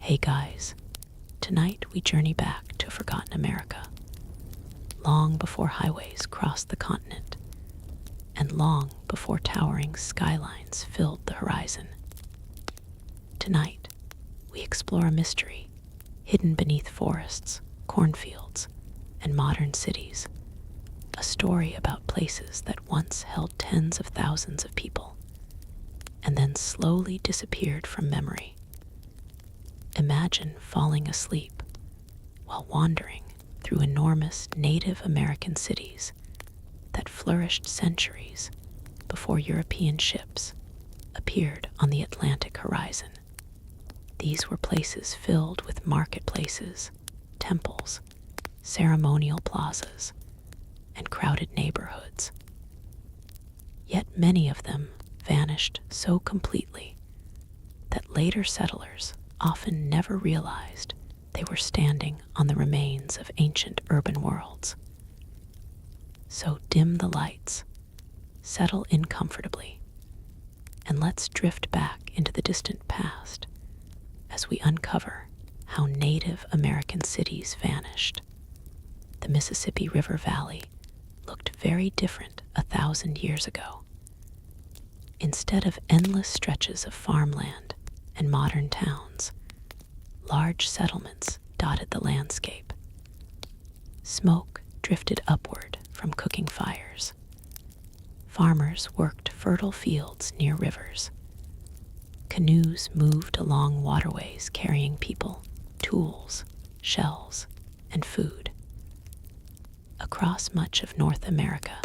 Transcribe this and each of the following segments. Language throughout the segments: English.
Hey guys, tonight we journey back to forgotten America, long before highways crossed the continent, and long before towering skylines filled the horizon. Tonight, we explore a mystery hidden beneath forests, cornfields, and modern cities, a story about places that once held tens of thousands of people, and then slowly disappeared from memory. Imagine falling asleep while wandering through enormous Native American cities that flourished centuries before European ships appeared on the Atlantic horizon. These were places filled with marketplaces, temples, ceremonial plazas, and crowded neighborhoods. Yet many of them vanished so completely that later settlers often never realized they were standing on the remains of ancient urban worlds. So dim the lights, settle in comfortably, and let's drift back into the distant past as we uncover how Native American cities vanished. The Mississippi River Valley looked very different 1,000 years ago. Instead of endless stretches of farmland and modern towns, large settlements dotted the landscape. Smoke drifted upward from cooking fires. Farmers worked fertile fields near rivers. Canoes moved along waterways carrying people, tools, shells, and food. Across much of North America,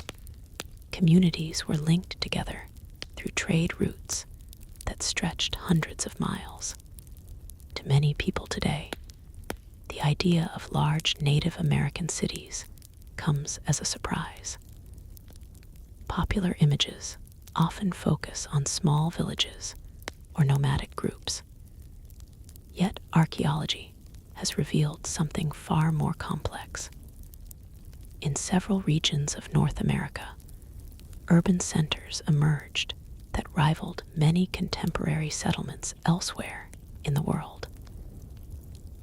communities were linked together through trade routes that stretched hundreds of miles. To many people today, the idea of large Native American cities comes as a surprise. Popular images often focus on small villages or nomadic groups. Yet archaeology has revealed something far more complex. In several regions of North America, urban centers emerged that rivaled many contemporary settlements elsewhere in the world.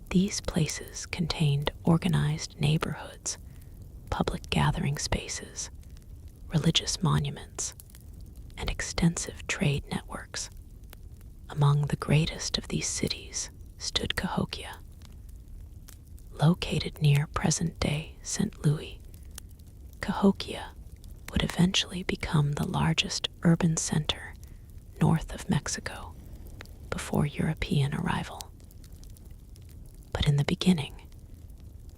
These places contained organized neighborhoods, public gathering spaces, religious monuments, and extensive trade networks. Among the greatest of these cities stood Cahokia. Located near present-day St. Louis, Cahokia would eventually become the largest urban center north of Mexico before European arrival. But in the beginning,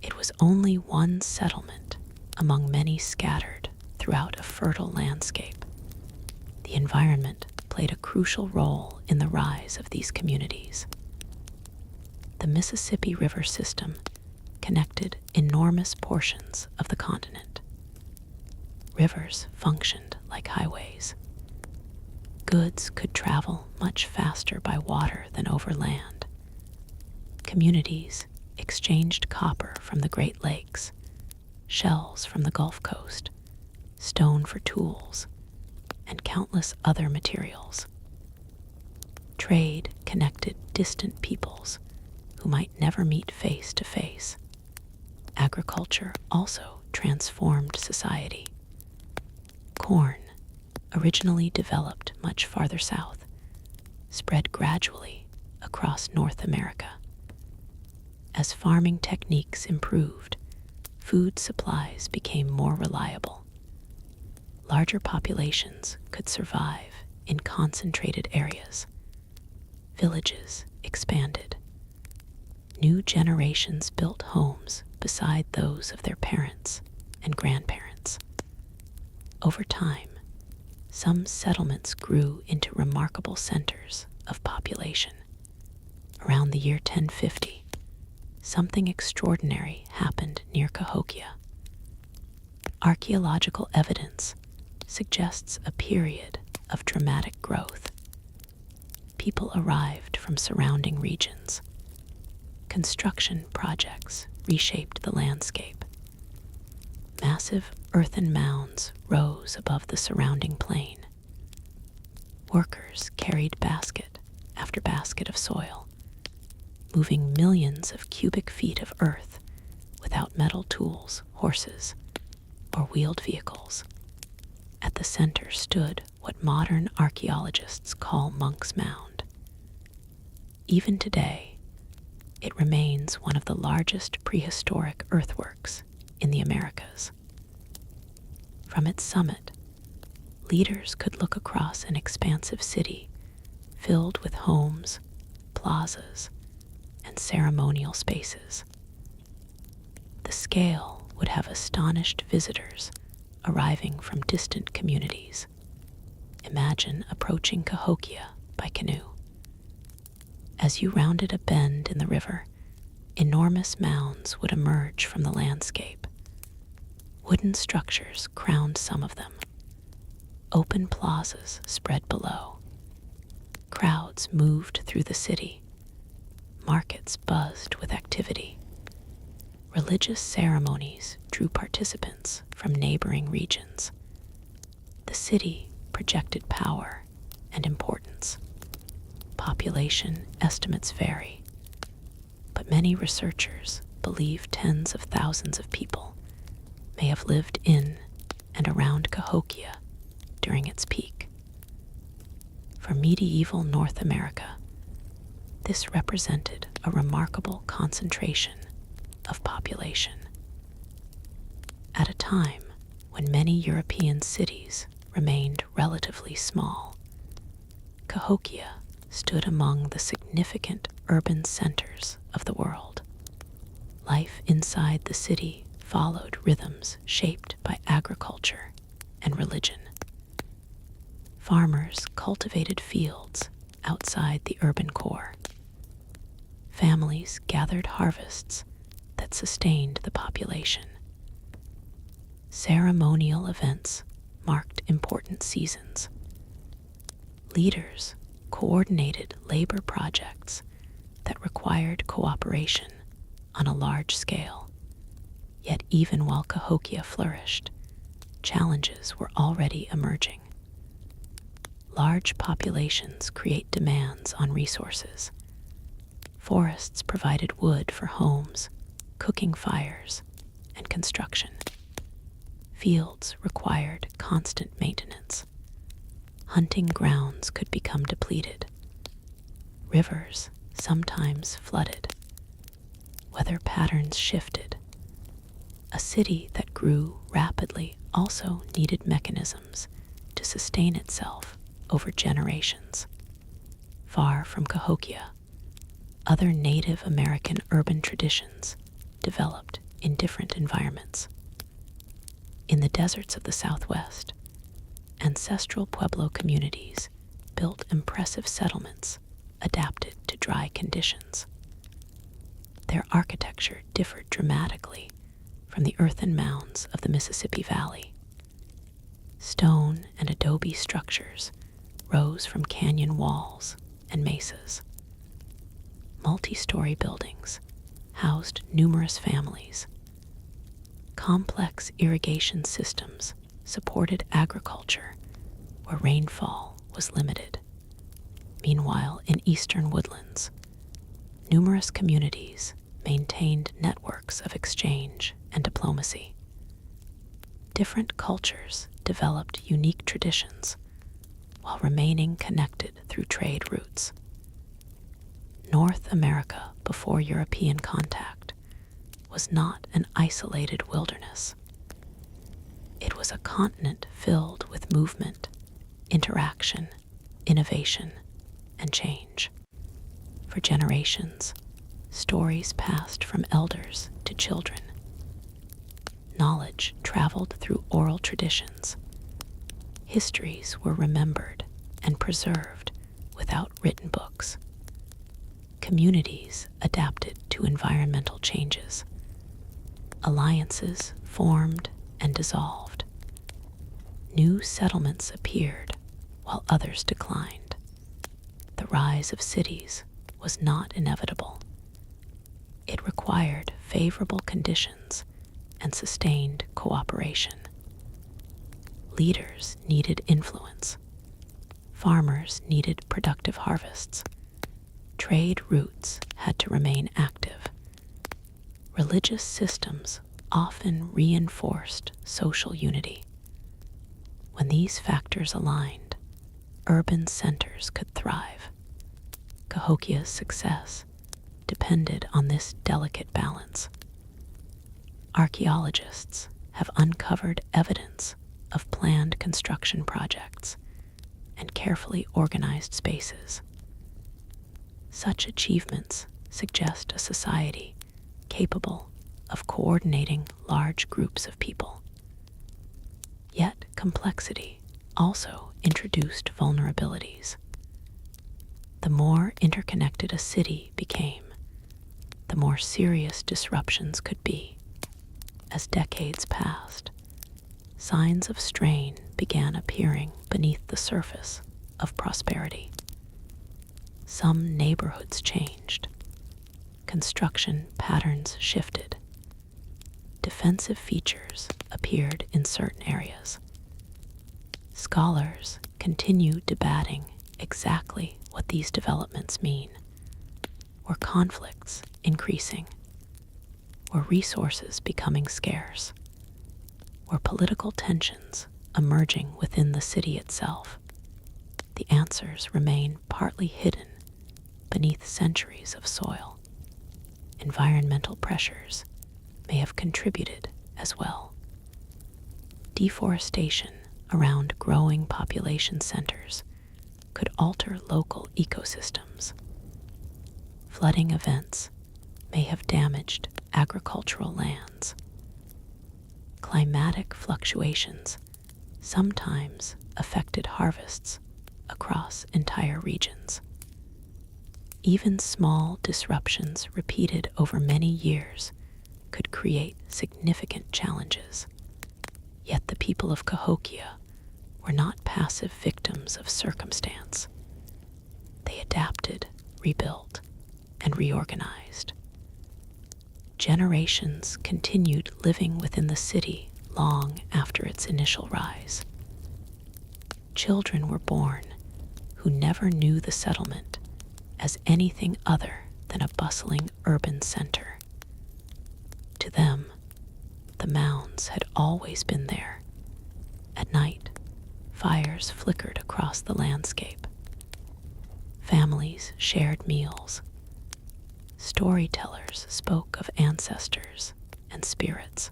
it was only one settlement among many scattered throughout a fertile landscape. The environment played a crucial role in the rise of these communities. The Mississippi River system connected enormous portions of the continent. Rivers functioned like highways. Goods could travel much faster by water than over land. Communities exchanged copper from the Great Lakes, shells from the Gulf Coast, stone for tools, and countless other materials. Trade connected distant peoples who might never meet face to face. Agriculture also transformed society. Corn, originally developed much farther south, spread gradually across North America. As farming techniques improved, food supplies became more reliable. Larger populations could survive in concentrated areas. Villages expanded. New generations built homes beside those of their parents and grandparents. Over time, some settlements grew into remarkable centers of population. Around the year 1050, something extraordinary happened near Cahokia. Archaeological evidence suggests a period of dramatic growth. People arrived from surrounding regions. Construction projects reshaped the landscape. Massive earthen mounds rose above the surrounding plain. Workers carried basket after basket of soil, moving millions of cubic feet of earth without metal tools, horses, or wheeled vehicles. At the center stood what modern archaeologists call Monk's Mound. Even today, it remains one of the largest prehistoric earthworks in the Americas. From its summit, leaders could look across an expansive city filled with homes, plazas, and ceremonial spaces. The scale would have astonished visitors arriving from distant communities. Imagine approaching Cahokia by canoe. As you rounded a bend in the river, enormous mounds would emerge from the landscape. Wooden structures crowned some of them. Open plazas spread below. Crowds moved through the city. Markets buzzed with activity. Religious ceremonies drew participants from neighboring regions. The city projected power and importance. Population estimates vary, but many researchers believe tens of thousands of people may have lived in and around Cahokia during its peak. For medieval North America, this represented a remarkable concentration of population. At a time when many European cities remained relatively small, Cahokia stood among the significant urban centers of the world. Life inside the city followed rhythms shaped by agriculture and religion. Farmers cultivated fields outside the urban core. Families gathered harvests that sustained the population. Ceremonial events marked important seasons. Leaders coordinated labor projects that required cooperation on a large scale. Yet even while Cahokia flourished, challenges were already emerging. Large populations create demands on resources. Forests provided wood for homes, cooking fires, and construction. Fields required constant maintenance. Hunting grounds could become depleted. Rivers sometimes flooded. Weather patterns shifted. A city that grew rapidly also needed mechanisms to sustain itself over generations. Far from Cahokia, other Native American urban traditions developed in different environments. In the deserts of the Southwest, ancestral Pueblo communities built impressive settlements adapted to dry conditions. Their architecture differed dramatically from the earthen mounds of the Mississippi Valley. Stone and adobe structures rose from canyon walls and mesas. Multi-story buildings housed numerous families. Complex irrigation systems supported agriculture where rainfall was limited. Meanwhile, in eastern woodlands, numerous communities maintained networks of exchange and diplomacy. Different cultures developed unique traditions while remaining connected through trade routes. North America before European contact was not an isolated wilderness. It was a continent filled with movement, interaction, innovation, and change. For generations, stories passed from elders to children. Knowledge traveled through oral traditions. Histories were remembered and preserved without written books. Communities adapted to environmental changes. Alliances formed and dissolved. New settlements appeared while others declined. The rise of cities was not inevitable. It required favorable conditions and sustained cooperation. Leaders needed influence. Farmers needed productive harvests. Trade routes had to remain active. Religious systems often reinforced social unity. When these factors aligned, urban centers could thrive. Cahokia's success depended on this delicate balance. Archaeologists have uncovered evidence of planned construction projects and carefully organized spaces. Such achievements suggest a society capable of coordinating large groups of people. Yet complexity also introduced vulnerabilities. The more interconnected a city became, the more serious disruptions could be. As decades passed, signs of strain began appearing beneath the surface of prosperity. Some neighborhoods changed. Construction patterns shifted. Defensive features appeared in certain areas. Scholars continue debating exactly what these developments mean. Were conflicts increasing? Were resources becoming scarce? Were political tensions emerging within the city itself? The answers remain partly hidden beneath centuries of soil. Environmental pressures may have contributed as well. Deforestation around growing population centers could alter local ecosystems. Flooding events may have damaged agricultural lands. Climatic fluctuations sometimes affected harvests across entire regions. Even small disruptions repeated over many years could create significant challenges. Yet the people of Cahokia were not passive victims of circumstance. They adapted, rebuilt, and reorganized. Generations continued living within the city long after its initial rise. Children were born who never knew the settlement as anything other than a bustling urban center. To them, the mounds had always been there. At night, fires flickered across the landscape. Families shared meals. Storytellers spoke of ancestors and spirits.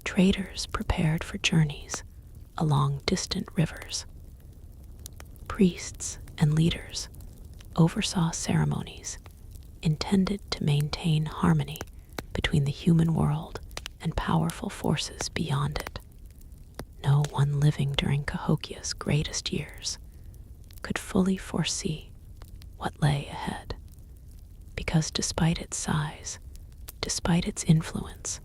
Traders prepared for journeys along distant rivers. Priests and leaders oversaw ceremonies intended to maintain harmony between the human world and powerful forces beyond it. No one living during Cahokia's greatest years could fully foresee what lay ahead, because despite its size, despite its influence,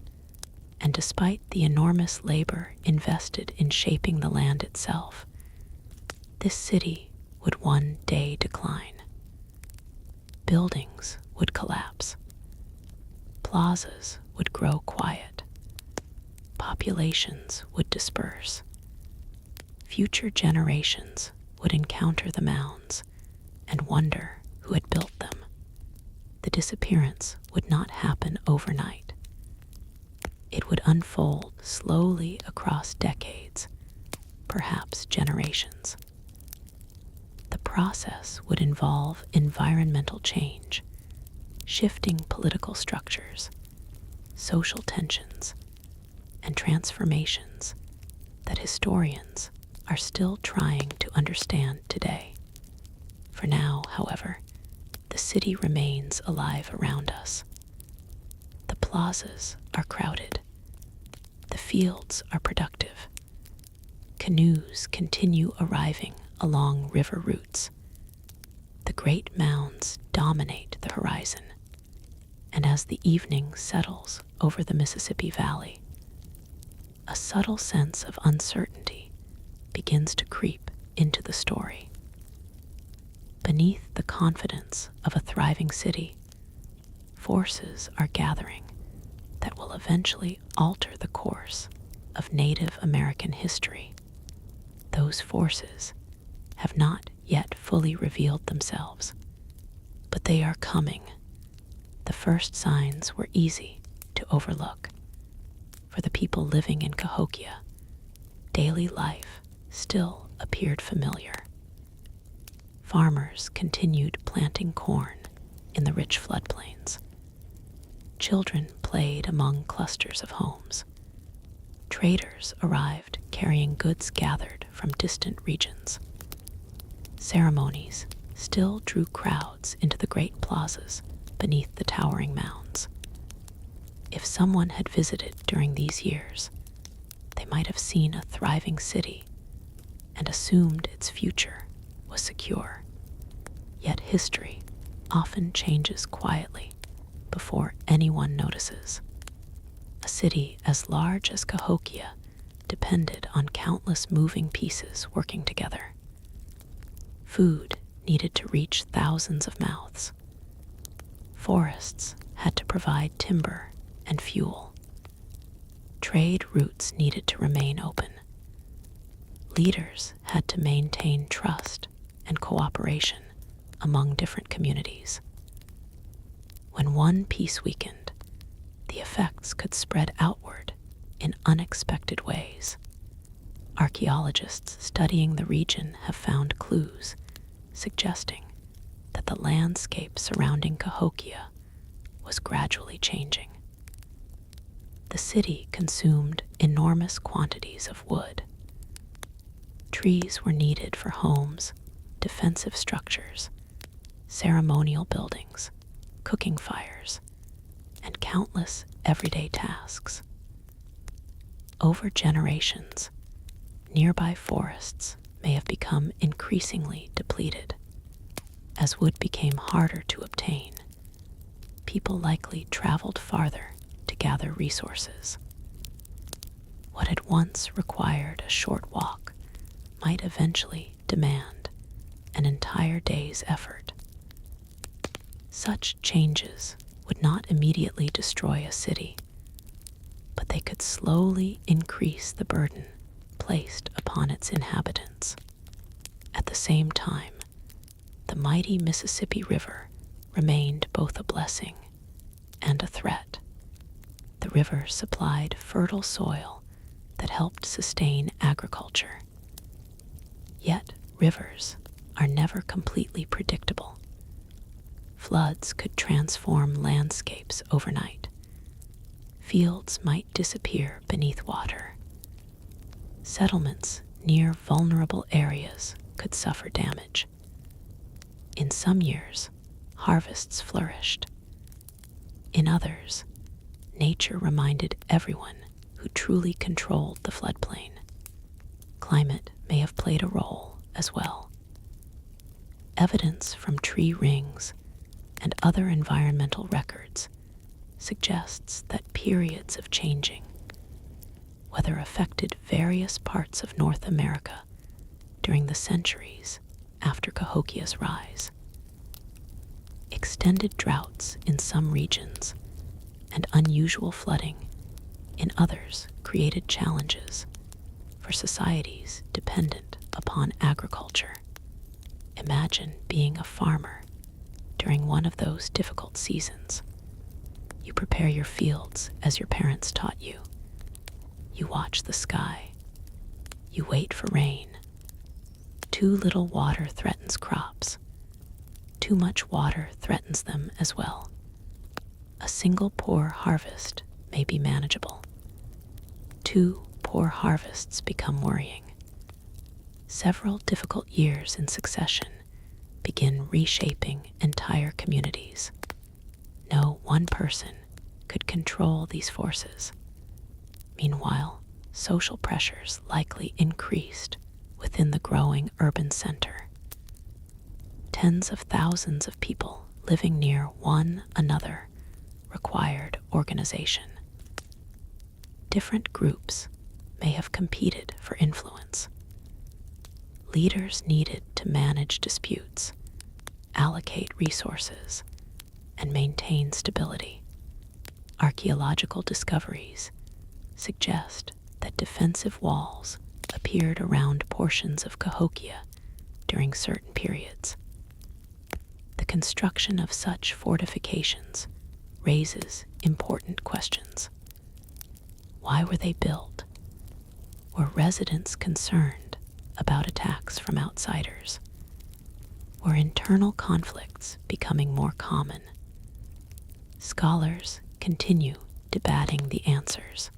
and despite the enormous labor invested in shaping the land itself, this city would one day decline. Buildings would collapse. Plazas would grow quiet. Populations would disperse. Future generations would encounter the mounds and wonder who had built them. The disappearance would not happen overnight. It would unfold slowly across decades, perhaps generations. The process would involve environmental change, shifting political structures, social tensions, and transformations that historians are still trying to understand today. For now, however, the city remains alive around us. The plazas are crowded. The fields are productive. Canoes continue arriving along river routes. The great mounds dominate the horizon, and as the evening settles over the Mississippi Valley, a subtle sense of uncertainty begins to creep into the story. Beneath the confidence of a thriving city, forces are gathering that will eventually alter the course of Native American history. Those forces have not yet fully revealed themselves, But they are coming. The first signs were easy to overlook. For the people living in Cahokia, daily life still appeared familiar. Farmers continued planting corn in the rich floodplains. Children played among clusters of homes. Traders arrived carrying goods gathered from distant regions. Ceremonies still drew crowds into the great plazas beneath the towering mounds. If someone had visited during these years, they might have seen a thriving city and assumed its future was secure. Yet history often changes quietly before anyone notices. A city as large as Cahokia depended on countless moving pieces working together. Food needed to reach thousands of mouths. Forests had to provide timber and fuel. Trade routes needed to remain open. Leaders had to maintain trust and cooperation among different communities. When one piece weakened, the effects could spread outward in unexpected ways. Archaeologists studying the region have found clues suggesting that the landscape surrounding Cahokia was gradually changing. The city consumed enormous quantities of wood. Trees were needed for homes, defensive structures, ceremonial buildings, cooking fires, and countless everyday tasks. Over generations, nearby forests may have become increasingly depleted. As wood became harder to obtain, people likely traveled farther to gather resources. What had once required a short walk might eventually demand an entire day's effort. Such changes would not immediately destroy a city, but they could slowly increase the burden placed upon its inhabitants. At the same time, the mighty Mississippi River remained both a blessing and a threat. The river supplied fertile soil that helped sustain agriculture. Yet rivers are never completely predictable. Floods could transform landscapes overnight. Fields might disappear beneath water. Settlements near vulnerable areas could suffer damage. In some years, harvests flourished. In others, nature reminded everyone who truly controlled the floodplain. Climate may have played a role as well. Evidence from tree rings and other environmental records suggests that periods of changing, weather affected various parts of North America during the centuries after Cahokia's rise. Extended droughts in some regions and unusual flooding in others created challenges for societies dependent upon agriculture. Imagine being a farmer during one of those difficult seasons. You prepare your fields as your parents taught you. You watch the sky. You wait for rain. Too little water threatens crops. Too much water threatens them as well. A single poor harvest may be manageable. Two poor harvests become worrying. Several difficult years in succession begin reshaping entire communities. No one person could control these forces. Meanwhile, social pressures likely increased within the growing urban center. Tens of thousands of people living near one another required organization. Different groups may have competed for influence. Leaders needed to manage disputes, allocate resources, and maintain stability. Archaeological discoveries suggest that defensive walls appeared around portions of Cahokia during certain periods. The construction of such fortifications raises important questions. Why were they built? Were residents concerned about attacks from outsiders? Were internal conflicts becoming more common? Scholars continue debating the answers.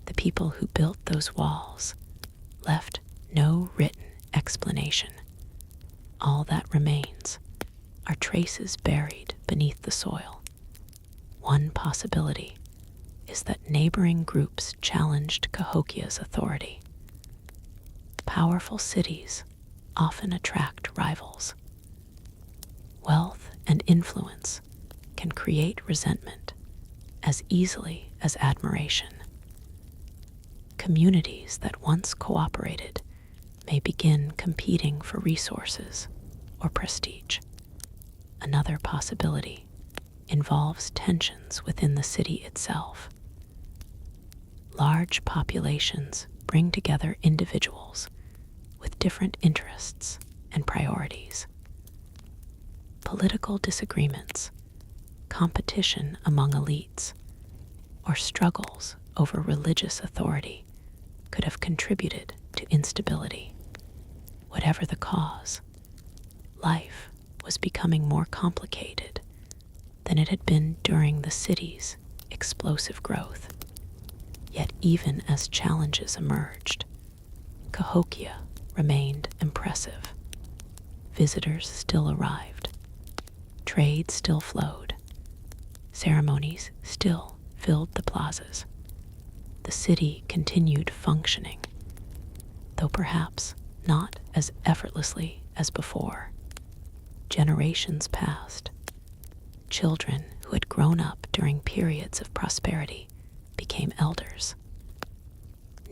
The people who built those walls left no written explanation. All that remains are traces buried beneath the soil. One possibility is that neighboring groups challenged Cahokia's authority. Powerful cities often attract rivals. Wealth and influence can create resentment as easily as admiration. Communities that once cooperated may begin competing for resources or prestige. Another possibility involves tensions within the city itself. Large populations bring together individuals with different interests and priorities. Political disagreements, competition among elites, or struggles over religious authority could have contributed to instability. Whatever the cause, life was becoming more complicated than it had been during the city's explosive growth. Yet even as challenges emerged, Cahokia remained impressive. Visitors still arrived. Trade still flowed. Ceremonies still filled the plazas. The city continued functioning, though perhaps not as effortlessly as before. Generations passed. Children who had grown up during periods of prosperity became elders.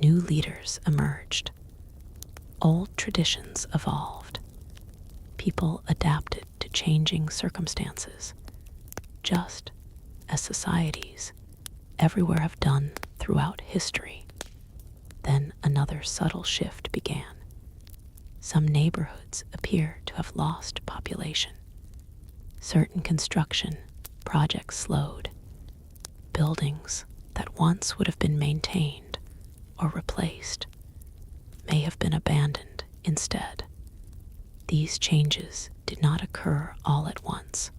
New leaders emerged. Old traditions evolved. People adapted to changing circumstances, just as societies everywhere have done throughout history. Then another subtle shift began. Some neighborhoods appear to have lost population. Certain construction projects slowed. Buildings that once would have been maintained or replaced may have been abandoned instead. These changes did not occur all at once.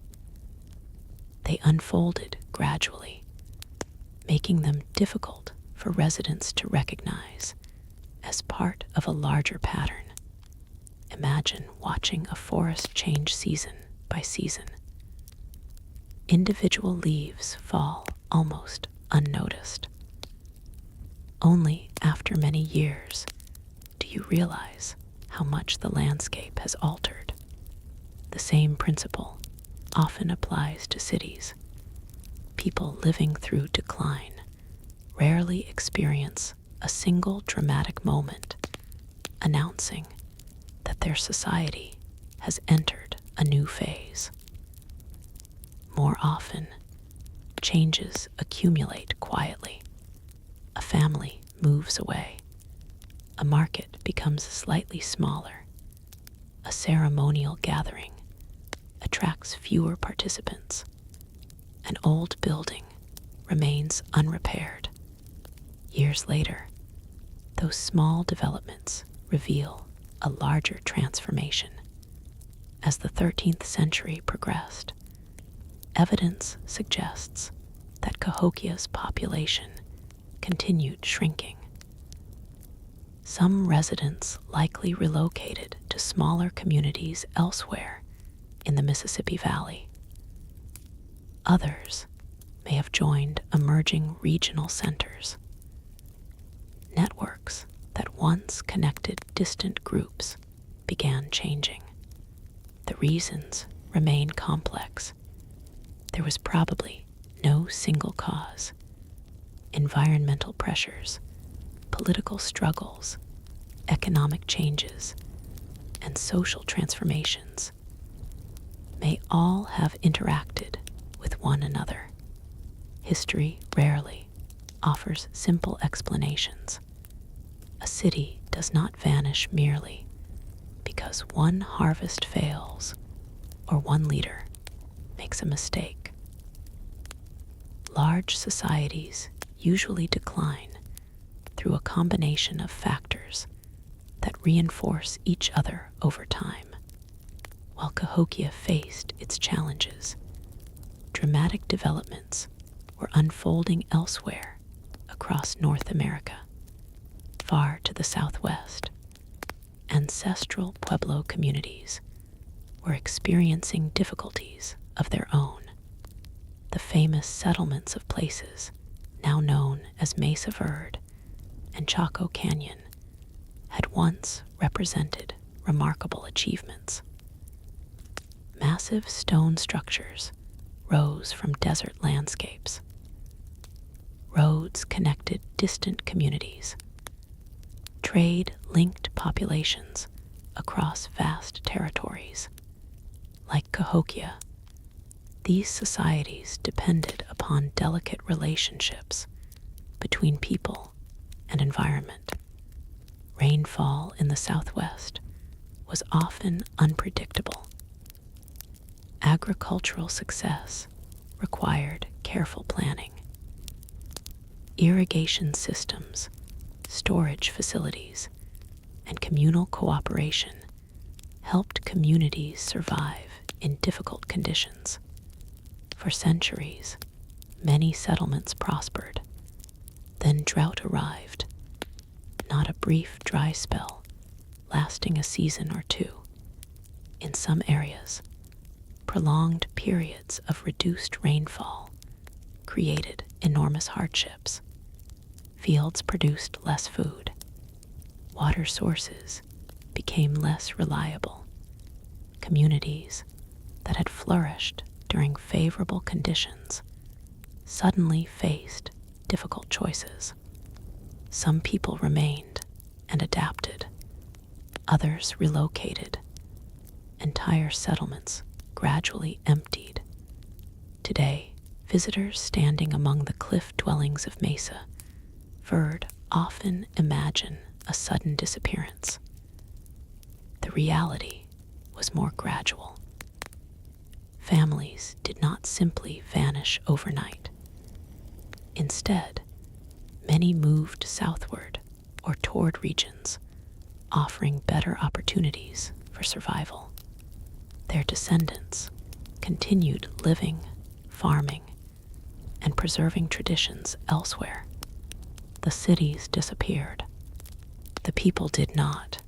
They unfolded gradually, making them difficult for residents to recognize as part of a larger pattern. Imagine watching a forest change season by season. Individual leaves fall almost unnoticed. Only after many years do you realize how much the landscape has altered. The same principle often applies to cities. People living through decline rarely experience a single dramatic moment announcing that their society has entered a new phase. More often, changes accumulate quietly. A family moves away. A market becomes slightly smaller. A ceremonial gathering attracts fewer participants. An old building remains unrepaired. Years later, those small developments reveal a larger transformation. As the 13th century progressed, evidence suggests that Cahokia's population continued shrinking. Some residents likely relocated to smaller communities elsewhere in the Mississippi Valley. Others may have joined emerging regional centers. Networks that once connected distant groups began changing. The reasons remain complex. There was probably no single cause. Environmental pressures, political struggles, economic changes, and social transformations may all have interacted with one another. History rarely offers simple explanations. A city does not vanish merely because one harvest fails or one leader makes a mistake. Large societies usually decline through a combination of factors that reinforce each other over time. While Cahokia faced its challenges, dramatic developments were unfolding elsewhere across North America. Far to the southwest, ancestral Pueblo communities were experiencing difficulties of their own. The famous settlements of places, now known as Mesa Verde and Chaco Canyon, had once represented remarkable achievements. Massive stone structures rose from desert landscapes. Roads connected distant communities. Trade linked populations across vast territories. Like Cahokia, these societies depended upon delicate relationships between people and environment. Rainfall in the southwest was often unpredictable. Agricultural success required careful planning. Irrigation systems, storage facilities, and communal cooperation helped communities survive in difficult conditions. For centuries, many settlements prospered. Then drought arrived, not a brief dry spell lasting a season or two. In some areas, prolonged periods of reduced rainfall created enormous hardships. Fields produced less food. Water sources became less reliable. Communities that had flourished during favorable conditions suddenly faced difficult choices. Some people remained and adapted. Others relocated. Entire settlements gradually emptied. Today, visitors standing among the cliff dwellings of Mesa Verde often imagine a sudden disappearance. The reality was more gradual. Families did not simply vanish overnight. Instead, many moved southward or toward regions offering better opportunities for survival. Their descendants continued living, farming, and preserving traditions elsewhere. The cities disappeared. The people did not.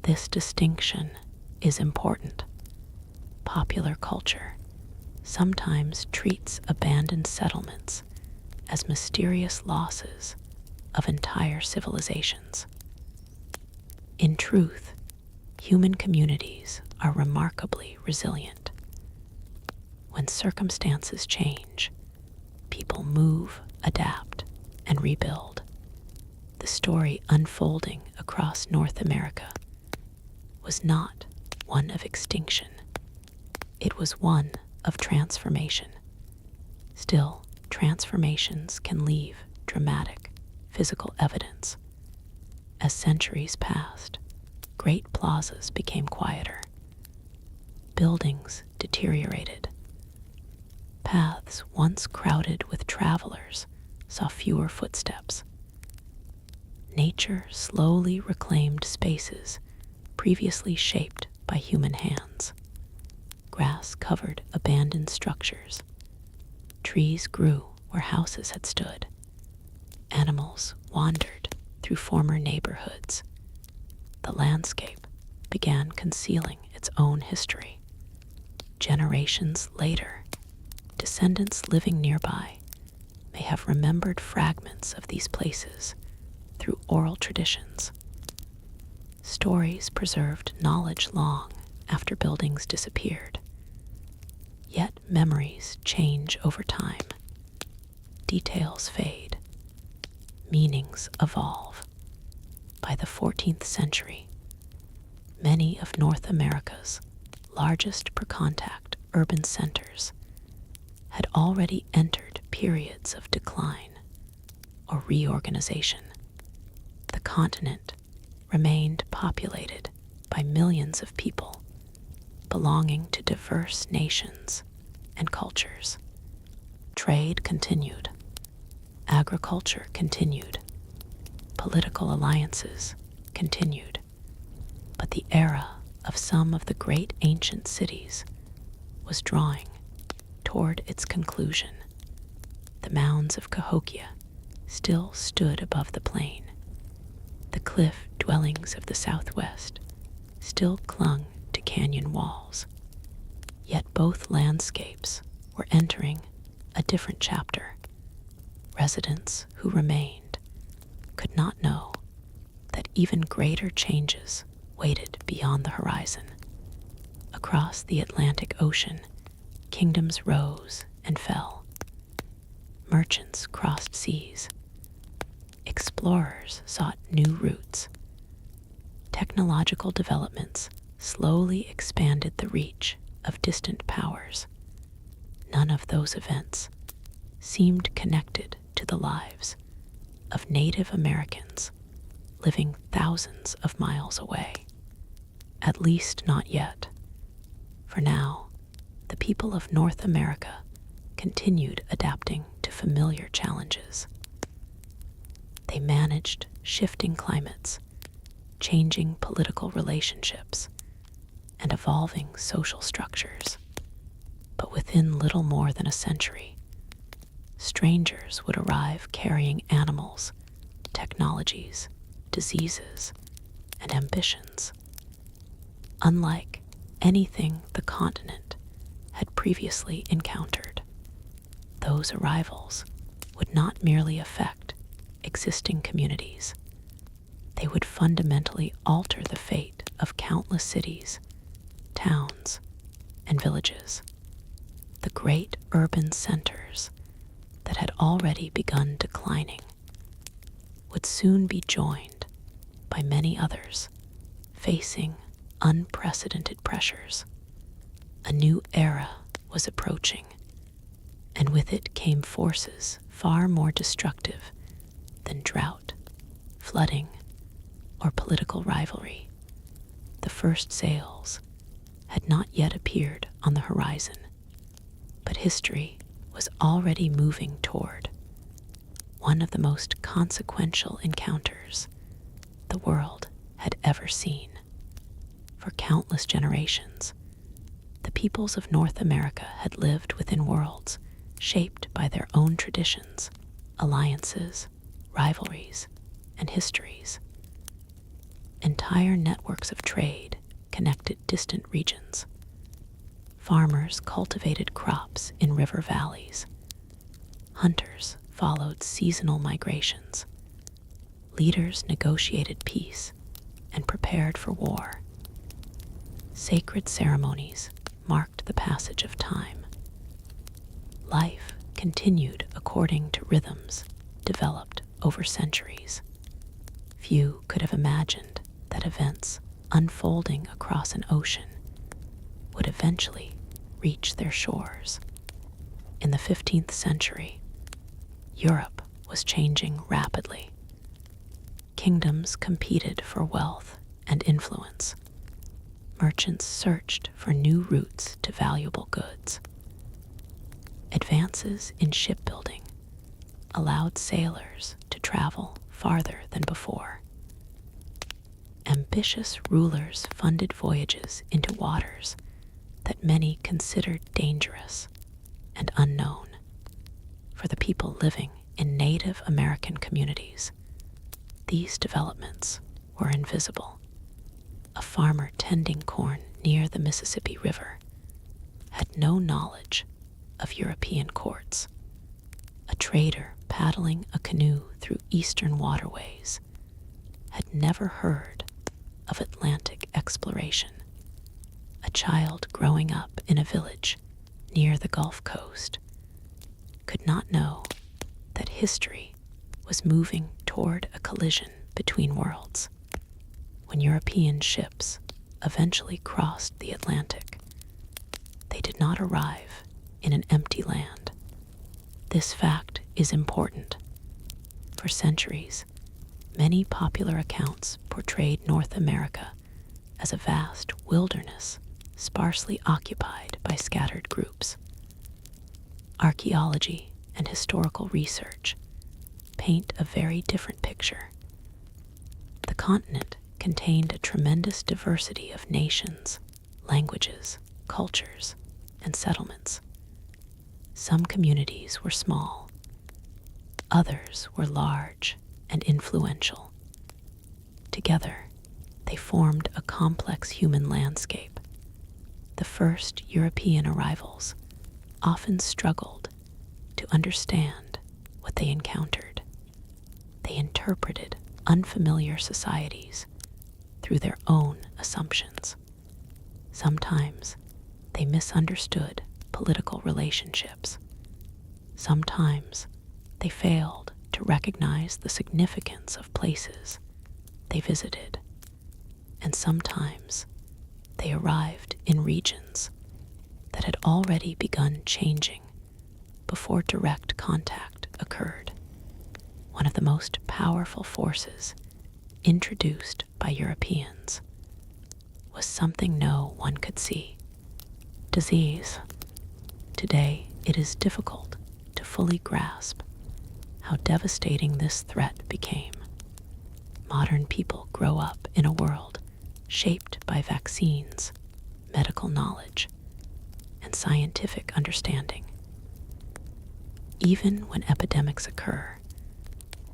This distinction is important. Popular culture sometimes treats abandoned settlements as mysterious losses of entire civilizations. In truth, human communities are remarkably resilient. When circumstances change, people move, adapt, and rebuild. The story unfolding across North America was not one of extinction. It was one of transformation. Still, transformations can leave dramatic physical evidence. As centuries passed, great plazas became quieter. Buildings deteriorated. Paths once crowded with travelers saw fewer footsteps. Nature slowly reclaimed spaces previously shaped by human hands. Grass covered abandoned structures. Trees grew where houses had stood. Animals wandered through former neighborhoods. The landscape began concealing its own history. Generations later, descendants living nearby may have remembered fragments of these places through oral traditions. Stories preserved knowledge long after buildings disappeared. Yet memories change over time. Details fade. Meanings evolve. By the 14th century, many of North America's largest per-contact urban centers had already entered periods of decline or reorganization. The continent remained populated by millions of people, belonging to diverse nations and cultures. Trade continued, agriculture continued, political alliances continued, but the era of some of the great ancient cities was drawing toward its conclusion. The mounds of Cahokia still stood above the plain. The cliff dwellings of the southwest still clung to canyon walls. Yet both landscapes were entering a different chapter. Residents who remained could not know that even greater changes waited beyond the horizon. Across the Atlantic Ocean, kingdoms rose and fell. Merchants crossed seas. Explorers sought new routes. Technological developments slowly expanded the reach of distant powers. None of those events seemed connected to the lives of Native Americans living thousands of miles away. At least not yet. For now, the people of North America continued adapting to familiar challenges. They managed shifting climates, changing political relationships, and evolving social structures. But within little more than a century, strangers would arrive carrying animals, technologies, diseases, and ambitions. Unlike anything the continent had previously encountered, those arrivals would not merely affect existing communities. They would fundamentally alter the fate of countless cities, towns, and villages. The great urban centers that had already begun declining would soon be joined by many others facing unprecedented pressures. A new era was approaching, and with it came forces far more destructive than drought, flooding, or political rivalry. The first sails had not yet appeared on the horizon, but history was already moving toward one of the most consequential encounters the world had ever seen. For countless generations, the peoples of North America had lived within worlds shaped by their own traditions, alliances, rivalries, and histories. Entire networks of trade connected distant regions. Farmers cultivated crops in river valleys. Hunters followed seasonal migrations. Leaders negotiated peace and prepared for war. Sacred ceremonies marked the passage of time. Life continued according to rhythms developed over centuries. Few could have imagined that events unfolding across an ocean would eventually reach their shores. In the 15th century, Europe was changing rapidly. Kingdoms competed for wealth and influence. Merchants searched for new routes to valuable goods. Advances in shipbuilding allowed sailors to travel farther than before. Ambitious rulers funded voyages into waters that many considered dangerous and unknown. For the people living in Native American communities, these developments were invisible. A farmer tending corn near the Mississippi River had no knowledge of European courts. A trader paddling a canoe through eastern waterways had never heard of Atlantic exploration. A child growing up in a village near the Gulf Coast could not know that history was moving toward a collision between worlds. When European ships eventually crossed the Atlantic, they did not arrive in an empty land. This fact is important. For centuries, many popular accounts portrayed North America as a vast wilderness sparsely occupied by scattered groups. Archaeology and historical research paint a very different picture. The continent contained a tremendous diversity of nations, languages, cultures, and settlements. Some communities were small, others were large and influential. Together, they formed a complex human landscape. The first European arrivals often struggled to understand what they encountered. They interpreted unfamiliar societies through their own assumptions. Sometimes they misunderstood political relationships. Sometimes they failed to recognize the significance of places they visited. And sometimes they arrived in regions that had already begun changing before direct contact occurred. One of the most powerful forces introduced by Europeans was something no one could see: disease. Today, it is difficult to fully grasp how devastating this threat became. Modern people grow up in a world shaped by vaccines, medical knowledge, and scientific understanding. Even when epidemics occur,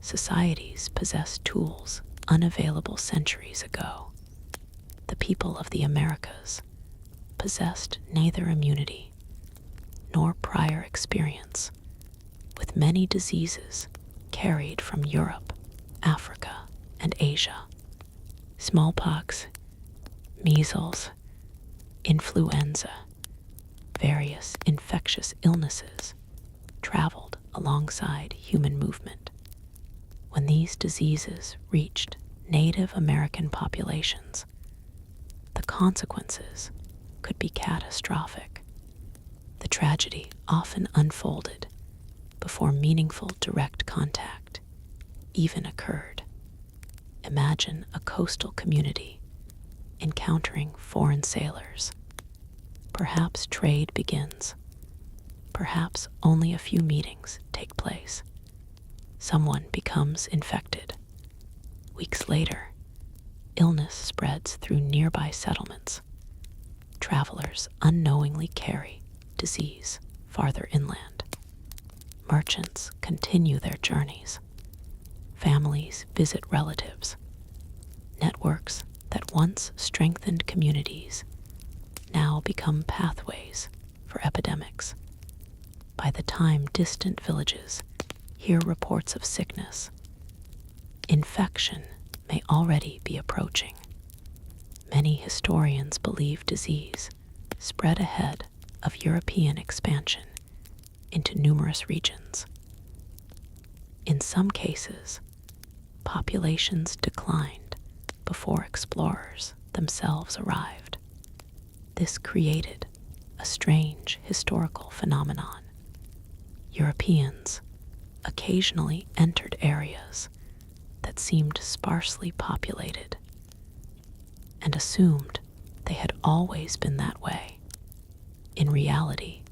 societies possess tools unavailable centuries ago. The people of the Americas possessed neither immunity nor prior experience with many diseases carried from Europe, Africa, and Asia. Smallpox, measles, influenza, various infectious illnesses traveled alongside human movement. When these diseases reached Native American populations, the consequences could be catastrophic. The tragedy often unfolded before meaningful direct contact even occurred. Imagine a coastal community encountering foreign sailors. Perhaps trade begins. Perhaps only a few meetings take place. Someone becomes infected. Weeks later, illness spreads through nearby settlements. Travelers unknowingly carry disease farther inland. Merchants continue their journeys. Families visit relatives. Networks that once strengthened communities now become pathways for epidemics. By the time distant villages hear reports of sickness, infection may already be approaching. Many historians believe disease spread ahead of European expansion into numerous regions. In some cases, populations declined before explorers themselves arrived. This created a strange historical phenomenon. Europeans occasionally entered areas that seemed sparsely populated and assumed they had always been that way. In reality,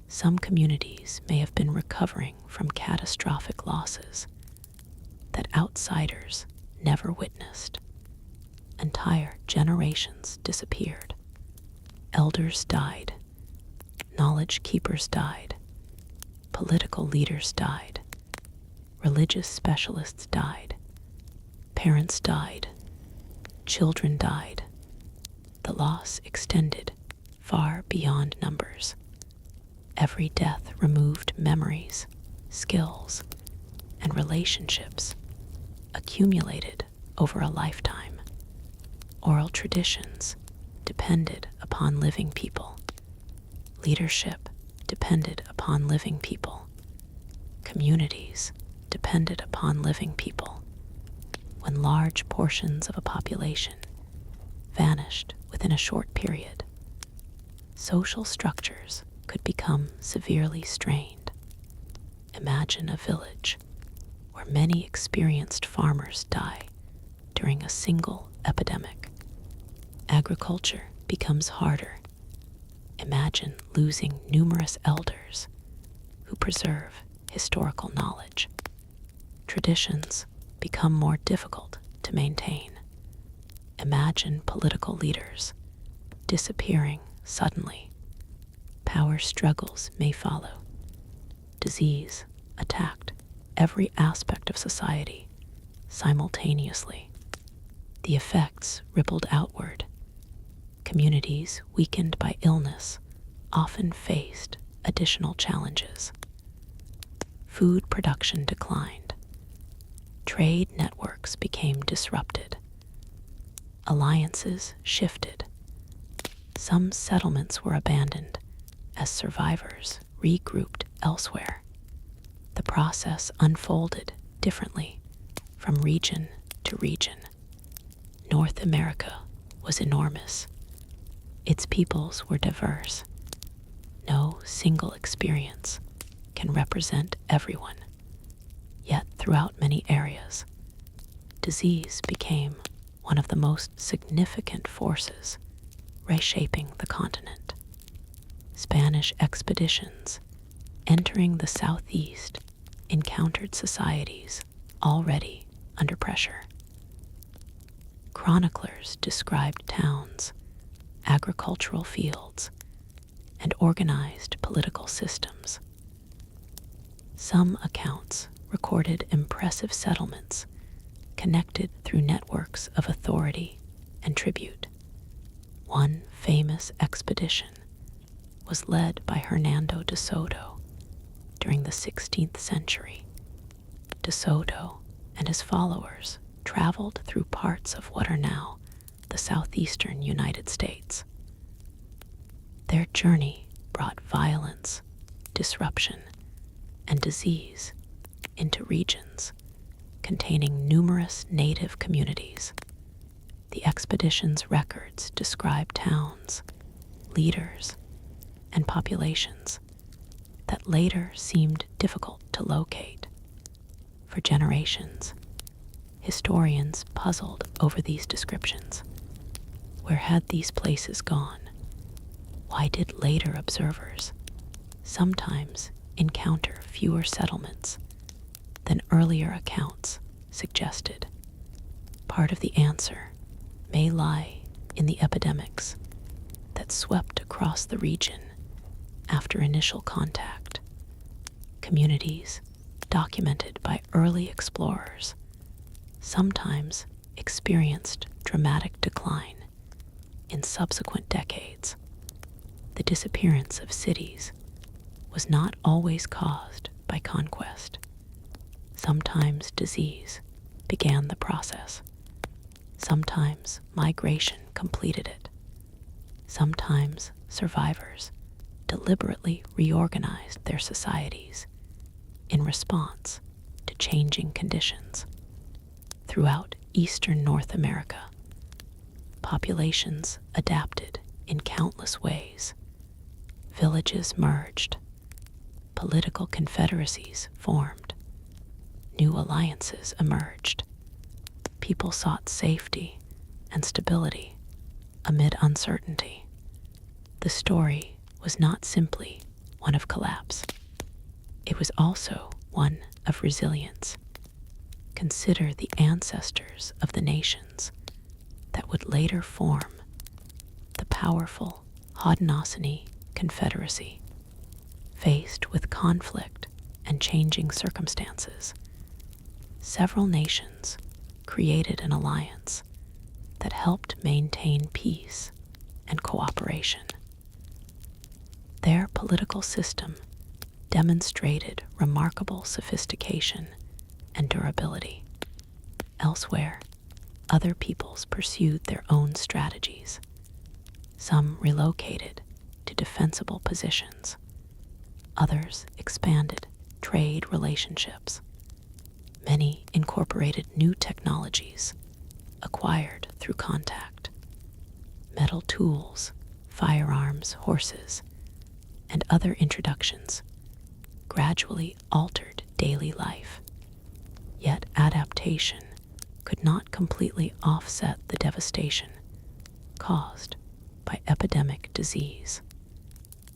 some communities may have been recovering from catastrophic losses that outsiders never witnessed. Entire generations disappeared. Elders died. Knowledge keepers died. Political leaders died. Religious specialists died. Parents died. Children died. The loss extended far beyond numbers. Every death removed memories, skills, and relationships accumulated over a lifetime. Oral traditions depended upon living people. Leadership depended upon living people. Communities depended upon living people. When large portions of a population vanished within a short period, social structures could become severely strained. Imagine a village where many experienced farmers die during a single epidemic. Agriculture becomes harder Imagine losing numerous elders who preserve historical knowledge. Traditions become more difficult to maintain. Imagine political leaders disappearing suddenly. Power struggles may follow. Disease attacked every aspect of society simultaneously. The effects rippled outward. Communities weakened by illness often faced additional challenges. Food production declined. Trade networks became disrupted. Alliances shifted. Some settlements were abandoned as survivors regrouped elsewhere. The process unfolded differently from region to region. North America was enormous. Its peoples were diverse. No single experience can represent everyone. Yet throughout many areas, disease became one of the most significant forces reshaping the continent. Spanish expeditions entering the southeast encountered societies already under pressure. Chroniclers described towns, agricultural fields, and organized political systems. Some accounts recorded impressive settlements connected through networks of authority and tribute. One famous expedition was led by Hernando de Soto during the 16th century. De Soto and his followers traveled through parts of what are now the southeastern United States. Their journey brought violence, disruption, and disease into regions containing numerous native communities. The expedition's records describe towns, leaders, and populations that later seemed difficult to locate. For generations, historians puzzled over these descriptions. Where had these places gone? Why did later observers sometimes encounter fewer settlements than earlier accounts suggested? Part of the answer may lie in the epidemics that swept across the region after initial contact. Communities documented by early explorers sometimes experienced dramatic decline in subsequent decades. The disappearance of cities was not always caused by conquest. Sometimes disease began the process. Sometimes migration completed it. Sometimes survivors deliberately reorganized their societies in response to changing conditions. Throughout eastern North America, populations adapted in countless ways. Villages merged, political confederacies formed, new alliances emerged. People sought safety and stability amid uncertainty. The story was not simply one of collapse. It was also one of resilience. Consider the ancestors of the nations that would later form the powerful Haudenosaunee Confederacy. Faced with conflict and changing circumstances, several nations created an alliance that helped maintain peace and cooperation. Their political system demonstrated remarkable sophistication and durability. Elsewhere, other peoples pursued their own strategies. Some relocated to defensible positions. Others expanded trade relationships. Many incorporated new technologies acquired through contact. Metal tools, firearms, horses, and other introductions gradually altered daily life. Yet adaptation could not completely offset the devastation caused by epidemic disease.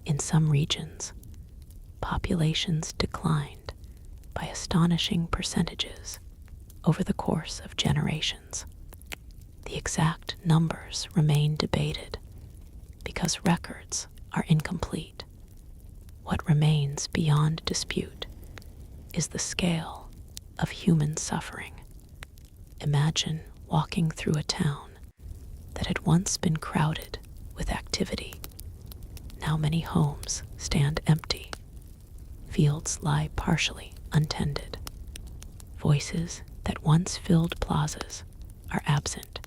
In some regions, populations declined by astonishing percentages over the course of generations. The exact numbers remain debated because records are incomplete. What remains beyond dispute is the scale of human suffering. Imagine walking through a town that had once been crowded with activity. Now many homes stand empty. Fields lie partially untended. Voices that once filled plazas are absent.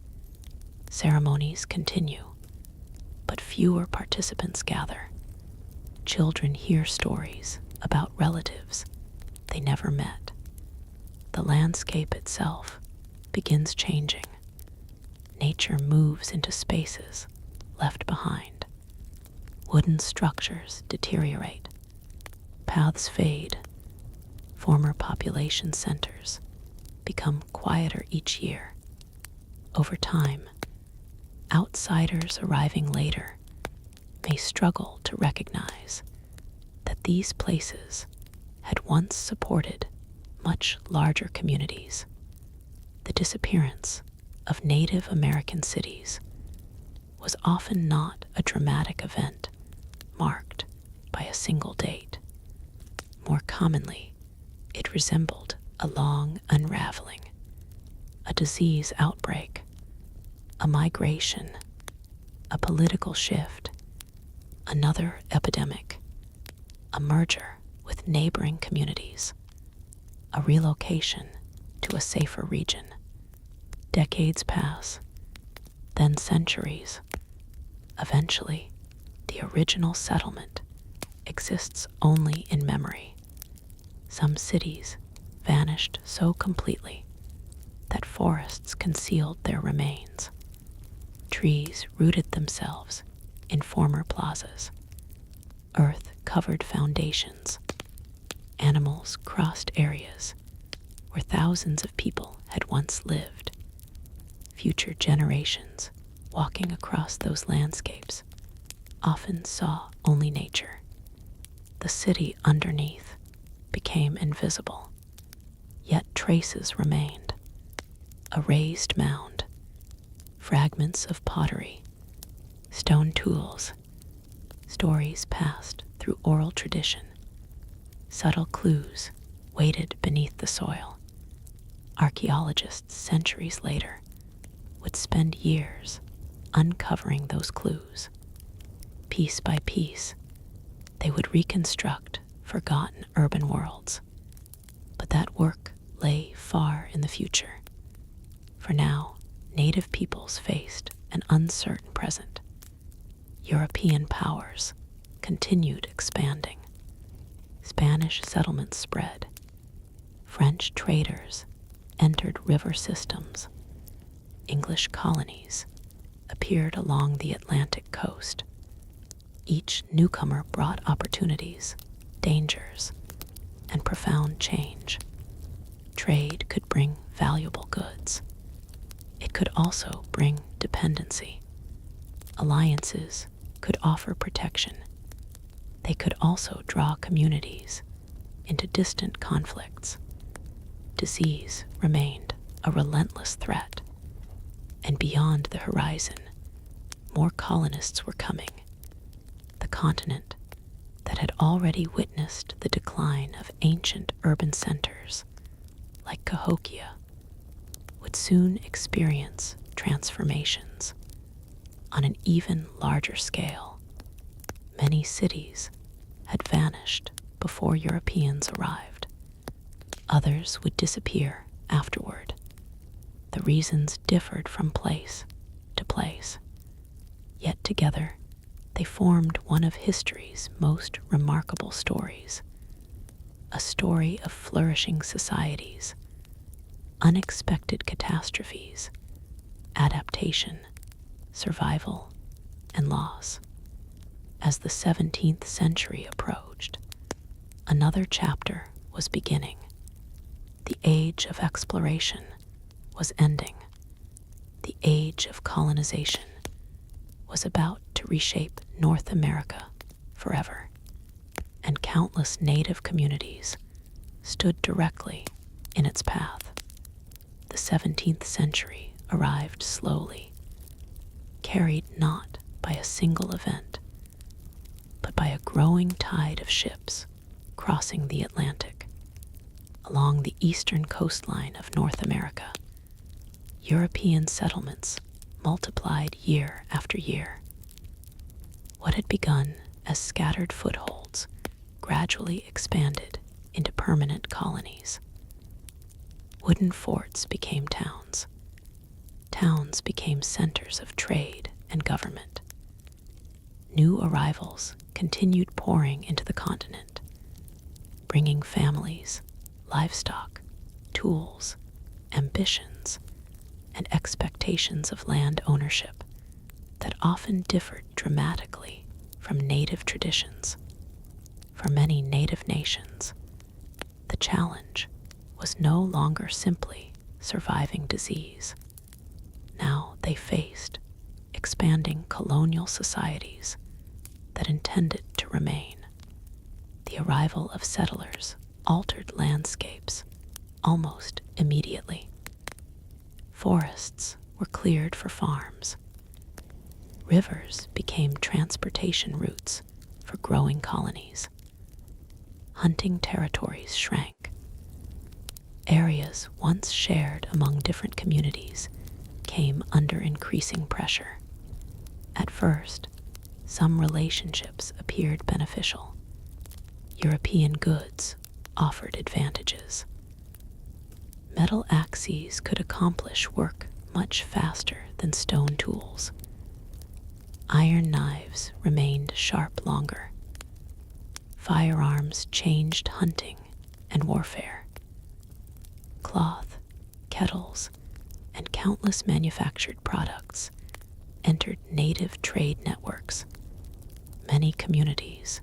Ceremonies continue, but fewer participants gather. Children hear stories about relatives they never met. The landscape itself begins changing. Nature moves into spaces left behind. Wooden structures deteriorate. Paths fade. Former population centers become quieter each year. Over time, outsiders arriving later may struggle to recognize that these places had once supported much larger communities. The disappearance of Native American cities was often not a dramatic event marked by a single date. More commonly, it resembled a long unraveling, a disease outbreak, a migration, a political shift, another epidemic, a merger with neighboring communities, a relocation to a safer region. Decades pass, then centuries. Eventually, the original settlement exists only in memory. Some cities vanished so completely that forests concealed their remains. Trees rooted themselves in former plazas. Earth covered foundations. Animals crossed areas where thousands of people had once lived. Future generations walking across those landscapes often saw only nature. The city underneath became invisible, yet traces remained. A raised mound, fragments of pottery, stone tools, stories passed through oral tradition, subtle clues waited beneath the soil. Archaeologists centuries later would spend years uncovering those clues. Piece by piece, they would reconstruct forgotten urban worlds. But that work lay far in the future. For now, native peoples faced an uncertain present. European powers continued expanding. Spanish settlements spread. French traders entered river systems. English colonies appeared along the Atlantic coast. Each newcomer brought opportunities, dangers, and profound change. Trade could bring valuable goods. It could also bring dependency. Alliances could offer protection. They could also draw communities into distant conflicts. Disease remained a relentless threat, and beyond the horizon, more colonists were coming. The continent that had already witnessed the decline of ancient urban centers, like Cahokia, would soon experience transformations on an even larger scale. Many cities had vanished before Europeans arrived. Others would disappear afterward. The reasons differed from place to place, yet together they formed one of history's most remarkable stories, a story of flourishing societies, unexpected catastrophes, adaptation, survival, and loss. As the 17th century approached, another chapter was beginning. The age of exploration was ending. The age of colonization was about to reshape North America forever, and countless native communities stood directly in its path. The 17th century arrived slowly, carried not by a single event, but by a growing tide of ships crossing the Atlantic. Along the eastern coastline of North America, European settlements multiplied year after year. What had begun as scattered footholds gradually expanded into permanent colonies. Wooden forts became towns. Towns became centers of trade and government. New arrivals continued pouring into the continent, bringing families, livestock, tools, ambitions, and expectations of land ownership that often differed dramatically from native traditions. For many native nations, the challenge was no longer simply surviving disease. Now they faced expanding colonial societies that intended to remain. The arrival of settlers altered landscapes almost immediately. Forests were cleared for farms. Rivers became transportation routes for growing colonies. Hunting territories shrank. Areas once shared among different communities came under increasing pressure. At first, some relationships appeared beneficial. European goods offered advantages. Metal axes could accomplish work much faster than stone tools. Iron knives remained sharp longer. Firearms changed hunting and warfare. Cloth, kettles, and countless manufactured products entered native trade networks. Many communities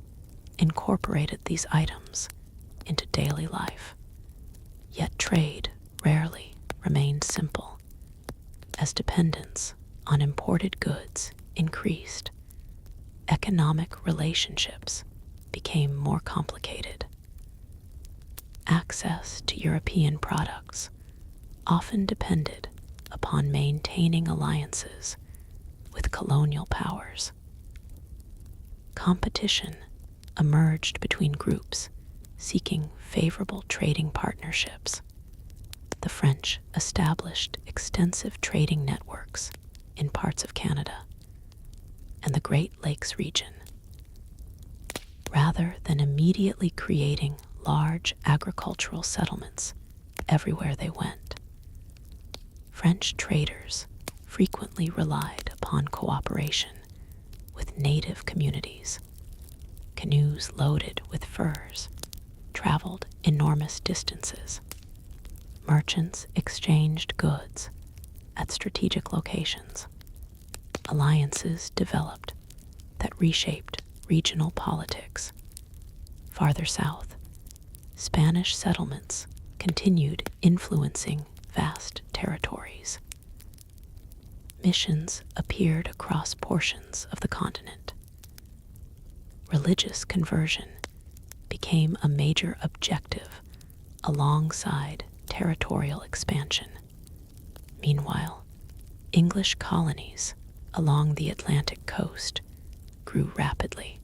incorporated these items into daily life, yet trade rarely remained simple. As dependence on imported goods increased, economic relationships became more complicated. Access to European products often depended upon maintaining alliances with colonial powers. Competition emerged between groups seeking favorable trading partnerships. The French established extensive trading networks in parts of Canada and the Great Lakes region. Rather than immediately creating large agricultural settlements everywhere they went, French traders frequently relied upon cooperation with native communities. Canoes loaded with furs traveled enormous distances. Merchants exchanged goods at strategic locations. Alliances developed that reshaped regional politics. Farther south, Spanish settlements continued influencing vast territories. Missions appeared across portions of the continent. Religious conversion became a major objective alongside territorial expansion. Meanwhile, English colonies along the Atlantic coast grew rapidly.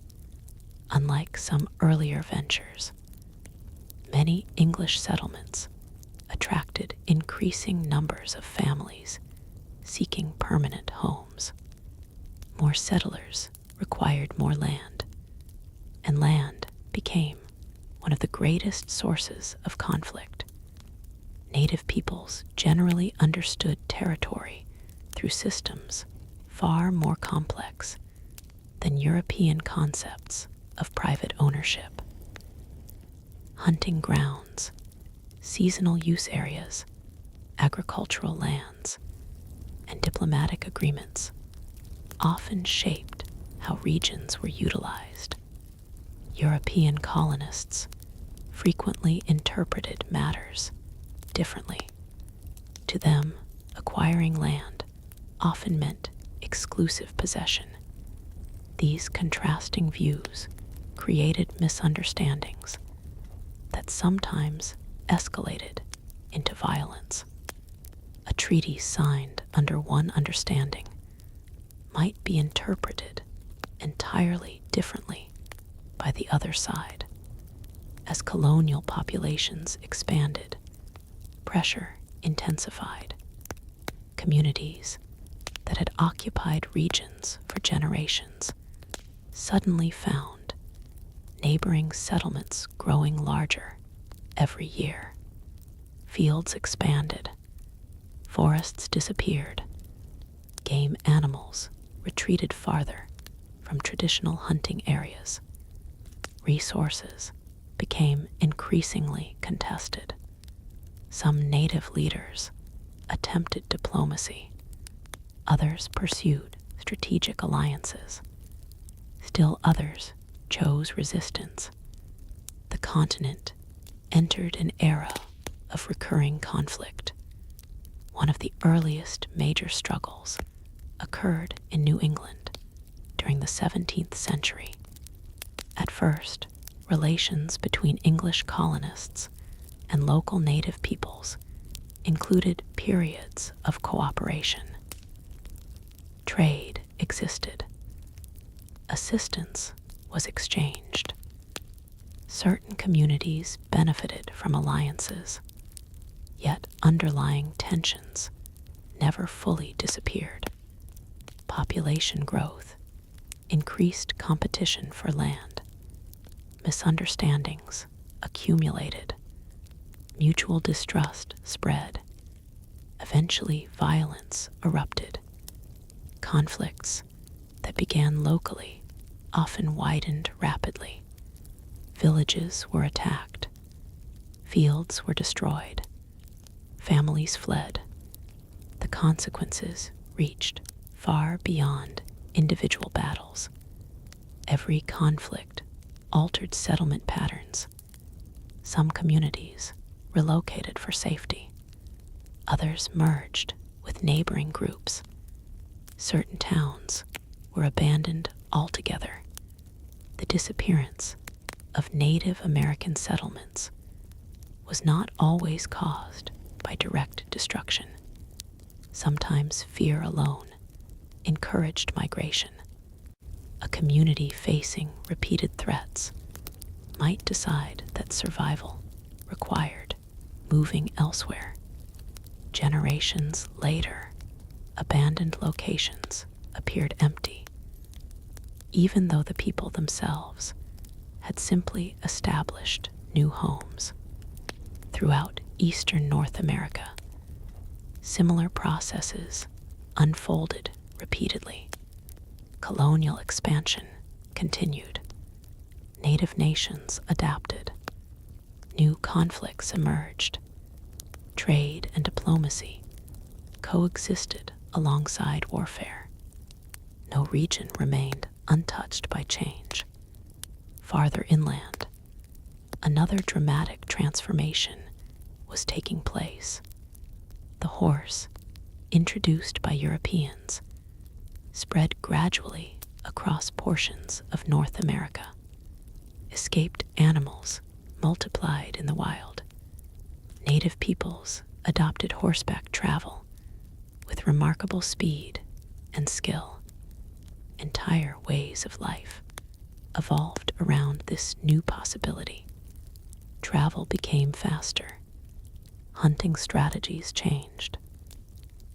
Unlike some earlier ventures, many English settlements attracted increasing numbers of families seeking permanent homes. More settlers required more land, and land became one of the greatest sources of conflict. Native peoples generally understood territory through systems far more complex than European concepts of private ownership. Hunting grounds, seasonal use areas, agricultural lands, and diplomatic agreements often shaped how regions were utilized. European colonists frequently interpreted matters differently. To them, acquiring land often meant exclusive possession. These contrasting views created misunderstandings that sometimes escalated into violence. A treaty signed under one understanding might be interpreted entirely differently by the other side. As colonial populations expanded, pressure intensified. Communities that had occupied regions for generations suddenly found neighboring settlements growing larger every year. Fields expanded, forests disappeared, game animals retreated farther from traditional hunting areas. Resources became increasingly contested. Some native leaders attempted diplomacy, others pursued strategic alliances. Still others chose resistance. The continent entered an era of recurring conflict. One of the earliest major struggles occurred in New England during the 17th century. At first, relations between English colonists and local native peoples included periods of cooperation. Trade existed. Assistance was exchanged. Certain communities benefited from alliances, yet underlying tensions never fully disappeared. Population growth increased competition for land. Misunderstandings accumulated. Mutual distrust spread. Eventually, violence erupted. Conflicts that began locally often widened rapidly. Villages were attacked. Fields were destroyed. Families fled. The consequences reached far beyond individual battles. Every conflict altered settlement patterns. Some communities relocated for safety. Others merged with neighboring groups. Certain towns were abandoned altogether. The disappearance of Native American settlements was not always caused by direct destruction. Sometimes fear alone encouraged migration. A community facing repeated threats might decide that survival required moving elsewhere. Generations later, abandoned locations appeared empty, even though the people themselves had simply established new homes. Throughout eastern North America, similar processes unfolded repeatedly. Colonial expansion continued. Native nations adapted. New conflicts emerged. Trade and diplomacy coexisted alongside warfare. No region remained untouched by change. Farther inland, another dramatic transformation was taking place. The horse, introduced by Europeans, spread gradually across portions of North America. Escaped animals multiplied in the wild. Native peoples adopted horseback travel with remarkable speed and skill. Entire ways of life evolved around this new possibility. Travel became faster. Hunting strategies changed.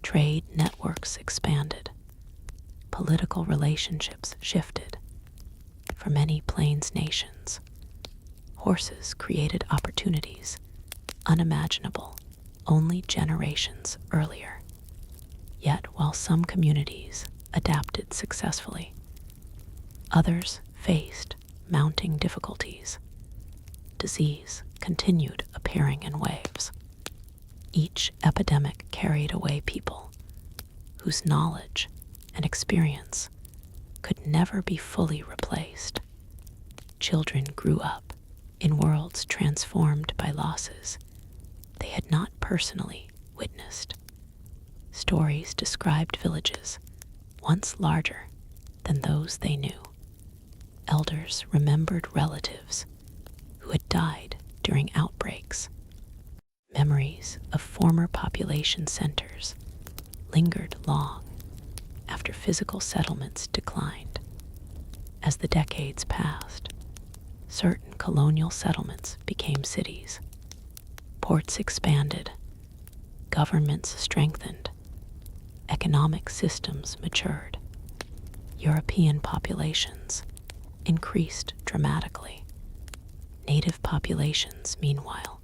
Trade networks expanded. Political relationships shifted. For many plains nations, horses created opportunities unimaginable only generations earlier. Yet, while some communities adapted successfully, others faced mounting difficulties. Disease continued appearing in waves. Each epidemic carried away people whose knowledge and experience could never be fully replaced. Children grew up in worlds transformed by losses they had not personally witnessed. Stories described villages once larger than those they knew, Elders remembered relatives who had died during outbreaks. Memories of former population centers lingered long after physical settlements declined. As the decades passed, certain colonial settlements became cities. Ports expanded, governments strengthened, economic systems matured. European populations increased dramatically. Native populations, meanwhile,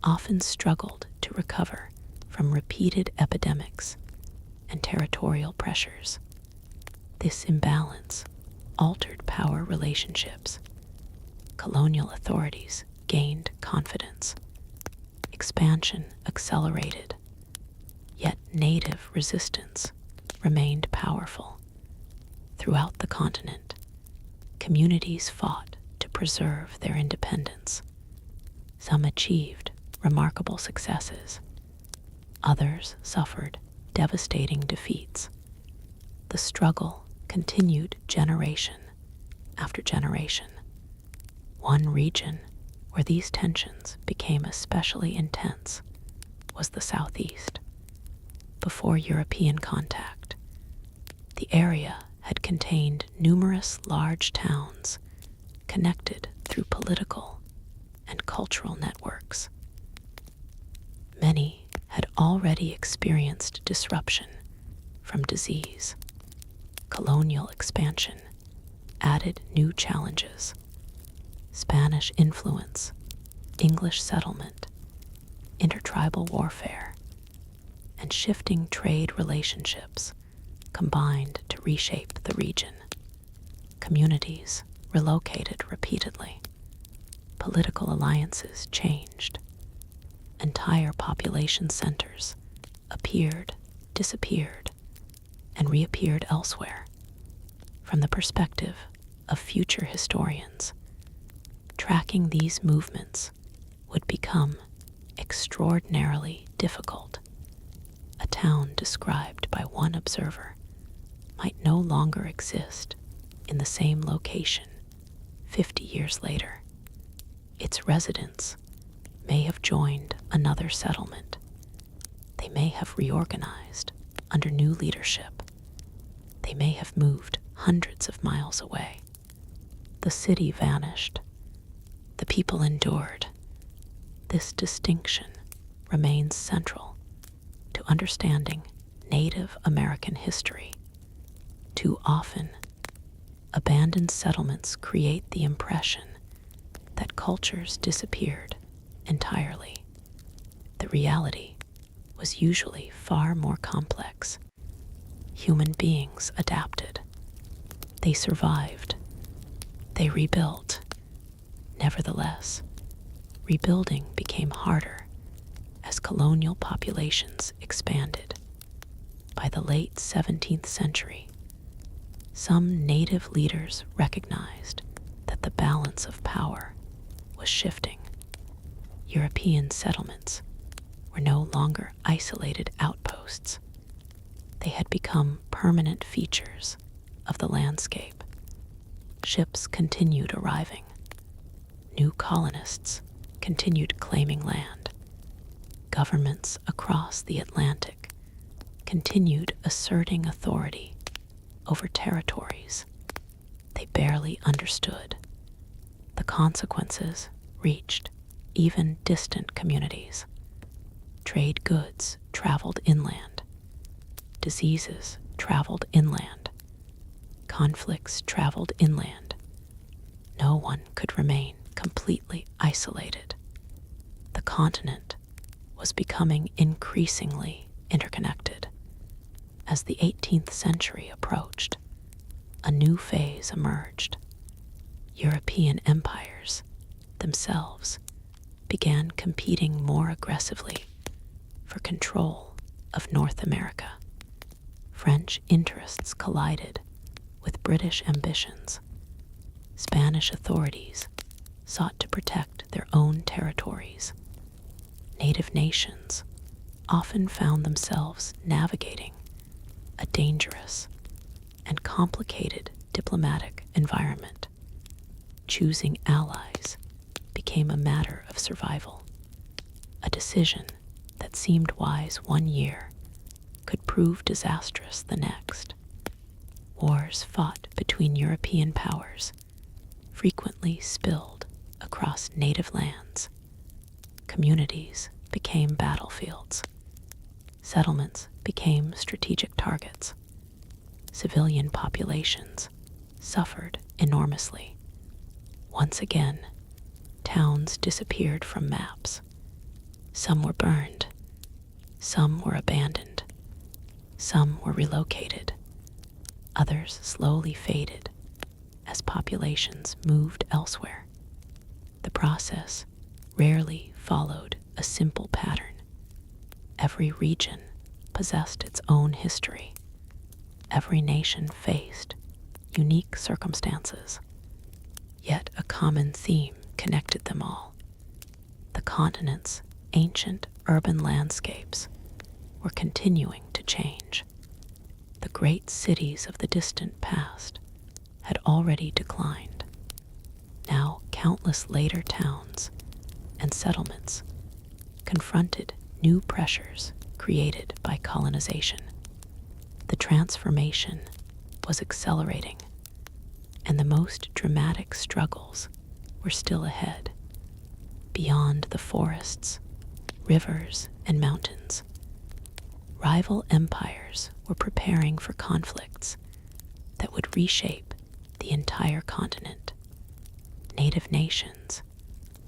often struggled to recover from repeated epidemics and territorial pressures. This imbalance altered power relationships. Colonial authorities gained confidence. Expansion accelerated, yet native resistance remained powerful. Throughout the continent, communities fought to preserve their independence. Some achieved remarkable successes. Others suffered devastating defeats. The struggle continued generation after generation. One region where these tensions became especially intense was the southeast. Before European contact, the area had contained numerous large towns connected through political and cultural networks. Many had already experienced disruption from disease. Colonial expansion added new challenges. Spanish influence, English settlement, intertribal warfare, and shifting trade relationships combined to reshape the region. Communities relocated repeatedly. Political alliances changed. Entire population centers appeared, disappeared, and reappeared elsewhere. From the perspective of future historians, tracking these movements would become extraordinarily difficult. A town described by one observer might no longer exist in the same location 50 years later. Its residents may have joined another settlement. They may have reorganized under new leadership. They may have moved hundreds of miles away. The city vanished. The people endured. This distinction remains central to understanding Native American history. Too often, abandoned settlements create the impression that cultures disappeared entirely. The reality was usually far more complex. Human beings adapted. They survived. They rebuilt. Nevertheless, rebuilding became harder as colonial populations expanded. By the late 17th century, some native leaders recognized that the balance of power was shifting. European settlements were no longer isolated outposts. They had become permanent features of the landscape. Ships continued arriving. New colonists continued claiming land. Governments across the Atlantic continued asserting authority over territories they barely understood. The consequences reached even distant communities. Trade goods traveled inland. Diseases traveled inland. Conflicts traveled inland. No one could remain completely isolated. The continent was becoming increasingly interconnected. As the 18th century approached, a new phase emerged. European empires themselves began competing more aggressively for control of North America. French interests collided with British ambitions. Spanish authorities sought to protect their own territories. Native nations often found themselves navigating a dangerous and complicated diplomatic environment. Choosing allies became a matter of survival. A decision that seemed wise one year could prove disastrous the next. Wars fought between European powers frequently spilled across native lands. Communities became battlefields. Settlements became strategic targets. Civilian populations suffered enormously. Once again, towns disappeared from maps. Some were burned. Some were abandoned. Some were relocated. Others slowly faded as populations moved elsewhere. The process rarely followed a simple pattern. Every region possessed its own history. Every nation faced unique circumstances. Yet a common theme connected them all. The continent's ancient urban landscapes were continuing to change. The great cities of the distant past had already declined. Now countless later towns and settlements confronted new pressures created by colonization. The transformation was accelerating, and the most dramatic struggles were still ahead. Beyond the forests, rivers, and mountains, rival empires were preparing for conflicts that would reshape the entire continent. Native nations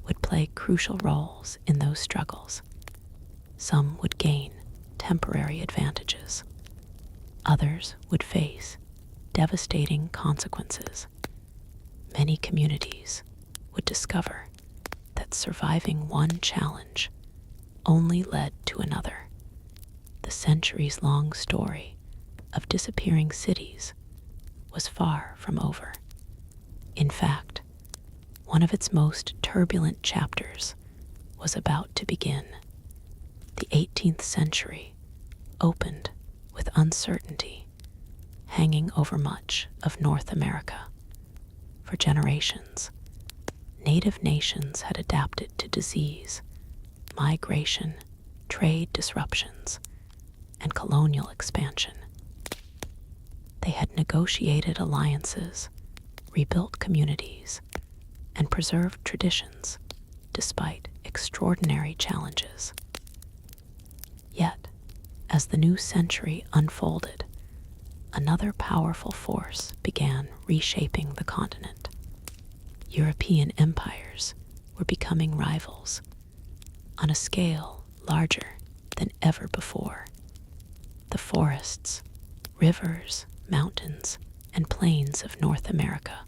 would play crucial roles in those struggles. Some would gain temporary advantages. Others would face devastating consequences. Many communities would discover that surviving one challenge only led to another. The centuries-long story of disappearing cities was far from over. In fact, one of its most turbulent chapters was about to begin. The 18th century opened with uncertainty hanging over much of North America. For generations, native nations had adapted to disease, migration, trade disruptions, and colonial expansion. They had negotiated alliances, rebuilt communities, and preserved traditions despite extraordinary challenges. Yet, as the new century unfolded, another powerful force began reshaping the continent. European empires were becoming rivals on a scale larger than ever before. The forests, rivers, mountains, and plains of North America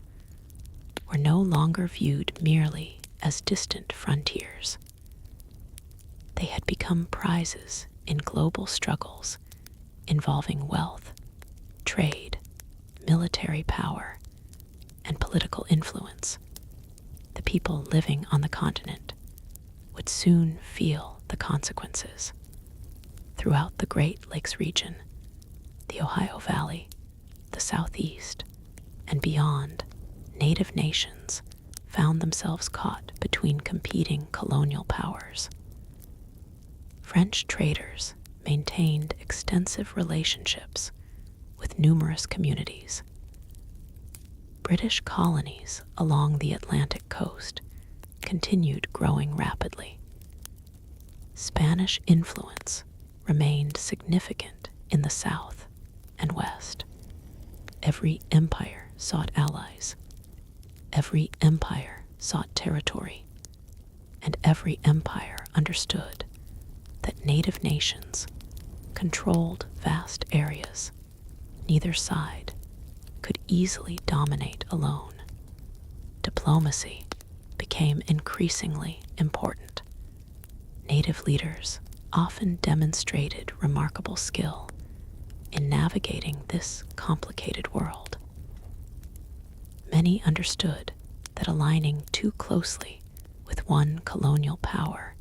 were no longer viewed merely as distant frontiers. They had become prizes in global struggles involving wealth, trade, military power, and political influence. The people living on the continent would soon feel the consequences. Throughout the Great Lakes region, the Ohio Valley, the Southeast, and beyond, native nations found themselves caught between competing colonial powers. French traders maintained extensive relationships with numerous communities. British colonies along the Atlantic coast continued growing rapidly. Spanish influence remained significant in the south and west. Every empire sought allies. Every empire sought territory. And every empire understood that native nations controlled vast areas. Neither side could easily dominate alone. Diplomacy became increasingly important. Native leaders often demonstrated remarkable skill in navigating this complicated world. Many understood that aligning too closely with one colonial power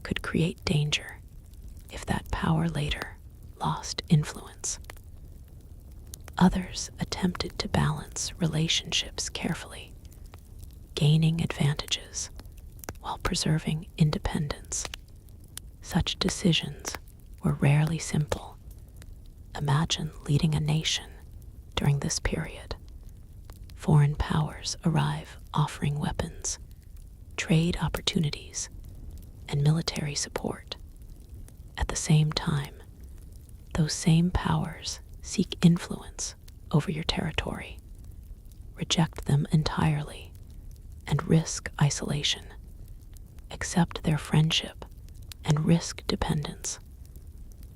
could create danger if that power later lost influence. Others attempted to balance relationships carefully, gaining advantages while preserving independence. Such decisions were rarely simple. Imagine leading a nation during this period. Foreign powers arrive offering weapons, trade opportunities, and military support. At the same time, those same powers seek influence over your territory, reject them entirely, and risk isolation. Accept their friendship and risk dependence.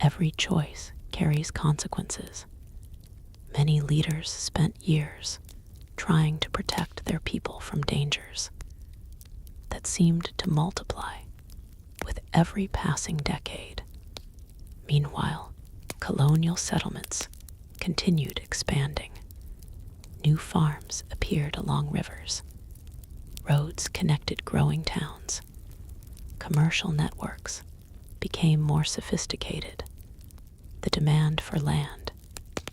Every choice carries consequences. Many leaders spent years trying to protect their people from dangers that seemed to multiply with every passing decade. Meanwhile, colonial settlements continued expanding. New farms appeared along rivers. Roads connected growing towns. Commercial networks became more sophisticated. The demand for land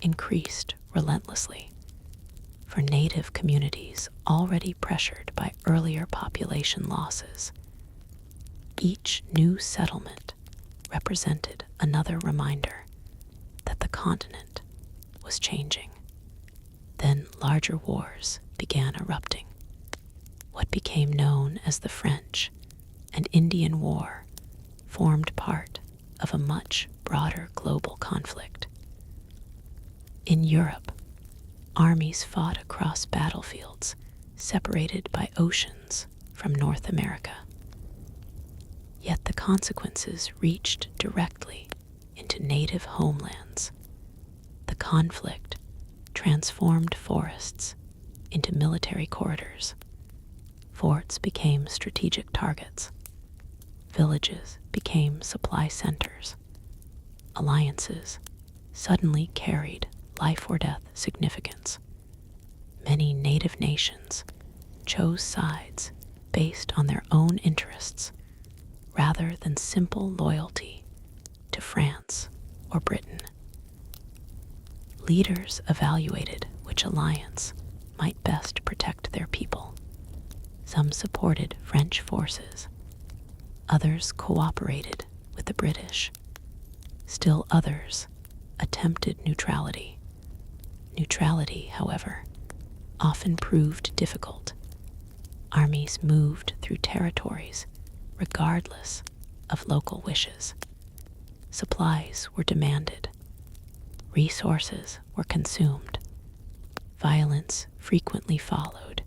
increased relentlessly. For native communities already pressured by earlier population losses, each new settlement represented another reminder that the continent was changing. Then larger wars began erupting. What became known as the French and Indian War formed part of a much broader global conflict. In Europe, armies fought across battlefields separated by oceans from North America. Yet the consequences reached directly into native homelands. The conflict transformed forests into military corridors. Forts became strategic targets. Villages became supply centers. Alliances suddenly carried life or death significance. Many native nations chose sides based on their own interests rather than simple loyalty to France or Britain. Leaders evaluated which alliance might best protect their people. Some supported French forces. Others cooperated with the British. Still others attempted neutrality. Neutrality, however, often proved difficult. Armies moved through territories regardless of local wishes. Supplies were demanded. Resources were consumed. Violence frequently followed.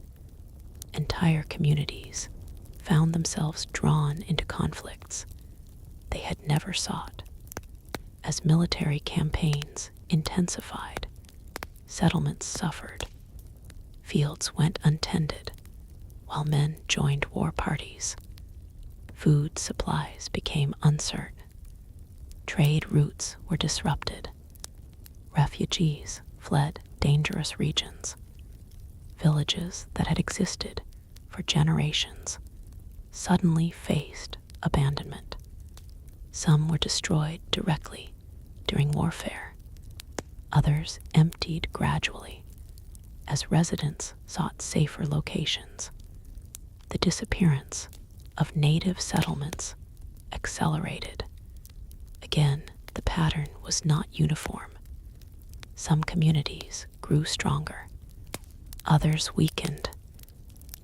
Entire communities found themselves drawn into conflicts they had never sought. As military campaigns intensified, settlements suffered. Fields went untended, while men joined war parties. Food supplies became uncertain. Trade routes were disrupted. Refugees fled dangerous regions. Villages that had existed for generations suddenly faced abandonment. Some were destroyed directly during warfare. Others emptied gradually as residents sought safer locations. The disappearance of native settlements accelerated. Again, the pattern was not uniform. Some communities grew stronger. Others weakened.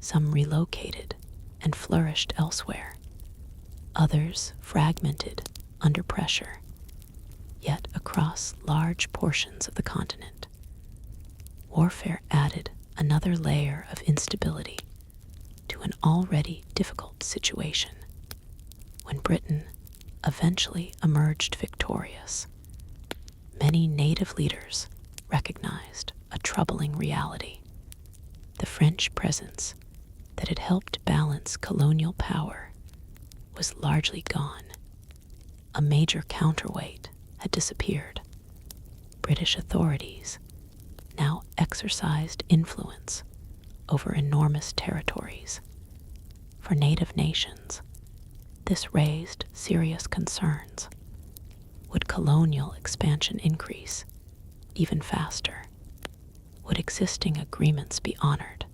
Some relocated and flourished elsewhere. Others fragmented under pressure, yet across large portions of the continent. Warfare added another layer of instability to an already difficult situation. When Britain eventually emerged victorious, many native leaders recognized a troubling reality. The French presence that had helped balance colonial power was largely gone. A major counterweight had disappeared. British authorities now exercised influence over enormous territories. For native nations, this raised serious concerns. Would colonial expansion increase even faster? Would existing agreements be honored?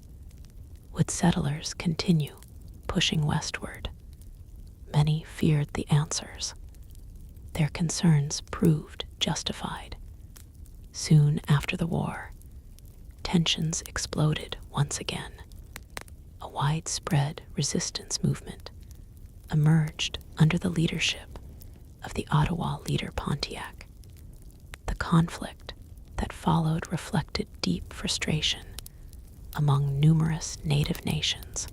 Would settlers continue pushing westward? Many feared the answers. Their concerns proved justified. Soon after the war, tensions exploded once again. A widespread resistance movement emerged under the leadership of the Ottawa leader Pontiac. The conflict that followed reflected deep frustration among numerous Native nations.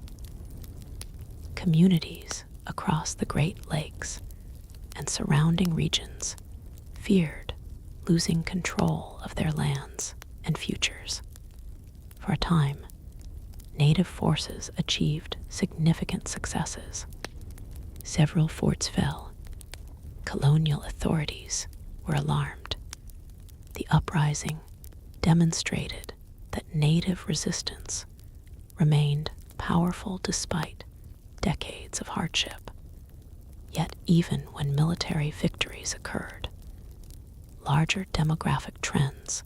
Communities across the Great Lakes and surrounding regions feared losing control of their lands and futures. For a time, Native forces achieved significant successes. Several forts fell. Colonial authorities were alarmed. The uprising demonstrated that Native resistance remained powerful despite decades of hardship. Yet even when military victories occurred, larger demographic trends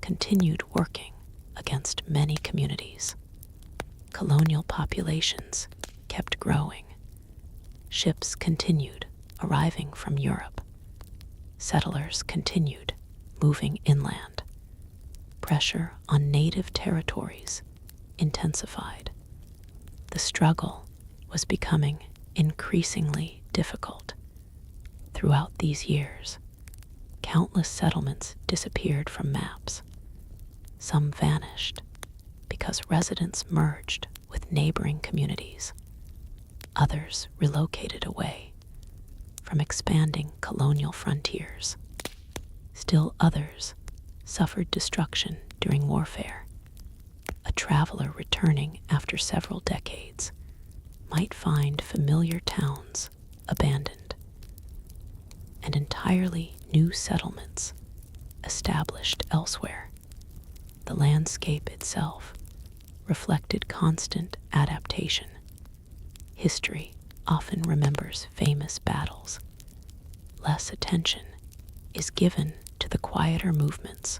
continued working against many communities. Colonial populations kept growing. Ships continued arriving from Europe. Settlers continued moving inland. Pressure on native territories intensified. The struggle was becoming increasingly difficult. Throughout these years, countless settlements disappeared from maps. Some vanished because residents merged with neighboring communities. Others relocated away from expanding colonial frontiers. Still others suffered destruction during warfare. A traveler returning after several decades might find familiar towns abandoned and entirely new settlements established elsewhere. The landscape itself reflected constant adaptation. History often remembers famous battles. Less attention is given to the quieter movements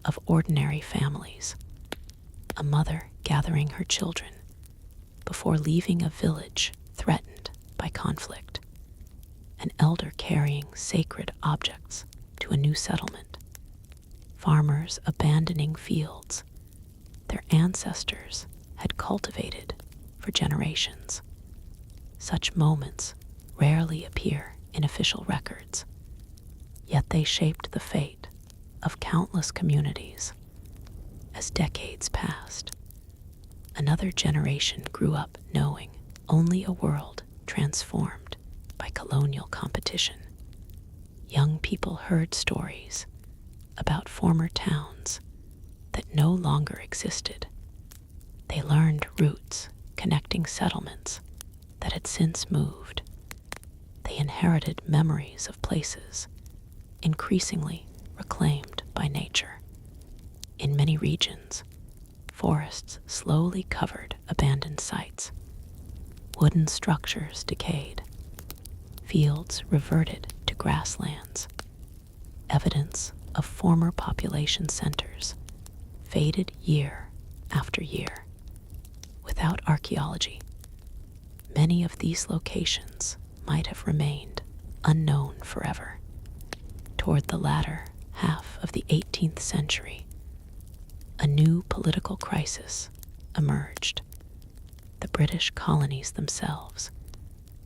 of ordinary families. A mother gathering her children before leaving a village threatened by conflict. An elder carrying sacred objects to a new settlement. Farmers abandoning fields their ancestors had cultivated for generations. Such moments rarely appear in official records, yet they shaped the fate of countless communities. As decades passed, another generation grew up knowing only a world transformed by colonial competition. Young people heard stories about former towns that no longer existed. They learned routes connecting settlements that had since moved. They inherited memories of places increasingly reclaimed by nature. In many regions, forests slowly covered abandoned sites. Wooden structures decayed. Fields reverted to grasslands. Evidence of former population centers faded year after year. Without archaeology, many of these locations might have remained unknown forever. Toward the latter half of the 18th century, a new political crisis emerged. The British colonies themselves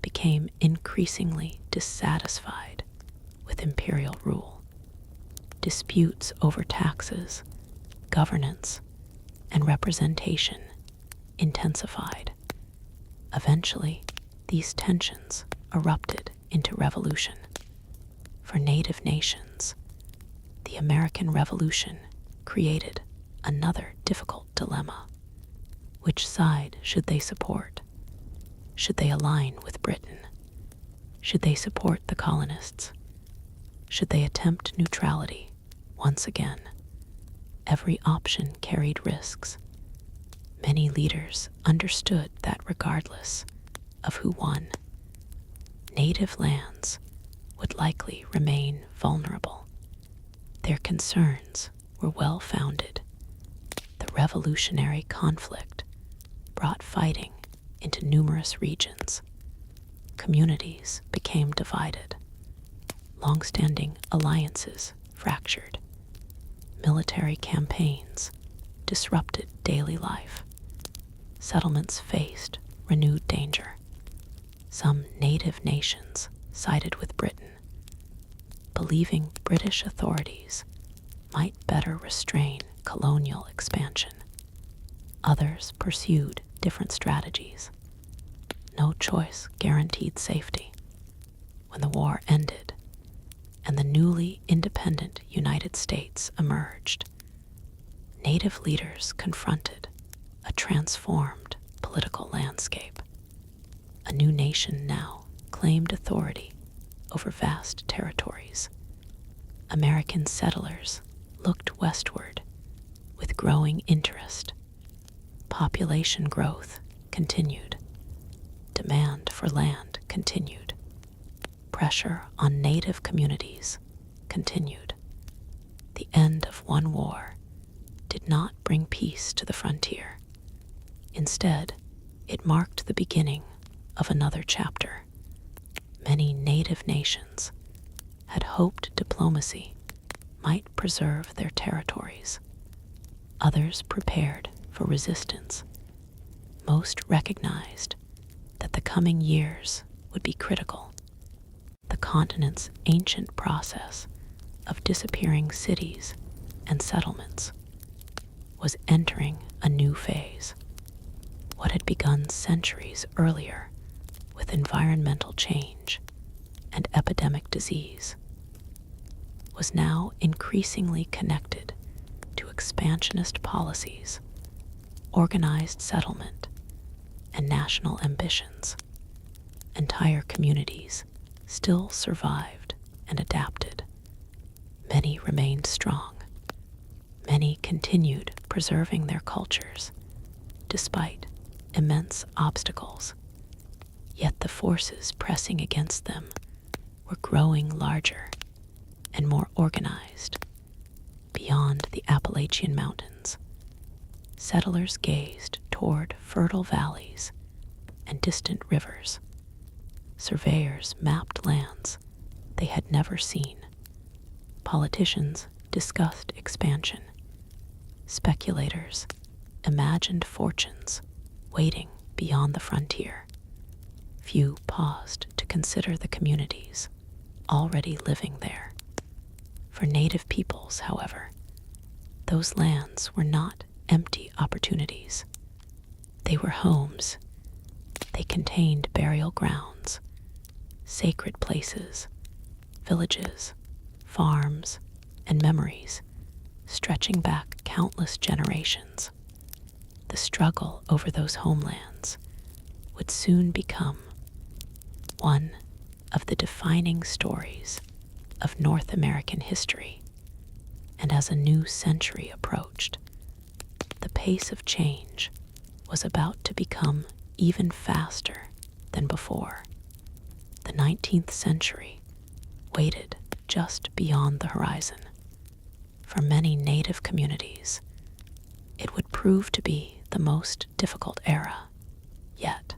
became increasingly dissatisfied with imperial rule. Disputes over taxes, governance, and representation intensified. Eventually, these tensions erupted into revolution. For Native nations, the American Revolution created another difficult dilemma. Which side should they support? Should they align with Britain? Should they support the colonists? Should they attempt neutrality once again? Every option carried risks. Many leaders understood that regardless of who won, native lands would likely remain vulnerable. Their concerns were well-founded, revolutionary conflict brought fighting into numerous regions. Communities became divided. Long-standing alliances fractured. Military campaigns disrupted daily life. Settlements faced renewed danger. Some native nations sided with Britain, believing British authorities might better restrain colonial expansion. Others pursued different strategies. No choice guaranteed safety. When the war ended and the newly independent United States emerged, native leaders confronted a transformed political landscape. A new nation now claimed authority over vast territories. American settlers looked westward with growing interest. Population growth continued. Demand for land continued. Pressure on native communities continued. The end of one war did not bring peace to the frontier. Instead, it marked the beginning of another chapter. Many native nations had hoped diplomacy might preserve their territories. Others prepared for resistance. Most recognized that the coming years would be critical. The continent's ancient process of disappearing cities and settlements was entering a new phase. What had begun centuries earlier with environmental change and epidemic disease was now increasingly connected to expansionist policies, organized settlement, and national ambitions. Entire communities still survived and adapted. Many remained strong. Many continued preserving their cultures despite immense obstacles. Yet the forces pressing against them were growing larger and more organized. Beyond the Appalachian Mountains, settlers gazed toward fertile valleys and distant rivers. Surveyors mapped lands they had never seen. Politicians discussed expansion. Speculators imagined fortunes waiting beyond the frontier. Few paused to consider the communities already living there. For native peoples, however, those lands were not empty opportunities. They were homes. They contained burial grounds, sacred places, villages, farms, and memories stretching back countless generations. The struggle over those homelands would soon become one of the defining stories of North American history. And as a new century approached, the pace of change was about to become even faster than before. The 19th century waited just beyond the horizon. For many native communities, it would prove to be the most difficult era yet.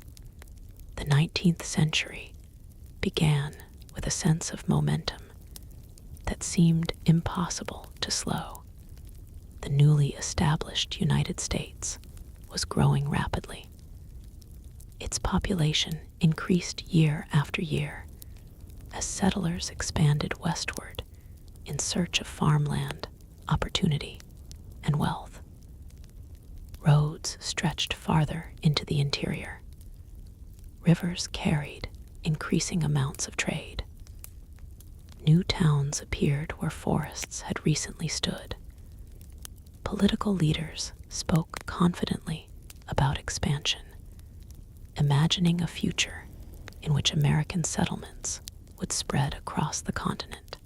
The 19th century began with a sense of momentum that seemed impossible to slow. The newly established United States was growing rapidly. Its population increased year after year as settlers expanded westward in search of farmland, opportunity, and wealth. Roads stretched farther into the interior. Rivers carried increasing amounts of trade. New towns appeared where forests had recently stood. Political leaders spoke confidently about expansion, imagining a future in which American settlements would spread across the continent.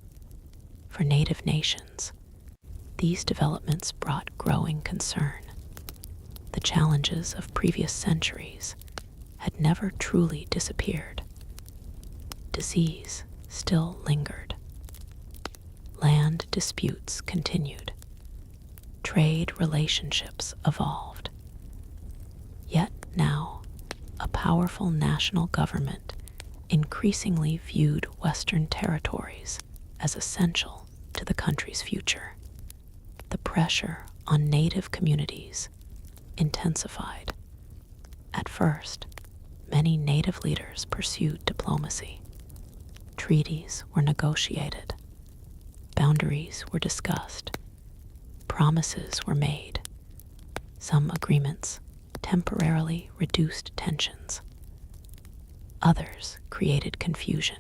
For native nations, these developments brought growing concern. The challenges of previous centuries had never truly disappeared. Disease still lingered. Land disputes continued. trade relationships evolved. Yet now, a powerful national government increasingly viewed Western territories as essential to the country's future. The pressure on native communities intensified. At first, many native leaders pursued diplomacy. Treaties were negotiated, boundaries were discussed, promises were made. Some agreements temporarily reduced tensions. Others created confusion.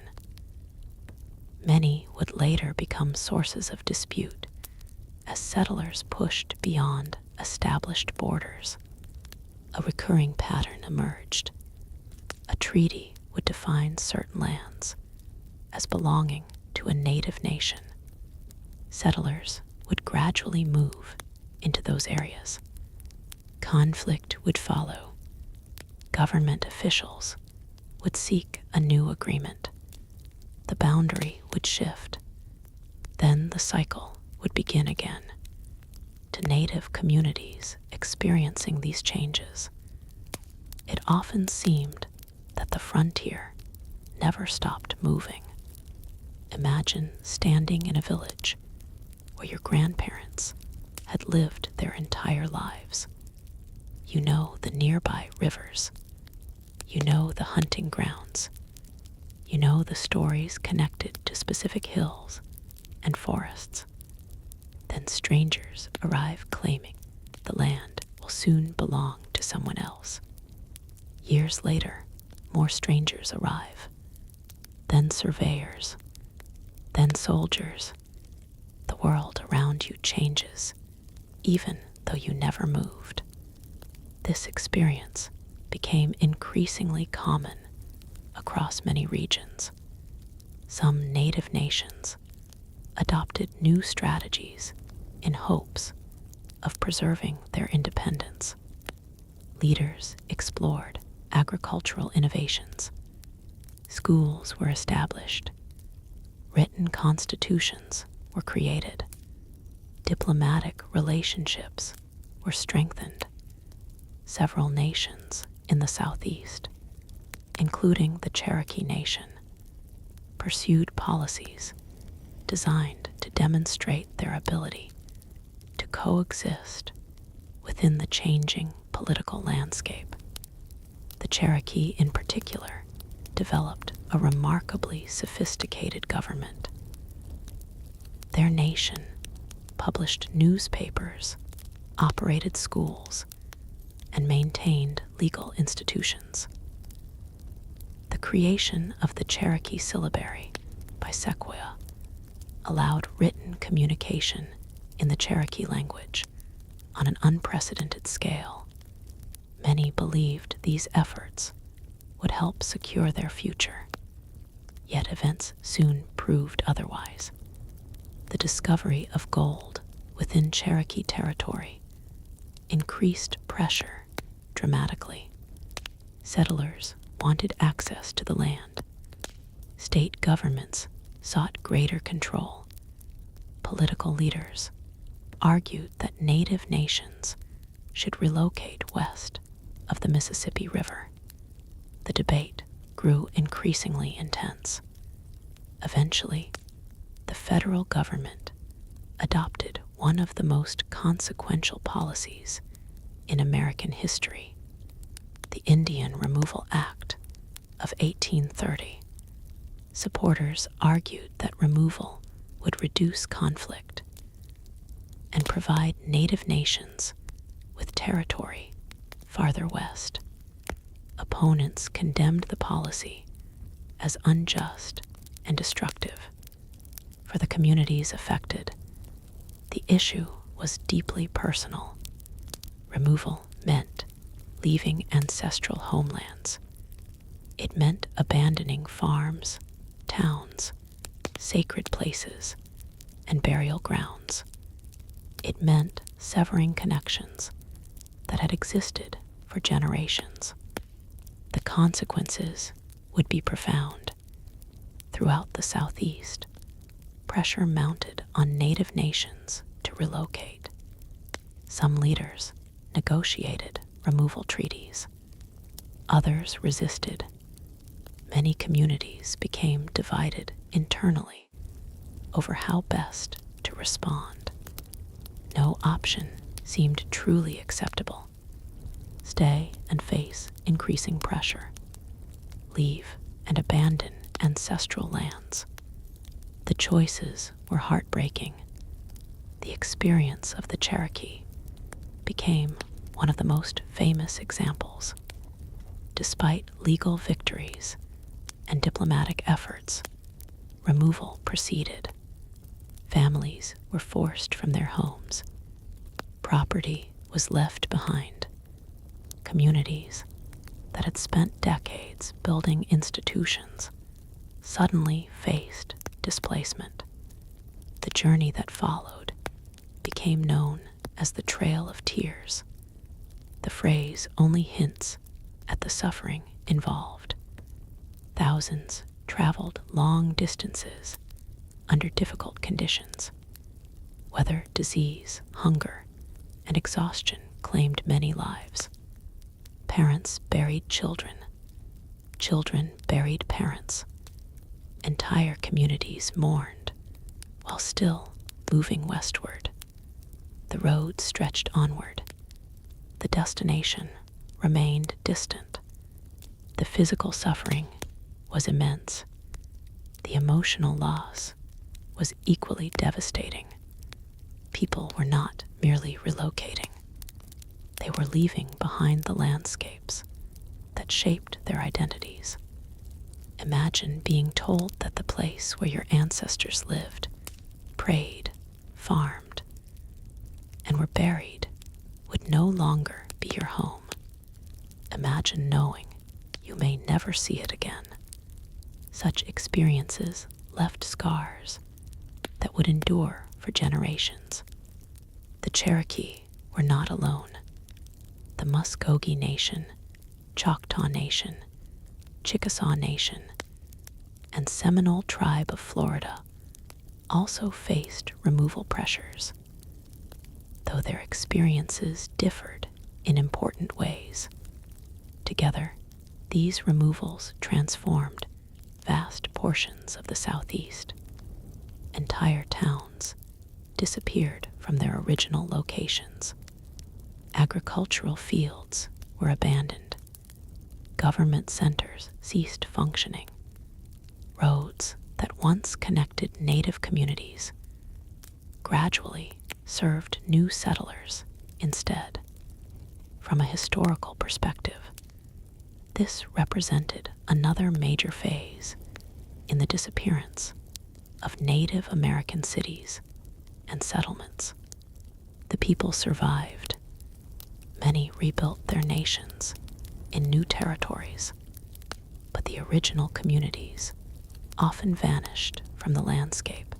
Many would later become sources of dispute as settlers pushed beyond established borders. A recurring pattern emerged. A treaty would define certain lands as belonging to a native nation. Settlers would gradually move into those areas. Conflict would follow. Government officials would seek a new agreement. The boundary would shift. Then the cycle would begin again. To native communities experiencing these changes, it often seemed that the frontier never stopped moving. Imagine standing in a village where your grandparents had lived their entire lives. You know the nearby rivers. You know the hunting grounds. You know the stories connected to specific hills and forests. Then strangers arrive claiming the land will soon belong to someone else. Years later, more strangers arrive. Then surveyors. Then soldiers. The world around you changes, even though you never moved. This experience became increasingly common across many regions. Some native nations adopted new strategies in hopes of preserving their independence. Leaders explored agricultural innovations. Schools were established. Written constitutions were created. Diplomatic relationships were strengthened. Several nations in the southeast, including the Cherokee Nation, pursued policies designed to demonstrate their ability to coexist within the changing political landscape. The Cherokee, in particular, developed a remarkably sophisticated government. Their nation published newspapers, operated schools, and maintained legal institutions. The creation of the Cherokee syllabary by Sequoia allowed written communication in the Cherokee language on an unprecedented scale. Many believed these efforts would help secure their future, yet events soon proved otherwise. The discovery of gold within Cherokee territory increased pressure dramatically. Settlers wanted access to the land. State governments sought greater control. Political leaders argued that native nations should relocate west of the Mississippi River. The debate grew increasingly intense. Eventually, the federal government adopted one of the most consequential policies in American history, the Indian Removal Act of 1830. Supporters argued that removal would reduce conflict and provide native nations with territory farther west. Opponents condemned the policy as unjust and destructive. For the communities affected, the issue was deeply personal. Removal meant leaving ancestral homelands. It meant abandoning farms, towns, sacred places, and burial grounds. It meant severing connections that had existed for generations. The consequences would be profound. Throughout the Southeast, pressure mounted on native nations to relocate. Some leaders negotiated removal treaties. Others resisted. Many communities became divided internally over how best to respond. No option seemed truly acceptable. Stay and face increasing pressure. Leave and abandon ancestral lands. The choices were heartbreaking. The experience of the Cherokee became one of the most famous examples. Despite legal victories and diplomatic efforts, removal proceeded. Families were forced from their homes. Property was left behind. Communities that had spent decades building institutions suddenly faced displacement. The journey that followed became known as the Trail of Tears. The phrase only hints at the suffering involved. Thousands traveled long distances under difficult conditions. Weather, disease, hunger, and exhaustion claimed many lives. Parents buried children. Children buried parents. Entire communities mourned while still moving westward. The road stretched onward. The destination remained distant. The physical suffering was immense. The emotional loss was equally devastating. People were not merely relocating. They were leaving behind the landscapes that shaped their identities. Imagine being told that the place where your ancestors lived, prayed, farmed, and were buried would no longer be your home. Imagine knowing you may never see it again. Such experiences left scars that would endure for generations. The Cherokee were not alone. The Muskogee Nation, Choctaw Nation, Chickasaw Nation, and Seminole Tribe of Florida also faced removal pressures. Though their experiences differed in important ways, together, these removals transformed vast portions of the Southeast. Entire towns disappeared from their original locations. Agricultural fields were abandoned. Government centers ceased functioning. Roads that once connected native communities gradually served new settlers instead. From a historical perspective, this represented another major phase in the disappearance of Native American cities and settlements. The people survived. Many rebuilt their nations in new territories, but the original communities often vanished from the landscape.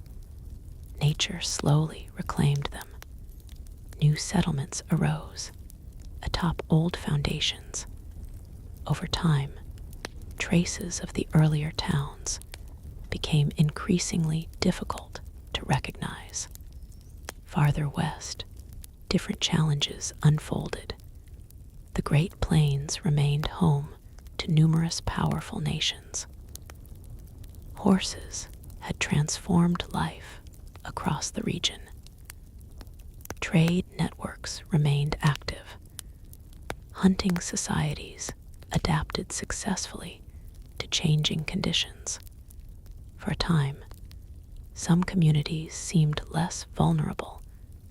Nature slowly reclaimed them. New settlements arose atop old foundations. Over time, traces of the earlier towns became increasingly difficult to recognize. Farther west, different challenges unfolded. The Great Plains remained home to numerous powerful nations. Horses had transformed life across the region. Trade networks remained active. Hunting societies adapted successfully to changing conditions. For a time, some communities seemed less vulnerable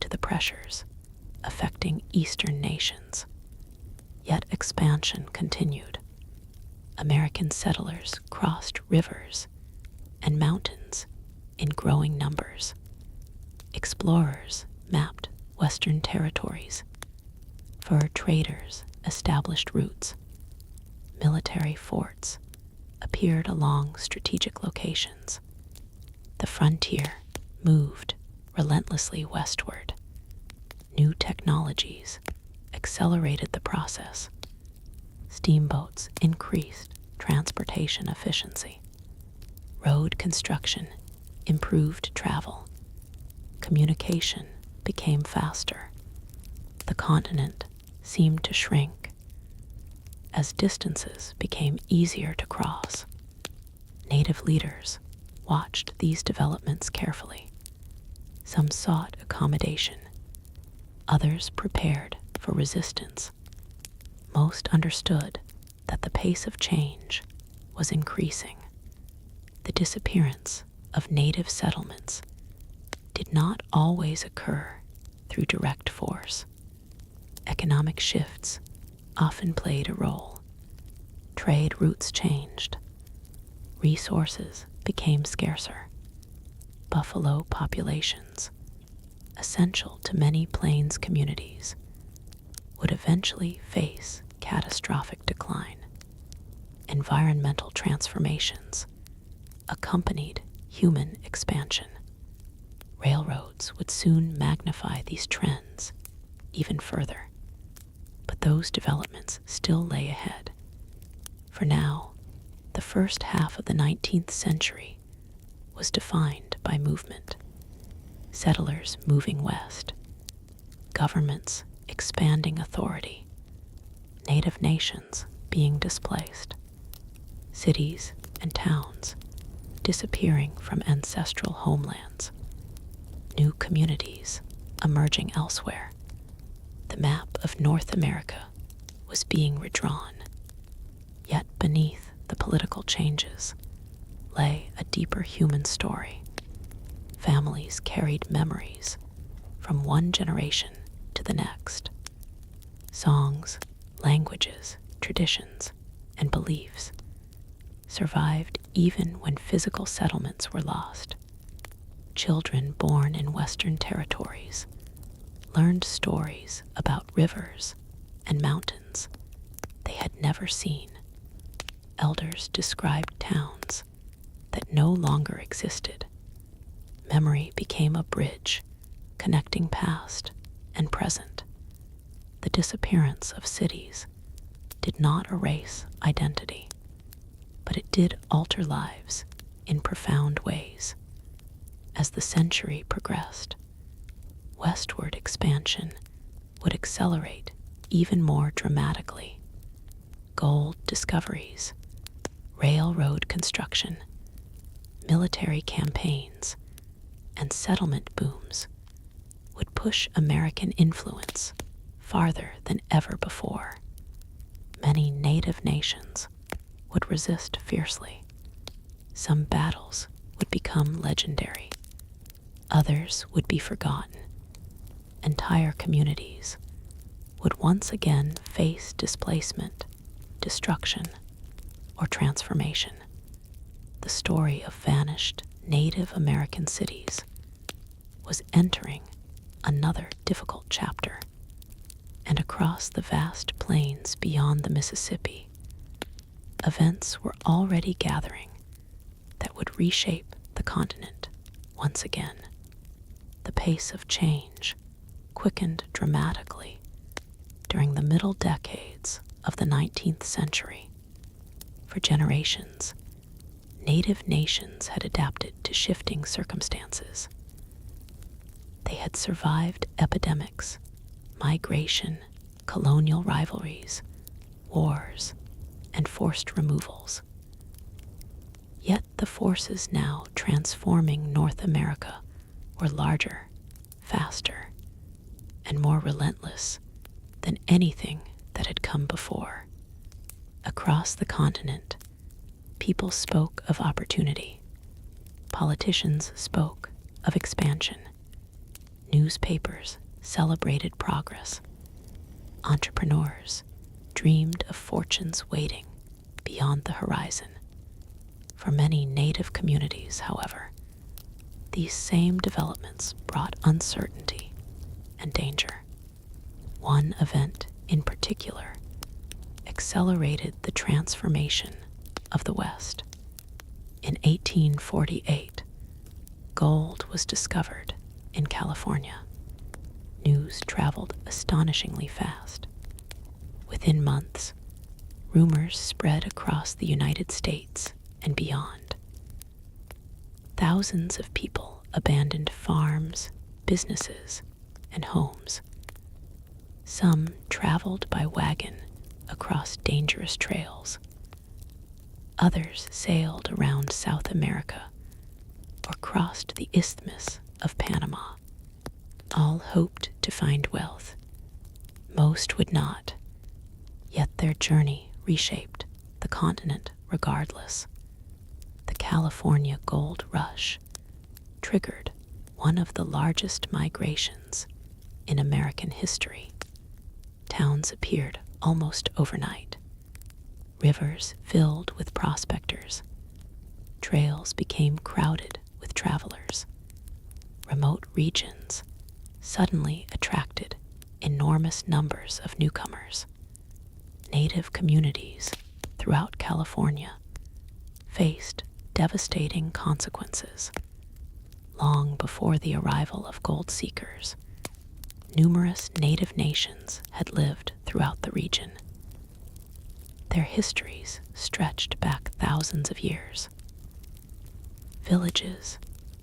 to the pressures affecting eastern nations. Yet expansion continued. American settlers crossed rivers and mountains in growing numbers. Explorers mapped western territories. Fur traders established routes. Military forts appeared along strategic locations. The frontier moved relentlessly westward. New technologies accelerated the process. Steamboats increased transportation efficiency. Road construction improved travel. Communication became faster. continent seemed to shrink as distances became easier to cross. Native leaders watched these developments carefully. Some sought accommodation, others prepared for resistance. Most understood that the pace of change was increasing. The disappearance of native settlements did not always occur through direct force. Economic shifts often played a role. Trade routes changed. Resources became scarcer. Buffalo populations, essential to many plains communities, would eventually face catastrophic decline. Environmental transformations accompanied human expansion. Railroads would soon magnify these trends even further, but those developments still lay ahead. For now, the first half of the 19th century was defined by movement. Settlers moving west, governments expanding authority, native nations being displaced, cities and towns disappearing from ancestral homelands, new communities emerging elsewhere. The map of North America was being redrawn, yet beneath the political changes lay a deeper human story. Families carried memories from one generation to the next. Songs, languages, traditions, and beliefs survived even when physical settlements were lost. Children born in Western territories learned stories about rivers and mountains they had never seen. Elders described towns that no longer existed. Memory became a bridge connecting past and present. The disappearance of cities did not erase identity, but it did alter lives in profound ways. As the century progressed, westward expansion would accelerate even more dramatically. Gold discoveries, railroad construction, military campaigns, and settlement booms would push American influence farther than ever before. Many native nations would resist fiercely. Some battles would become legendary. Others would be forgotten. Entire communities would once again face displacement, destruction, or transformation. The story of vanished Native American cities was entering another difficult chapter, and across the vast plains beyond the Mississippi, events were already gathering that would reshape the continent once again. The pace of change quickened dramatically during the middle decades of the 19th century. For generations, native nations had adapted to shifting circumstances. They had survived epidemics, migration, colonial rivalries, wars, and forced removals. Yet the forces now transforming North America were larger, faster, and more relentless than anything that had come before. Across the continent, people spoke of opportunity. Politicians spoke of expansion. Newspapers celebrated progress. Entrepreneurs dreamed of fortunes waiting beyond the horizon. For many native communities, however, these same developments brought uncertainty and danger. One event in particular accelerated the transformation of the West. In 1848, gold was discovered in California. News traveled astonishingly fast. Within months, rumors spread across the United States and beyond. Thousands of people abandoned farms, businesses, and homes. Some traveled by wagon across dangerous trails. Others sailed around South America or crossed the Isthmus of Panama. All hoped to find wealth. Most would not, yet their journey reshaped the continent regardless. The California Gold Rush triggered one of the largest migrations in American history. Towns appeared almost overnight. Rivers filled with prospectors. Trails became crowded with travelers. Remote regions suddenly attracted enormous numbers of newcomers. Native communities throughout California faced devastating consequences. Long before the arrival of gold seekers, numerous native nations had lived throughout the region. Their histories stretched back thousands of years. Villages,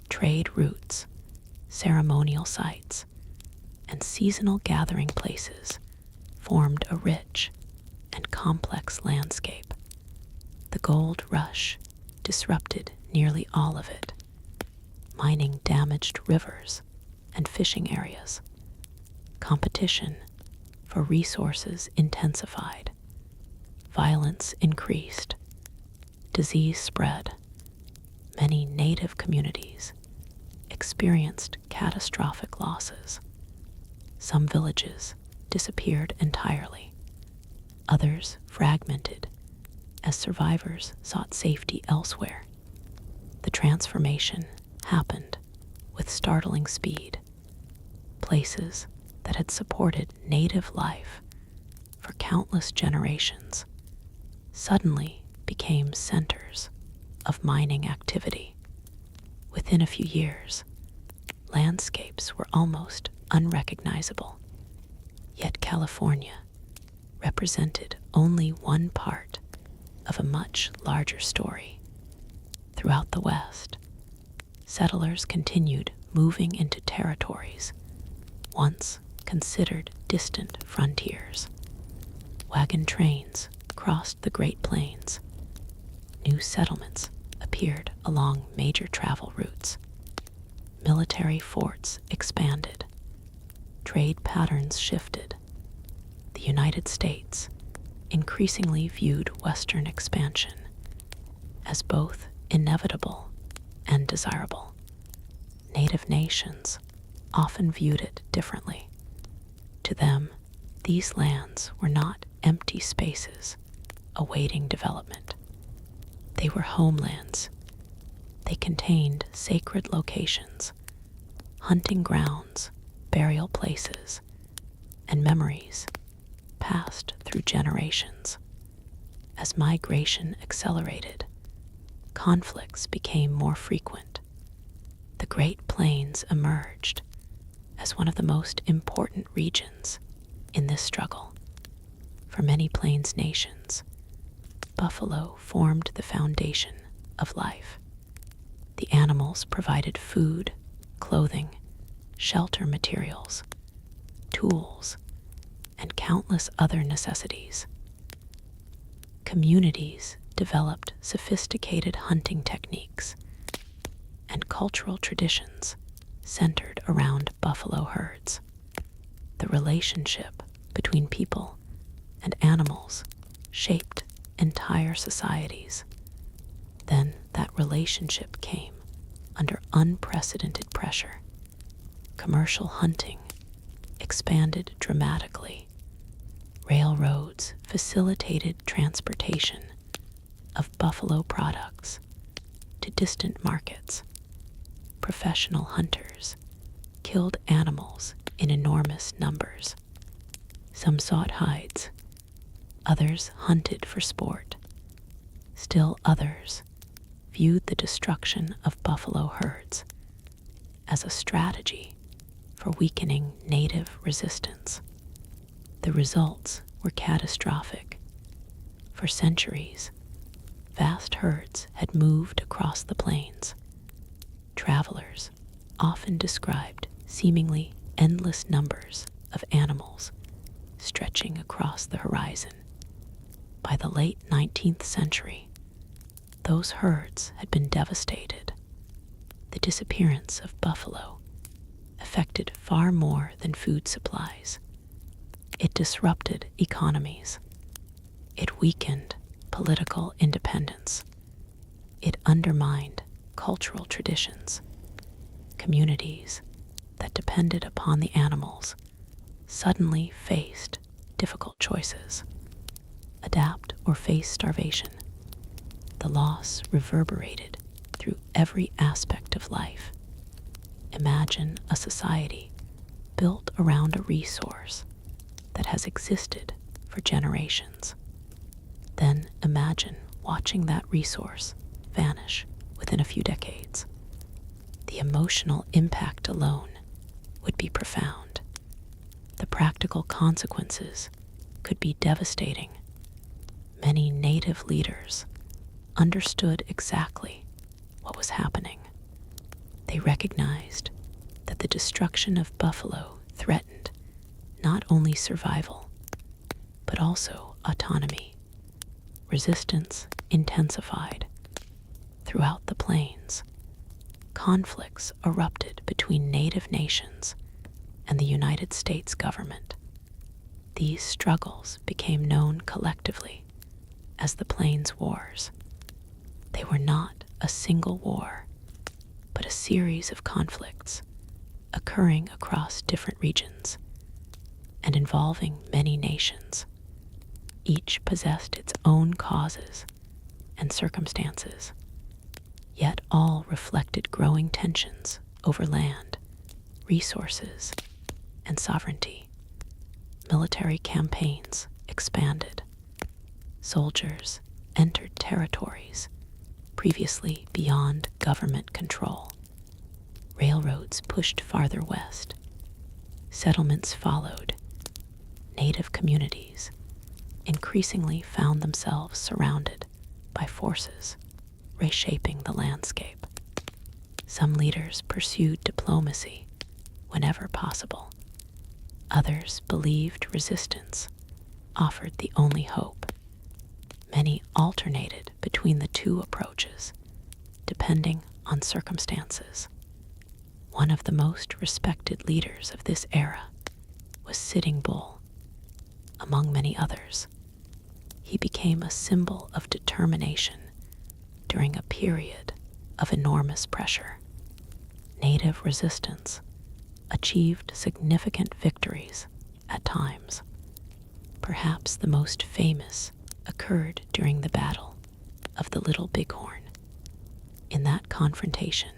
trade routes, ceremonial sites, and seasonal gathering places formed a rich and complex landscape. The gold rush disrupted nearly all of it. Mining damaged rivers and fishing areas. Competition for resources intensified. Violence increased. Disease spread. Many native communities experienced catastrophic losses. Some villages disappeared entirely. Others fragmented as survivors sought safety elsewhere. The transformation happened with startling speed. Places that had supported native life for countless generations suddenly became centers of mining activity. Within a few years, landscapes were almost unrecognizable. Yet California represented only one part of a much larger story. Throughout the West, settlers continued moving into territories once considered distant frontiers. Wagon trains crossed the Great Plains. New settlements appeared along major travel routes. Military forts expanded. Trade patterns shifted. The United States increasingly viewed Western expansion as both inevitable and desirable. Native nations often viewed it differently. To them, these lands were not empty spaces awaiting development. They were homelands. They contained sacred locations, hunting grounds, burial places, and memories passed through generations. As migration accelerated, conflicts became more frequent. The Great Plains emerged as one of the most important regions in this struggle. For many Plains nations, buffalo formed the foundation of life. The animals provided food, clothing, shelter materials, tools, and countless other necessities. Communities developed sophisticated hunting techniques and cultural traditions centered around buffalo herds. The relationship between people and animals shaped entire societies. Then that relationship came under unprecedented pressure. Commercial hunting expanded dramatically. Railroads facilitated transportation of buffalo products to distant markets. Professional hunters killed animals in enormous numbers. Some sought hides, others hunted for sport. Still others viewed the destruction of buffalo herds as a strategy for weakening native resistance. The results were catastrophic. For centuries, vast herds had moved across the plains. Travelers often described seemingly endless numbers of animals stretching across the horizon. By the late 19th century, those herds had been devastated. The disappearance of buffalo affected far more than food supplies. It disrupted economies. It weakened political independence. It undermined cultural traditions. Communities that depended upon the animals suddenly faced difficult choices: adapt or face starvation. The loss reverberated through every aspect of life. Imagine a society built around a resource that has existed for generations. Then imagine watching that resource vanish within a few decades. The emotional impact alone would be profound. The practical consequences could be devastating. Many native leaders understood exactly what was happening. They recognized that the destruction of buffalo threatened not only survival, but also autonomy. Resistance intensified. Throughout the plains, conflicts erupted between native nations and the United States government. These struggles became known collectively as the Plains Wars. They were not a single war, but a series of conflicts occurring across different regions and involving many nations. Each possessed its own causes and circumstances, yet all reflected growing tensions over land, resources, and sovereignty. Military campaigns expanded. Soldiers entered territories previously beyond government control. Railroads pushed farther west. Settlements followed. Native communities increasingly found themselves surrounded by forces reshaping the landscape. Some leaders pursued diplomacy whenever possible. Others believed resistance offered the only hope. Many alternated between the two approaches, depending on circumstances. One of the most respected leaders of this era was Sitting Bull. Among many others, he became a symbol of determination during a period of enormous pressure. Native resistance achieved significant victories at times. Perhaps the most famous occurred during the Battle of the Little Bighorn. In that confrontation,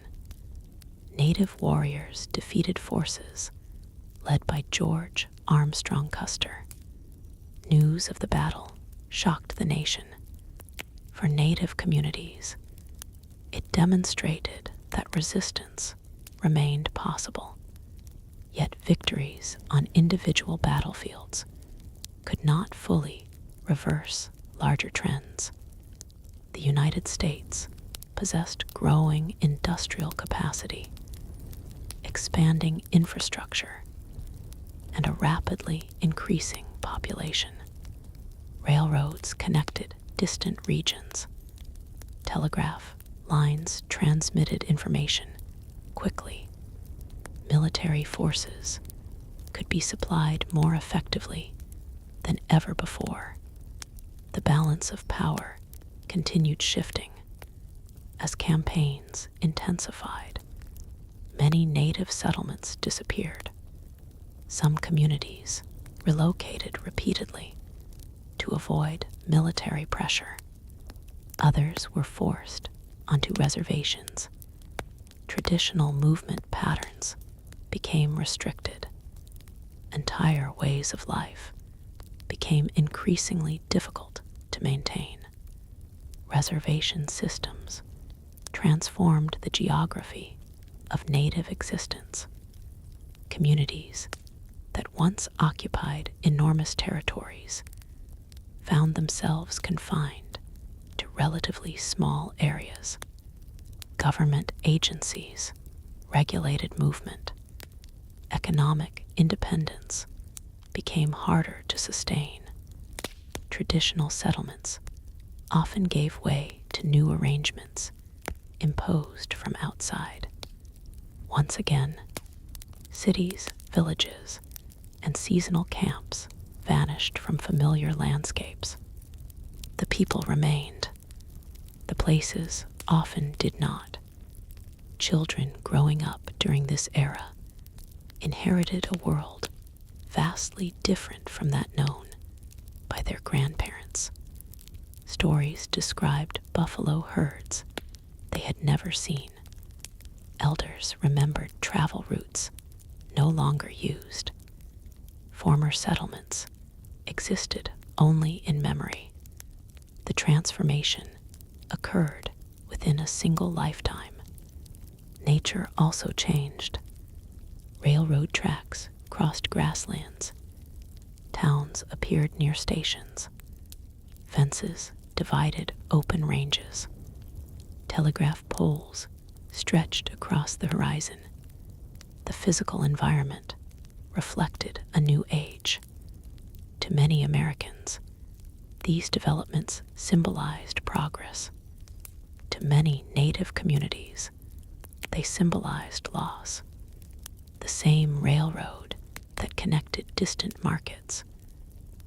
native warriors defeated forces led by George Armstrong Custer. News of the battle shocked the nation. For native communities, it demonstrated that resistance remained possible. Yet victories on individual battlefields could not fully reverse larger trends. The United States possessed growing industrial capacity, expanding infrastructure, and a rapidly increasing population. Railroads connected distant regions. Telegraph lines transmitted information quickly. Military forces could be supplied more effectively than ever before. The balance of power continued shifting. As campaigns intensified, many native settlements disappeared. Some communities relocated repeatedly to avoid military pressure. Others were forced onto reservations. Traditional movement patterns became restricted. Entire ways of life became increasingly difficult to maintain. Reservation systems transformed the geography of native existence. Communities that once occupied enormous territories found themselves confined to relatively small areas. Government agencies regulated movement. Economic independence became harder to sustain. Traditional settlements often gave way to new arrangements imposed from outside. Once again, cities, villages, and seasonal camps vanished from familiar landscapes. The people remained. The places often did not. Children growing up during this era inherited a world vastly different from that known by their grandparents. Stories described buffalo herds they had never seen. Elders remembered travel routes no longer used. Former settlements existed only in memory. The transformation occurred within a single lifetime. Nature also changed. Railroad tracks crossed grasslands. Towns appeared near stations. Fences divided open ranges. Telegraph poles stretched across the horizon. The physical environment reflected a new age. To many Americans, these developments symbolized progress. To many native communities, they symbolized loss. The same railroad that connected distant markets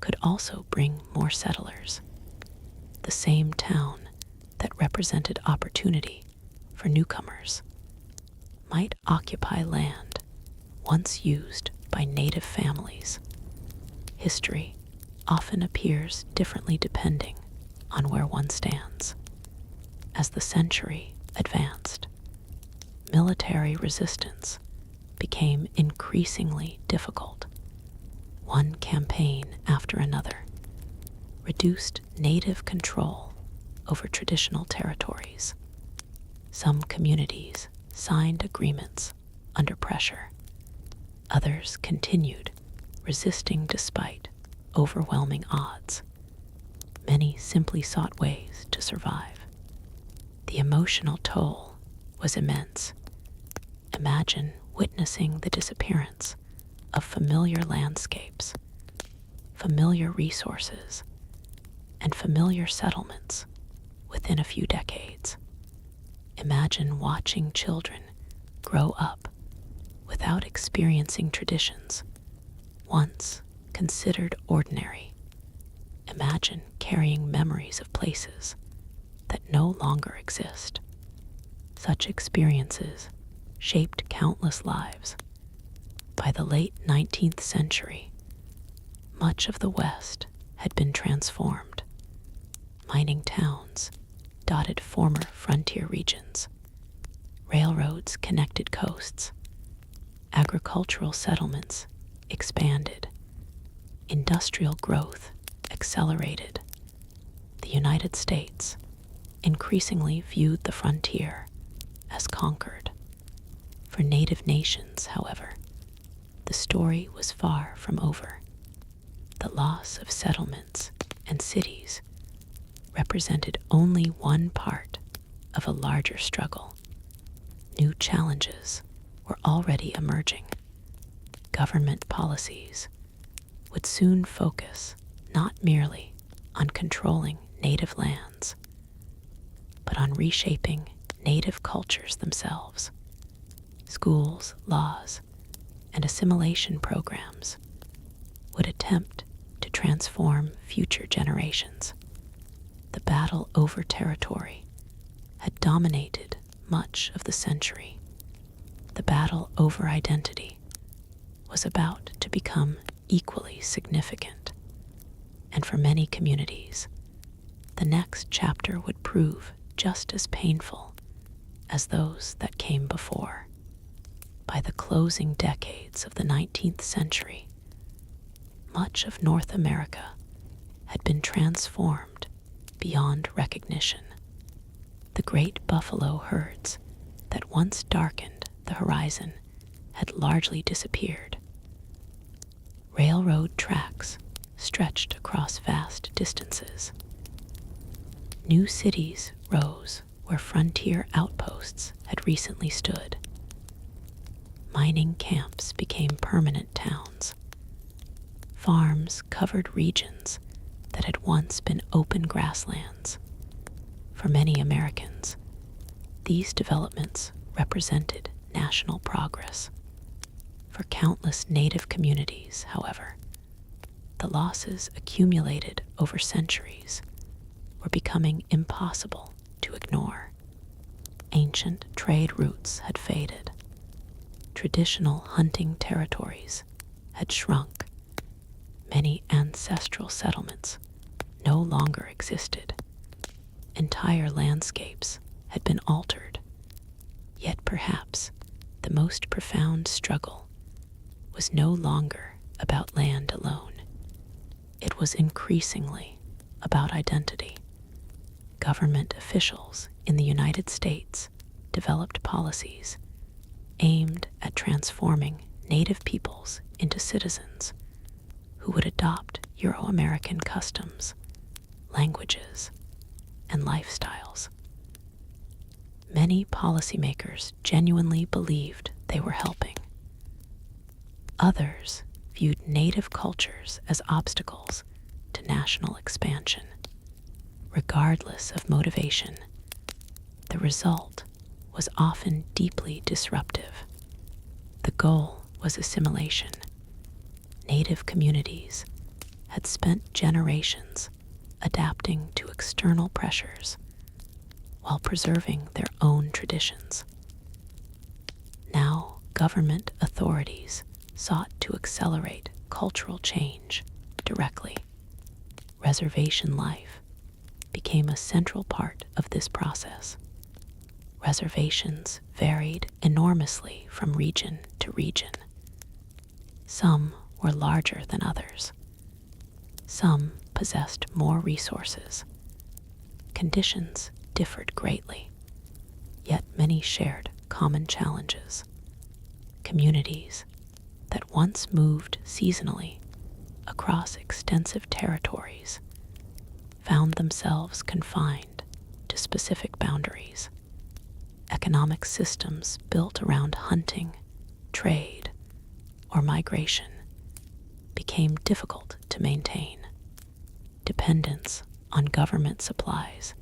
could also bring more settlers. The same town that represented opportunity for newcomers might occupy land once used by native families. History often appears differently depending on where one stands. As the century advanced, military resistance became increasingly difficult. One campaign after another reduced native control over traditional territories. Some communities signed agreements under pressure. Others continued resisting despite overwhelming odds. Many simply sought ways to survive. The emotional toll was immense. Imagine witnessing the disappearance of familiar landscapes, familiar resources, and familiar settlements within a few decades. Imagine watching children grow up without experiencing traditions once considered ordinary. Imagine carrying memories of places that no longer exist. Such experiences shaped countless lives. By the late 19th century, much of the West had been transformed. Mining towns dotted former frontier regions. Railroads connected coasts. Agricultural settlements expanded. Industrial growth accelerated. The United States increasingly viewed the frontier as conquered. For native nations, however, the story was far from over. The loss of settlements and cities represented only one part of a larger struggle. New challenges were already emerging. Government policies would soon focus not merely on controlling native lands, but on reshaping native cultures themselves. Schools, laws, and assimilation programs would attempt to transform future generations. The battle over territory had dominated much of the century. The battle over identity was about to become equally significant, and for many communities, the next chapter would prove just as painful as those that came before. By the closing decades of the 19th century, much of North America had been transformed beyond recognition. The great buffalo herds that once darkened the horizon had largely disappeared. Railroad tracks stretched across vast distances. New cities rose where frontier outposts had recently stood. Mining camps became permanent towns. Farms covered regions that had once been open grasslands. For many Americans, these developments represented national progress. For countless native communities, however, the losses accumulated over centuries were becoming impossible to ignore. Ancient trade routes had faded. Traditional hunting territories had shrunk. Many ancestral settlements no longer existed. Entire landscapes had been altered. Yet perhaps the most profound struggle was no longer about land alone. It was increasingly about identity. Government officials in the United States developed policies aimed at transforming native peoples into citizens who would adopt Euro-American customs, languages, and lifestyles. Many policymakers genuinely believed they were helping. Others viewed native cultures as obstacles to national expansion. Regardless of motivation, the result was often deeply disruptive. The goal was assimilation. Native communities had spent generations adapting to external pressures while preserving their own traditions. Now, government authorities sought to accelerate cultural change directly. Reservation life became a central part of this process. Reservations varied enormously from region to region. Some were larger than others. Some possessed more resources. Conditions differed greatly, yet many shared common challenges. Communities that once moved seasonally across extensive territories found themselves confined to specific boundaries. Economic systems built around hunting, trade, or migration became difficult to maintain. Dependence on government supplies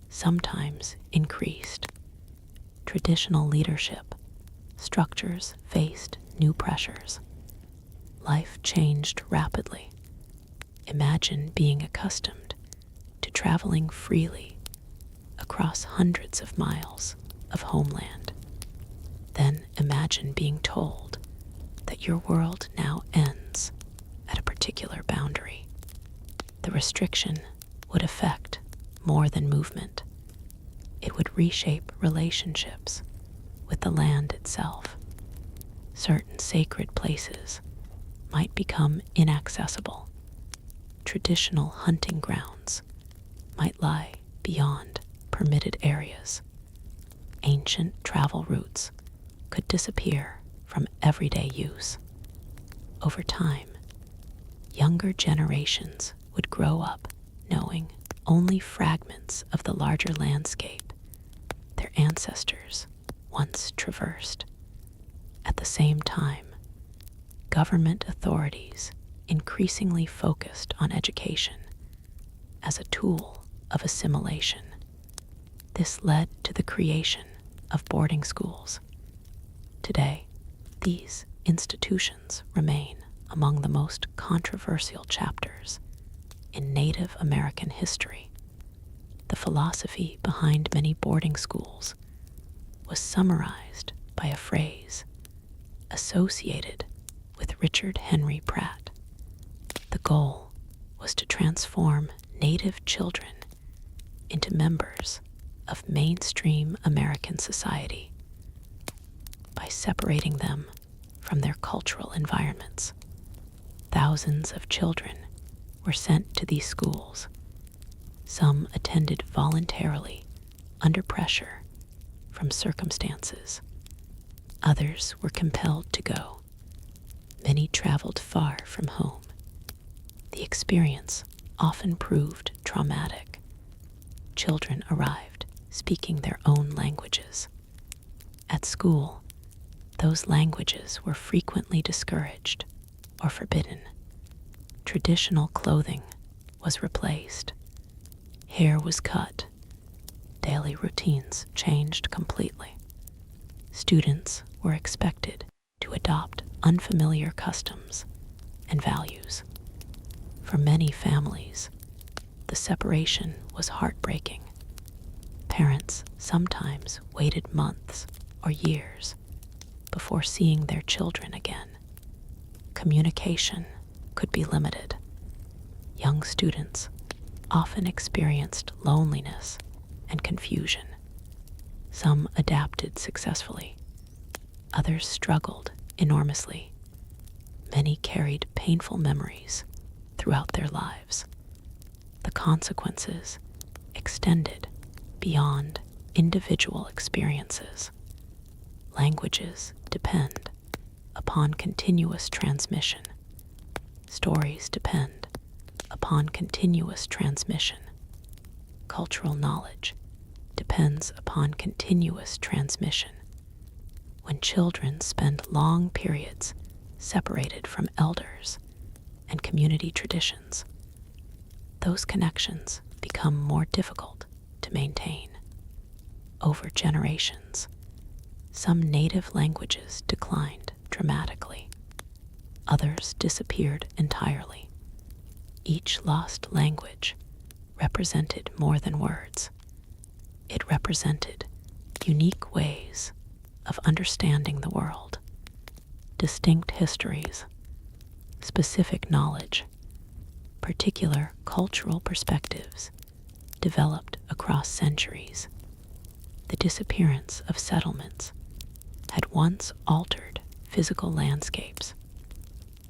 sometimes increased. Traditional leadership structures faced new pressures. Life changed rapidly. Imagine being accustomed to traveling freely across hundreds of miles of homeland. Then imagine being told that your world now ends at a particular boundary. The restriction would affect more than movement. It would reshape relationships with the land itself. Certain sacred places might become inaccessible. Traditional hunting grounds might lie beyond permitted areas. Ancient travel routes could disappear from everyday use. Over time, younger generations would grow up knowing only fragments of the larger landscape their ancestors once traversed. At the same time, government authorities increasingly focused on education as a tool of assimilation. This led to the creation of boarding schools. Today, these institutions remain among the most controversial chapters in Native American history. The philosophy behind many boarding schools was summarized by a phrase associated with Richard Henry Pratt. The goal was to transform Native children into members of mainstream American society by separating them from their cultural environments. Thousands of children were sent to these schools. Some attended voluntarily under pressure from circumstances. Others were compelled to go. Many traveled far from home. The experience often proved traumatic. Children arrived speaking their own languages. At school, those languages were frequently discouraged or forbidden. Traditional clothing was replaced. Hair was cut. Daily routines changed completely. Students were expected to adopt unfamiliar customs and values. For many families, the separation was heartbreaking. Parents sometimes waited months or years before seeing their children again. Communication could be limited. Young students often experienced loneliness and confusion. Some adapted successfully. Others struggled enormously. Many carried painful memories throughout their lives. The consequences extended beyond individual experiences. Languages depend upon continuous transmission. Stories depend upon continuous transmission. Cultural knowledge depends upon continuous transmission. When children spend long periods separated from elders and community traditions, those connections become more difficult to maintain. Over generations, some native languages declined dramatically. Others disappeared entirely. Each lost language represented more than words. It represented unique ways of understanding the world, distinct histories, specific knowledge, particular cultural perspectives developed across centuries. The disappearance of settlements had once altered physical landscapes.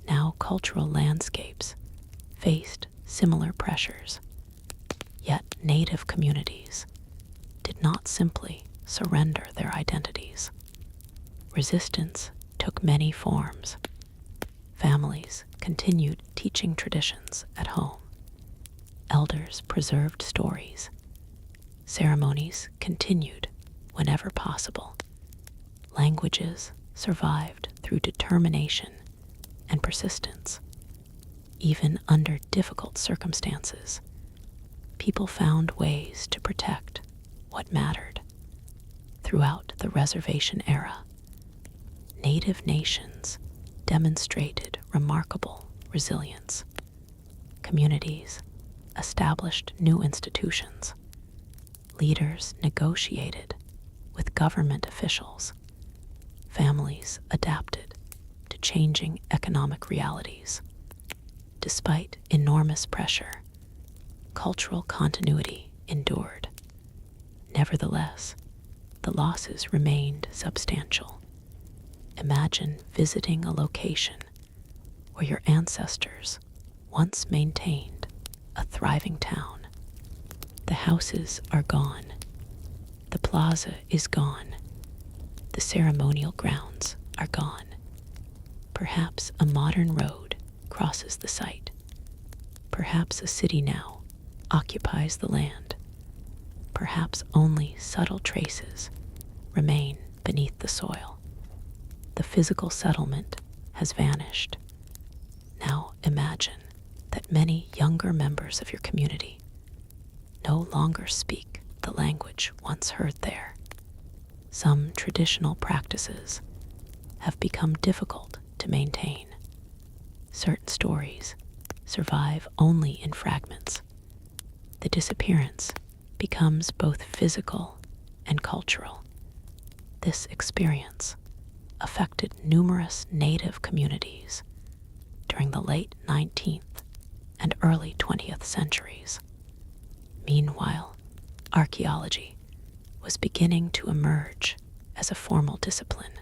Now cultural landscapes faced similar pressures. Yet native communities did not simply surrender their identities. Resistance took many forms. Families continued teaching traditions at home. Elders preserved stories. Ceremonies continued whenever possible. Languages survived through determination and persistence. Even under difficult circumstances, people found ways to protect what mattered. Throughout the reservation era, Native nations demonstrated remarkable resilience. Communities established new institutions. Leaders negotiated with government officials. Families adapted to changing economic realities. Despite enormous pressure, cultural continuity endured. Nevertheless, the losses remained substantial. Imagine visiting a location where your ancestors once maintained a thriving town. The houses are gone. The plaza is gone. The ceremonial grounds are gone. Perhaps a modern road crosses the site. Perhaps a city now occupies the land. Perhaps only subtle traces remain beneath the soil. The physical settlement has vanished. Now imagine that many younger members of your community no longer speak the language once heard there. Some traditional practices have become difficult to maintain. Certain stories survive only in fragments. The disappearance becomes both physical and cultural. This experience affected numerous native communities during the late 19th and early 20th centuries. Meanwhile, archaeology was beginning to emerge as a formal discipline.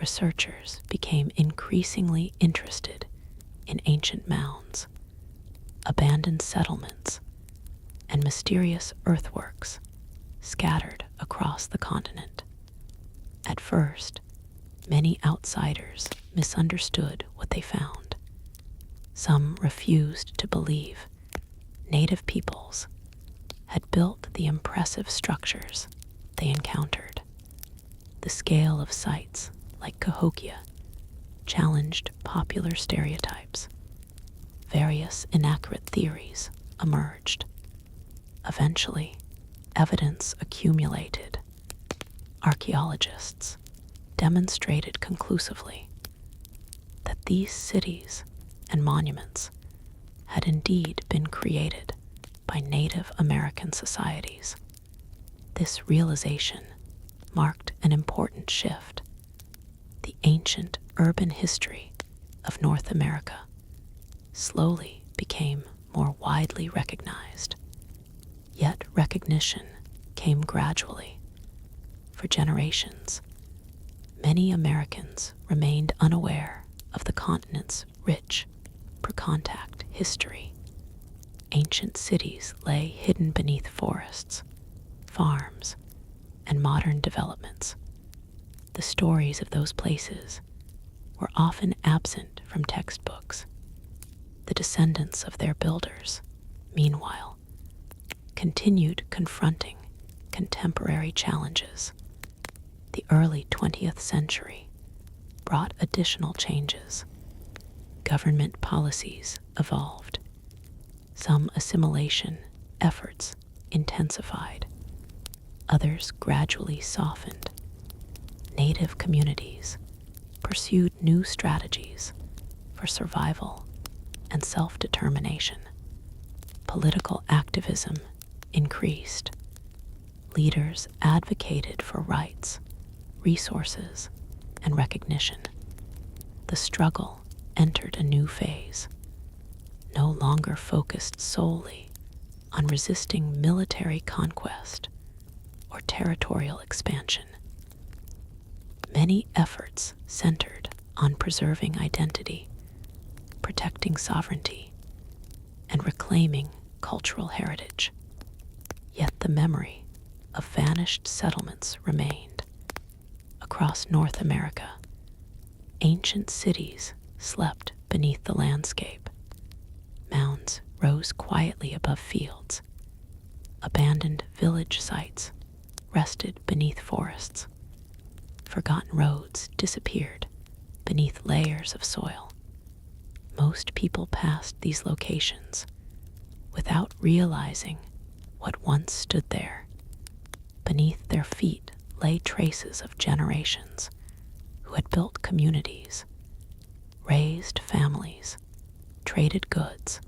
Researchers became increasingly interested in ancient mounds, abandoned settlements, and mysterious earthworks scattered across the continent. At first, many outsiders misunderstood what they found. Some refused to believe native peoples had built the impressive structures they encountered. The scale of sites like Cahokia challenged popular stereotypes. various inaccurate theories emerged. Eventually, evidence accumulated. Archaeologists demonstrated conclusively that these cities and monuments had indeed been created by Native American societies. This realization marked an important shift. The ancient urban history of North America slowly became more widely recognized. Yet recognition came gradually. For generations, many Americans remained unaware of the continent's rich per-contact history. Ancient cities lay hidden beneath forests, farms, and modern developments. The stories of those places were often absent from textbooks. The descendants of their builders, meanwhile, continued confronting contemporary challenges. The early 20th century brought additional changes. Government policies evolved. Some assimilation efforts intensified. Others gradually softened. Native communities pursued new strategies for survival and self-determination. Political activism increased. Leaders advocated for rights, resources, and recognition. The struggle entered a new phase, no longer focused solely on resisting military conquest or territorial expansion. Many efforts centered on preserving identity, protecting sovereignty, and reclaiming cultural heritage. Yet the memory of vanished settlements remained. Across North America, ancient cities slept beneath the landscape. Mounds rose quietly above fields. Abandoned village sites rested beneath forests. Forgotten roads disappeared beneath layers of soil. Most people passed these locations without realizing what once stood there. Beneath their feet lay traces of generations who had built communities, raised families, traded goods,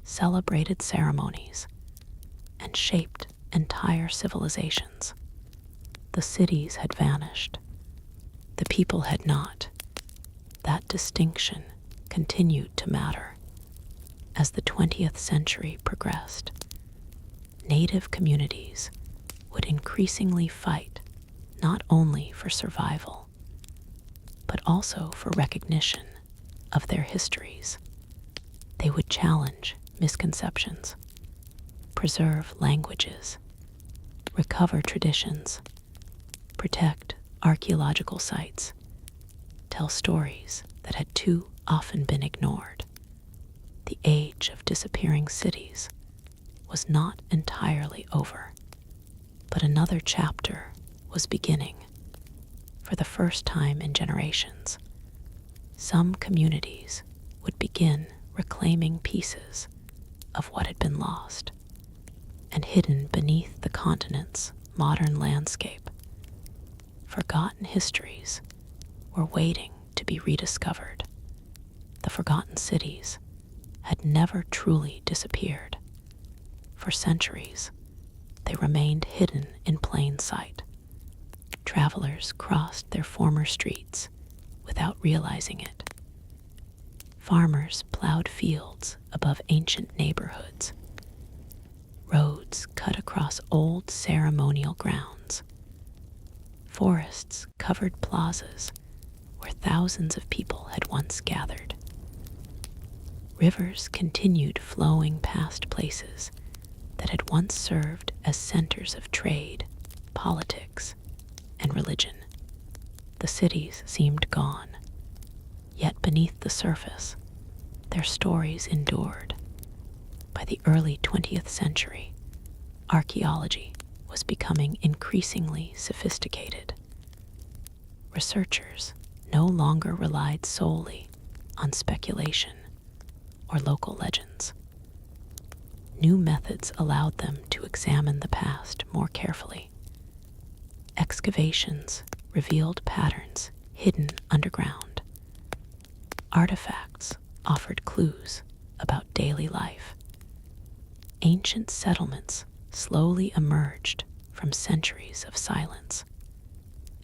celebrated ceremonies, and shaped entire civilizations. The cities had vanished. The people had not. That distinction continued to matter. As the 20th century progressed, Native communities would increasingly fight not only for survival, but also for recognition of their histories. They would challenge misconceptions, preserve languages, recover traditions, protect archaeological sites, tell stories that had too often been ignored. The age of disappearing cities was not entirely over, but another chapter was beginning. For the first time in generations, some communities would begin reclaiming pieces of what had been lost, and hidden beneath the continent's modern landscape, forgotten histories were waiting to be rediscovered. The forgotten cities had never truly disappeared. For centuries, they remained hidden in plain sight. Travelers crossed their former streets without realizing it. Farmers plowed fields above ancient neighborhoods. Roads cut across old ceremonial grounds. Forests covered plazas where thousands of people had once gathered. Rivers continued flowing past places that had once served as centers of trade, politics, and religion. The cities seemed gone, yet beneath the surface, their stories endured. By the early 20th century, archaeology was becoming increasingly sophisticated. Researchers no longer relied solely on speculation or local legends. New methods allowed them to examine the past more carefully. Excavations revealed patterns hidden underground. Artifacts offered clues about daily life. Ancient settlements slowly emerged from centuries of silence.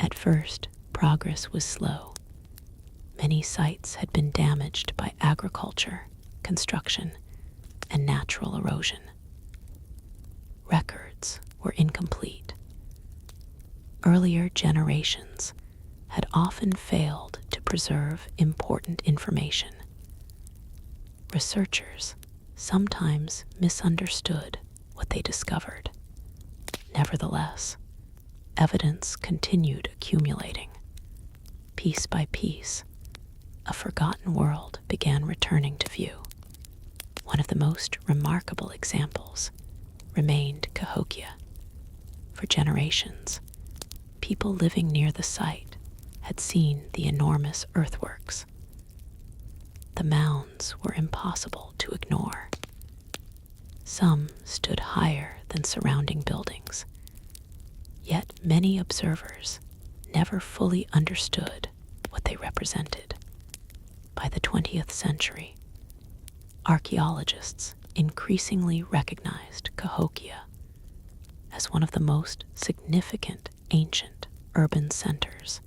At first, progress was slow. Many sites had been damaged by agriculture, construction, and natural erosion. Records were incomplete. Earlier generations had often failed to preserve important information. Researchers sometimes misunderstood what they discovered. Nevertheless, evidence continued accumulating. Piece by piece, a forgotten world began returning to view. One of the most remarkable examples remained Cahokia. For generations, people living near the site had seen the enormous earthworks. The mounds were impossible to ignore. Some stood higher than surrounding buildings, yet many observers never fully understood what they represented. By the 20th century, archaeologists increasingly recognized Cahokia as one of the most significant ancient urban centers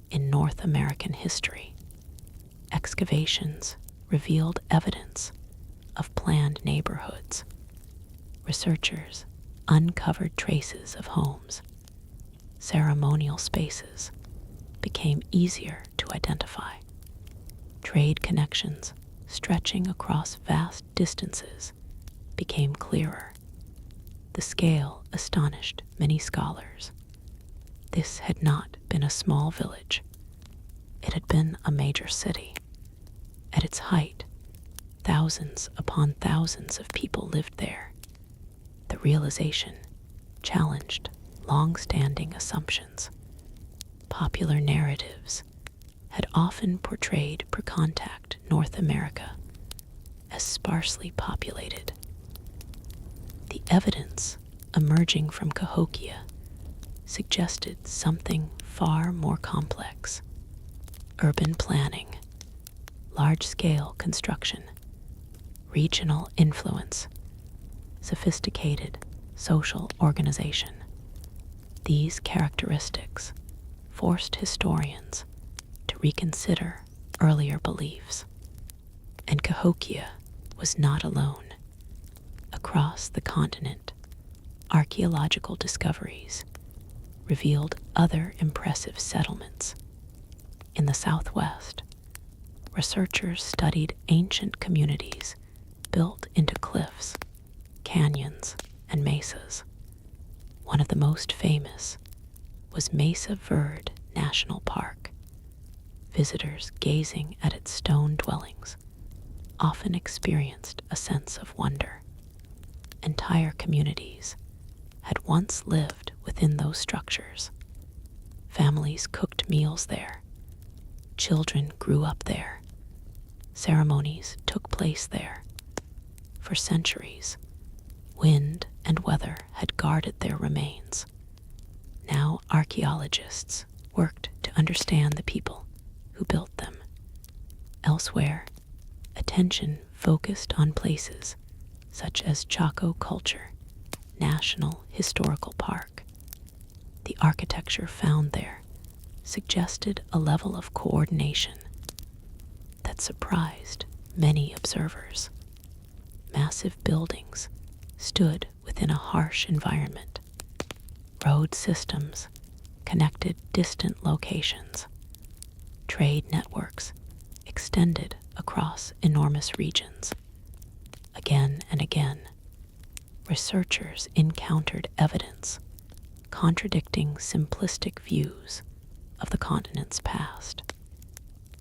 in North American history. Excavations revealed evidence of planned neighborhoods. Researchers uncovered traces of homes. Ceremonial spaces became easier to identify. Trade connections stretching across vast distances became clearer. The scale astonished many scholars. This had not been a small village. It had been a major city. At its height, thousands upon thousands of people lived there. The realization challenged long-standing assumptions. Popular narratives had often portrayed pre-contact North America as sparsely populated. The evidence emerging from Cahokia suggested something far more complex. Urban planning, large-scale construction, regional influence, sophisticated social organization. These characteristics forced historians to reconsider earlier beliefs. And Cahokia was not alone. Across the continent, archaeological discoveries revealed other impressive settlements. In the Southwest, researchers studied ancient communities built into cliffs, canyons, and mesas. One of the most famous was Mesa Verde National Park. Visitors gazing at its stone dwellings often experienced a sense of wonder. Entire communities had once lived within those structures. Families cooked meals there. Children grew up there. Ceremonies took place there. For centuries, wind and weather had guarded their remains. Now archaeologists worked to understand the people who built them. Elsewhere, attention focused on places such as Chaco National Historical Park. The architecture found there suggested a level of coordination that surprised many observers. Massive buildings stood within a harsh environment. Road systems connected distant locations. Trade networks extended across enormous regions. Again and again, researchers encountered evidence contradicting simplistic views of the continent's past.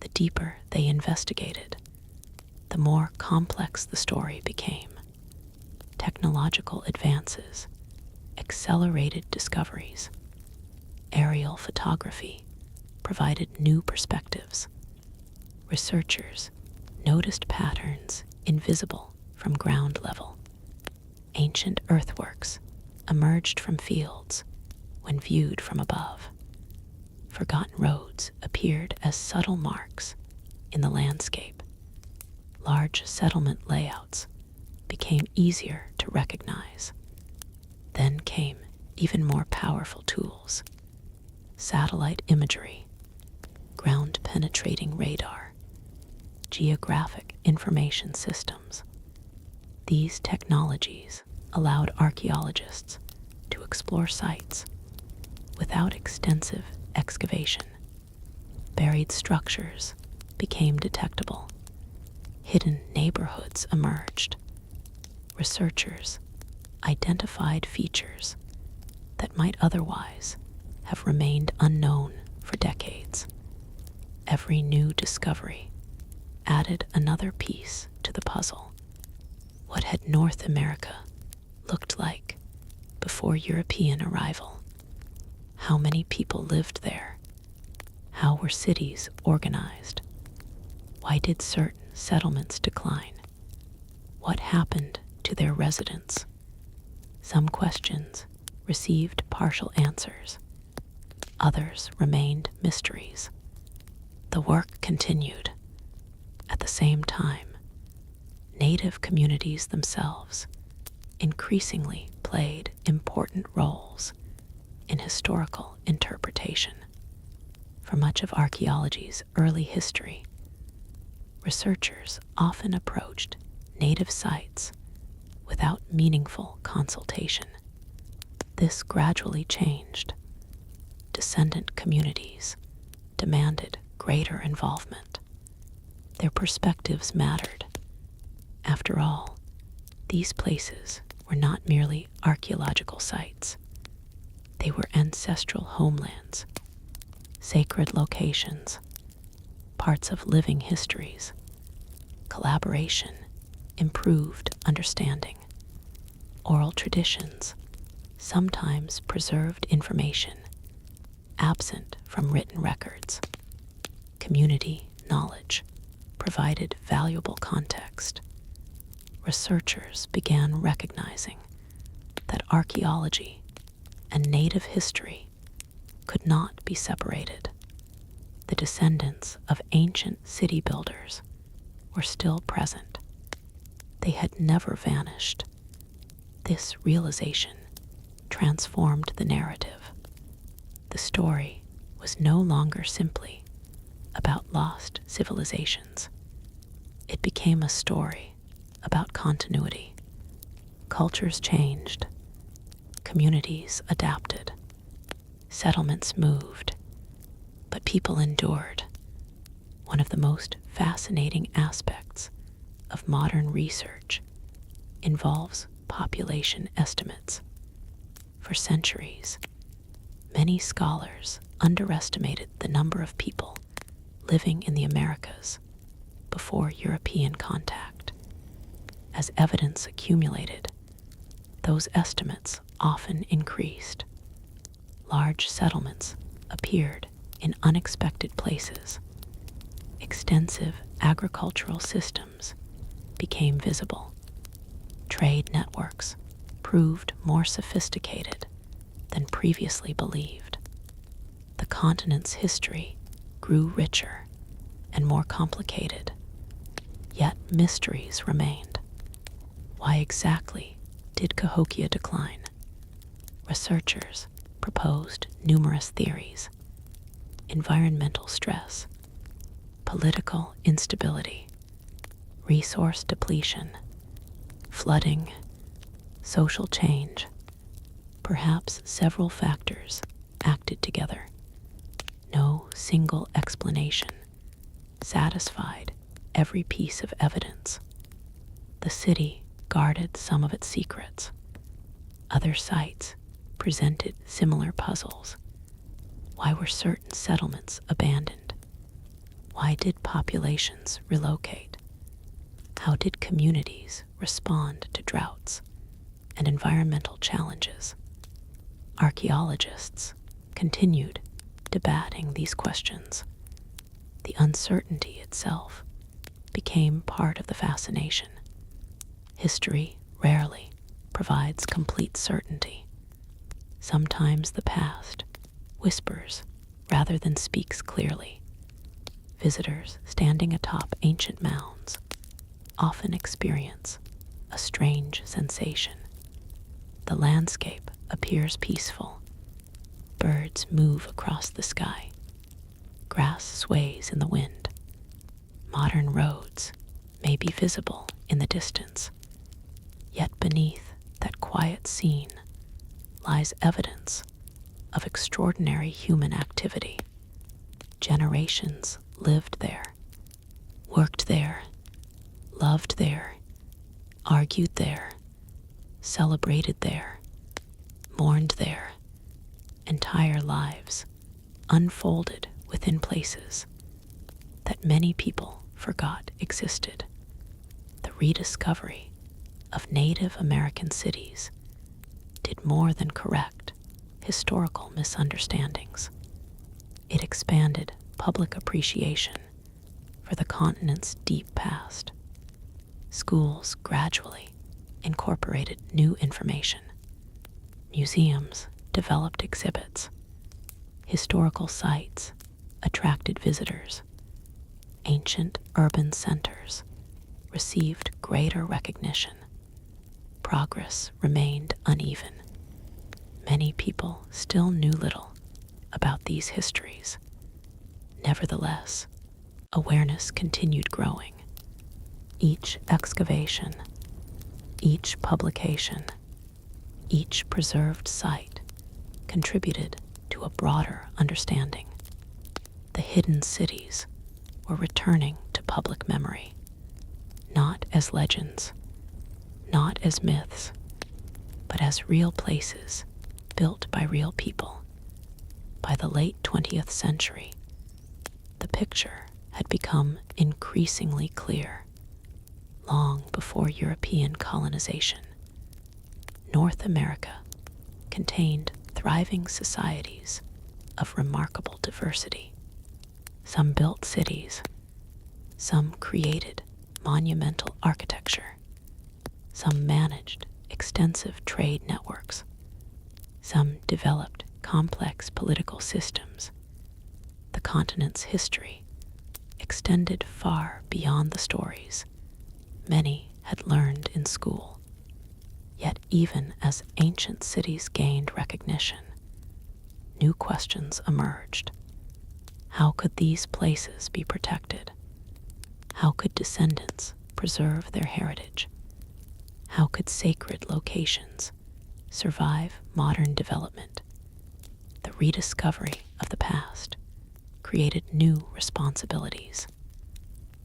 The deeper they investigated, the more complex the story became. Technological advances accelerated discoveries. Aerial photography provided new perspectives. Researchers noticed patterns invisible from ground level. Ancient earthworks emerged from fields when viewed from above. Forgotten roads appeared as subtle marks in the landscape. Large settlement layouts became easier to recognize. Then came even more powerful tools: satellite imagery, ground-penetrating radar, geographic information systems. These technologies allowed archaeologists to explore sites without extensive excavation. Buried structures became detectable. Hidden neighborhoods emerged. Researchers identified features that might otherwise have remained unknown for decades. Every new discovery added another piece to the puzzle. What had North America looked like before European arrival? How many people lived there? How were cities organized? Why did certain settlements decline? What happened to their residents? Some questions received partial answers. Others remained mysteries. The work continued. At the same time, native communities themselves increasingly played important roles in historical interpretation. For much of archaeology's early history, researchers often approached native sites without meaningful consultation. This gradually changed. Descendant communities demanded greater involvement. Their perspectives mattered. After all, these places were not merely archaeological sites. They were ancestral homelands, sacred locations, parts of living histories. Collaboration improved understanding. Oral traditions sometimes preserved information absent from written records. Community knowledge provided valuable context. Researchers began recognizing that archaeology and native history could not be separated. The descendants of ancient city builders were still present. They had never vanished. This realization transformed the narrative. The story was no longer simply about lost civilizations. It became a story about continuity. Cultures changed. Communities adapted. Settlements moved. But people endured. One of the most fascinating aspects of modern research involves population estimates. For centuries, many scholars underestimated the number of people living in the Americas before European contact. As evidence accumulated, those estimates often increased. Large settlements appeared in unexpected places. Extensive agricultural systems became visible. Trade networks proved more sophisticated than previously believed. The continent's history grew richer and more complicated, yet mysteries remained. Why exactly did Cahokia decline? Researchers proposed numerous theories: environmental stress, political instability, resource depletion, flooding, social change. Perhaps several factors acted together. No single explanation satisfied every piece of evidence. The city guarded some of its secrets. Other sites presented similar puzzles. Why were certain settlements abandoned? Why did populations relocate? How did communities respond to droughts and environmental challenges? Archaeologists continued debating these questions. The uncertainty itself became part of the fascination. History rarely provides complete certainty. Sometimes the past whispers rather than speaks clearly. Visitors standing atop ancient mounds often experience a strange sensation. The landscape appears peaceful. Birds move across the sky. Grass sways in the wind. Modern roads may be visible in the distance, yet beneath that quiet scene lies evidence of extraordinary human activity. Generations lived there, worked there, loved there, argued there, celebrated there, mourned there. Entire lives unfolded within places that many people forgot existed. The rediscovery of Native American cities did more than correct historical misunderstandings. It expanded public appreciation for the continent's deep past. Schools gradually incorporated new information. Museums developed exhibits. Historical sites attracted visitors. Ancient urban centers received greater recognition. Progress remained uneven. Many people still knew little about these histories. Nevertheless, awareness continued growing. Each excavation, each publication, each preserved site contributed to a broader understanding. The hidden cities were returning to public memory, not as legends, not as myths, but as real places built by real people. By the late 20th century, the picture had become increasingly clear. Long before European colonization, North America contained thriving societies of remarkable diversity. Some built cities, some created monumental architecture, some managed extensive trade networks, some developed complex political systems. The continent's history extended far beyond the stories many had learned in school. Yet even as ancient cities gained recognition, new questions emerged. How could these places be protected? How could descendants preserve their heritage? How could sacred locations survive modern development? The rediscovery of the past created new responsibilities.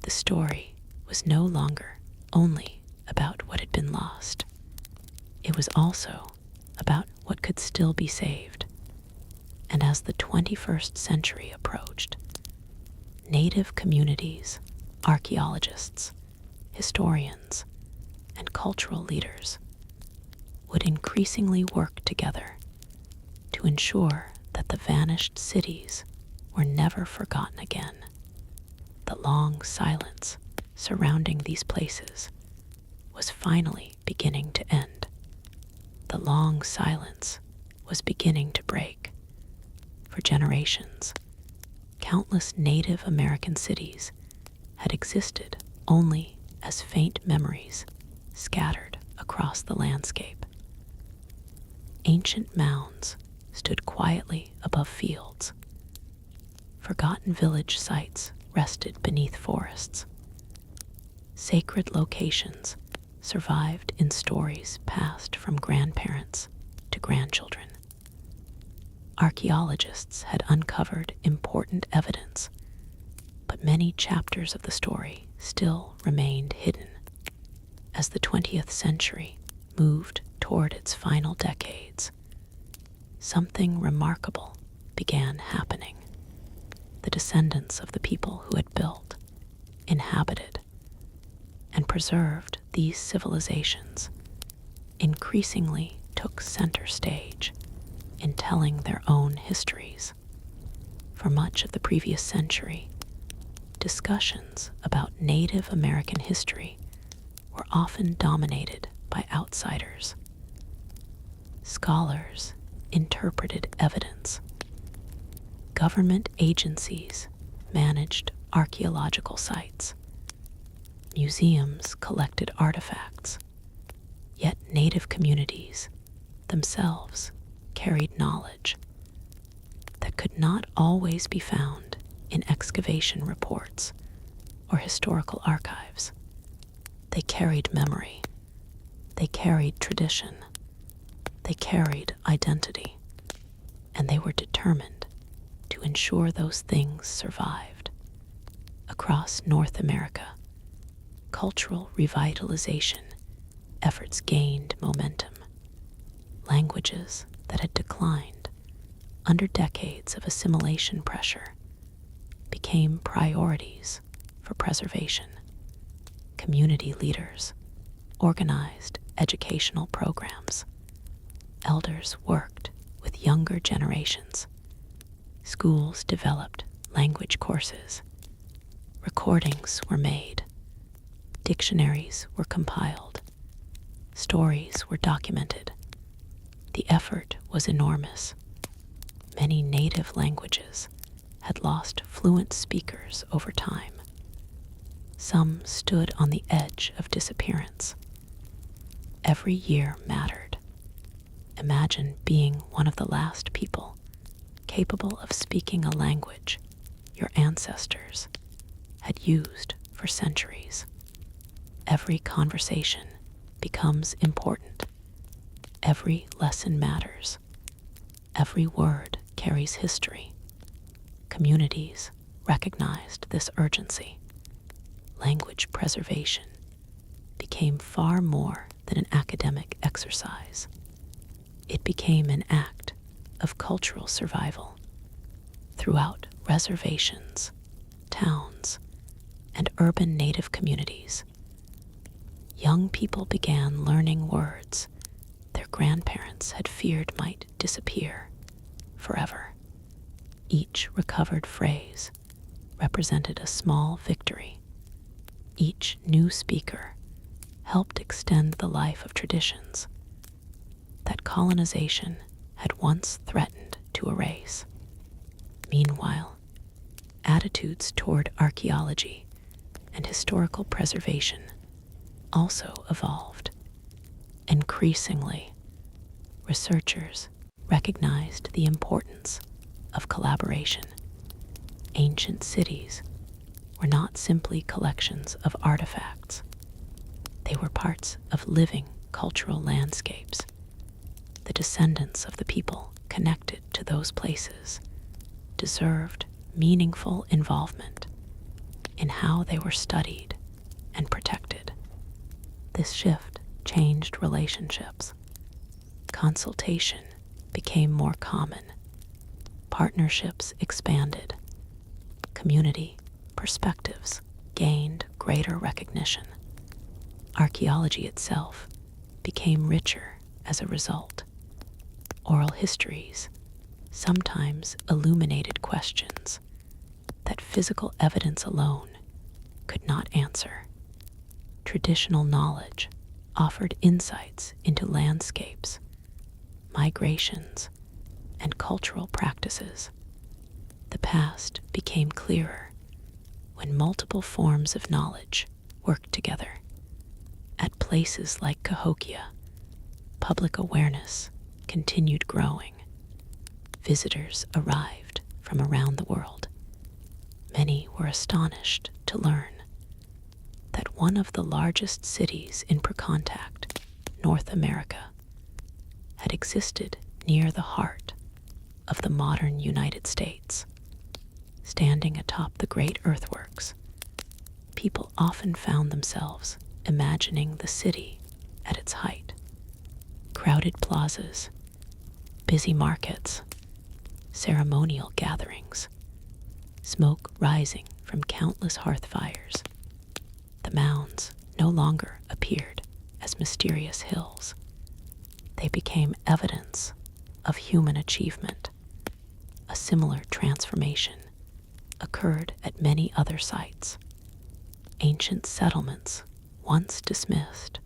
The story was no longer only about what had been lost. It was also about what could still be saved. And as the 21st century approached, Native communities, archaeologists, historians, and cultural leaders would increasingly work together to ensure that the vanished cities were never forgotten again. The long silence surrounding these places was finally beginning to end. The long silence was beginning to break. For generations, countless Native American cities had existed only as faint memories scattered across the landscape. Ancient mounds stood quietly above fields. Forgotten village sites rested beneath forests. Sacred locations survived in stories passed from grandparents to grandchildren. Archaeologists had uncovered important evidence, but many chapters of the story still remained hidden. As the 20th century moved toward its final decades, something remarkable began happening. The descendants of the people who had built, inhabited, and preserved these civilizations increasingly took center stage in telling their own histories. For much of the previous century, discussions about Native American history were often dominated by outsiders. Scholars interpreted evidence. Government agencies managed archaeological sites. Museums collected artifacts. Yet Native communities themselves carried knowledge that could not always be found in excavation reports or historical archives. They carried memory. They carried tradition. They carried identity. And they were determined to ensure those things survived. Across North America, cultural revitalization efforts gained momentum. Languages that had declined under decades of assimilation pressure became priorities for preservation. Community leaders organized educational programs. Elders worked with younger generations. Schools developed language courses. Recordings were made. Dictionaries were compiled. Stories were documented. The effort was enormous. Many native languages had lost fluent speakers over time. Some stood on the edge of disappearance. Every year mattered. Imagine being one of the last people capable of speaking a language your ancestors had used for centuries. Every conversation becomes important. Every lesson matters. Every word carries history. Communities recognized this urgency. Language preservation became far more than an academic exercise. It became an act of cultural survival. Throughout reservations, towns, and urban native communities, young people began learning words their grandparents had feared might disappear forever. Each recovered phrase represented a small victory. Each new speaker helped extend the life of traditions that colonization had once threatened to erase. Meanwhile, attitudes toward archaeology and historical preservation also evolved. Increasingly, researchers recognized the importance of collaboration. Ancient cities were not simply collections of artifacts. They were parts of living cultural landscapes. The descendants of the people connected to those places deserved meaningful involvement in how they were studied and protected. This shift changed relationships. Consultation became more common. Partnerships expanded. Community perspectives gained greater recognition. Archaeology itself became richer as a result. Oral histories sometimes illuminated questions that physical evidence alone could not answer. Traditional knowledge offered insights into landscapes, migrations, and cultural practices. The past became clearer when multiple forms of knowledge worked together. At places like Cahokia, public awareness continued growing. Visitors arrived from around the world. Many were astonished to learn that one of the largest cities in pre-contact North America had existed near the heart of the modern United States. Standing atop the great earthworks, people often found themselves imagining the city at its height. Crowded plazas, busy markets, ceremonial gatherings, smoke rising from countless hearth fires. The mounds no longer appeared as mysterious hills. They became evidence of human achievement. A similar transformation occurred at many other sites. Ancient settlements, once dismissed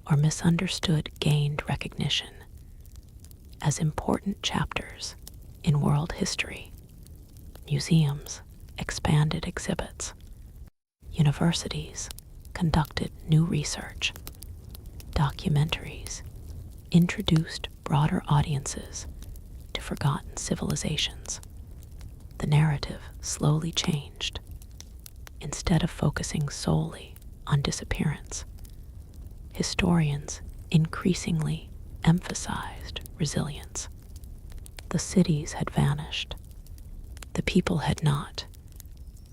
or misunderstood, gained recognition as important chapters in world history. Museums expanded exhibits. Universities conducted new research. Documentaries introduced broader audiences to forgotten civilizations. The narrative slowly changed. Instead of focusing solely on disappearance, historians increasingly emphasized resilience. The cities had vanished. The people had not.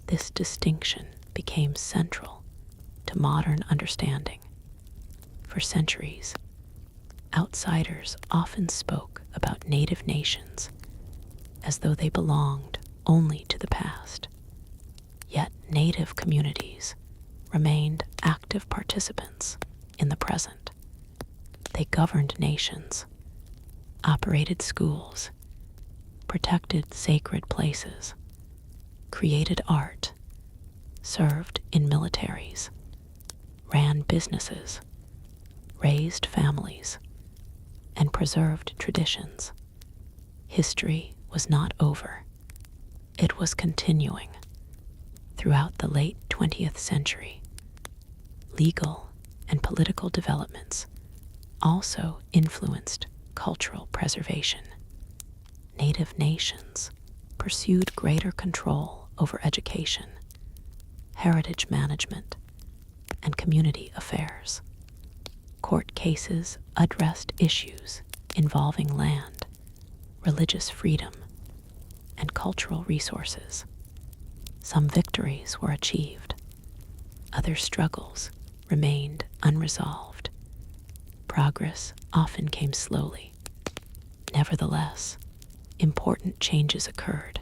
This distinction became central to modern understanding. For centuries, outsiders often spoke about native nations as though they belonged only to the past. Yet native communities remained active participants in the present. They governed nations, operated schools, protected sacred places, created art, served in militaries, ran businesses, raised families, and preserved traditions. History was not over. It was continuing. Throughout the late 20th century, legal and political developments also influenced cultural preservation. Native nations pursued greater control over education, heritage management, and community affairs. Court cases addressed issues involving land, religious freedom, and cultural resources. Some victories were achieved. Other struggles remained unresolved. Progress often came slowly. Nevertheless, important changes occurred.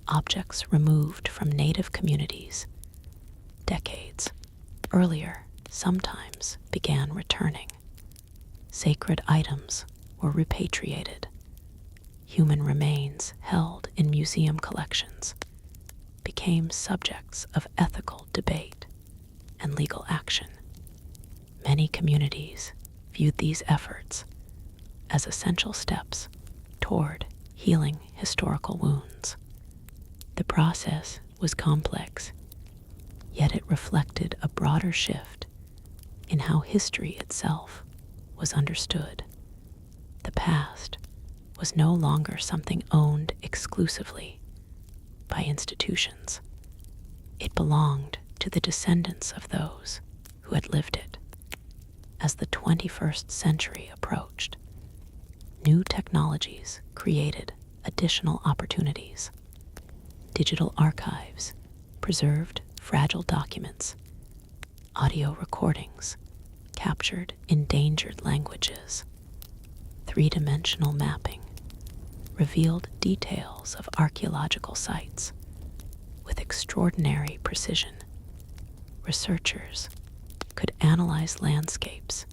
Objects removed from native communities decades earlier sometimes began returning. Sacred items were repatriated. Human remains held in museum collections became subjects of ethical debate and legal action. Many communities viewed these efforts as essential steps toward healing historical wounds. The process was complex, yet it reflected a broader shift in how history itself was understood. The past was no longer something owned exclusively by institutions. It belonged to the descendants of those who had lived it. As the 21st century approached, new technologies created additional opportunities. Digital archives preserved fragile documents. Audio recordings captured endangered languages. Three-dimensional mapping revealed details of archaeological sites with extraordinary precision. Researchers could analyze landscapes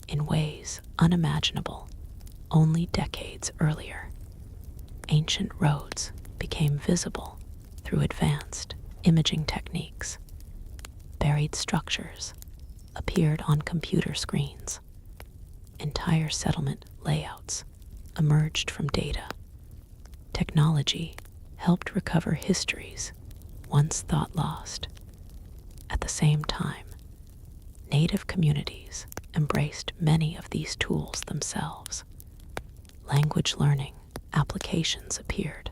in ways unimaginable only decades earlier. Ancient roads became visible through advanced imaging techniques. Buried structures appeared on computer screens. Entire settlement layouts emerged from data. Technology helped recover histories once thought lost. At the same time, native communities embraced many of these tools themselves. Language learning applications appeared.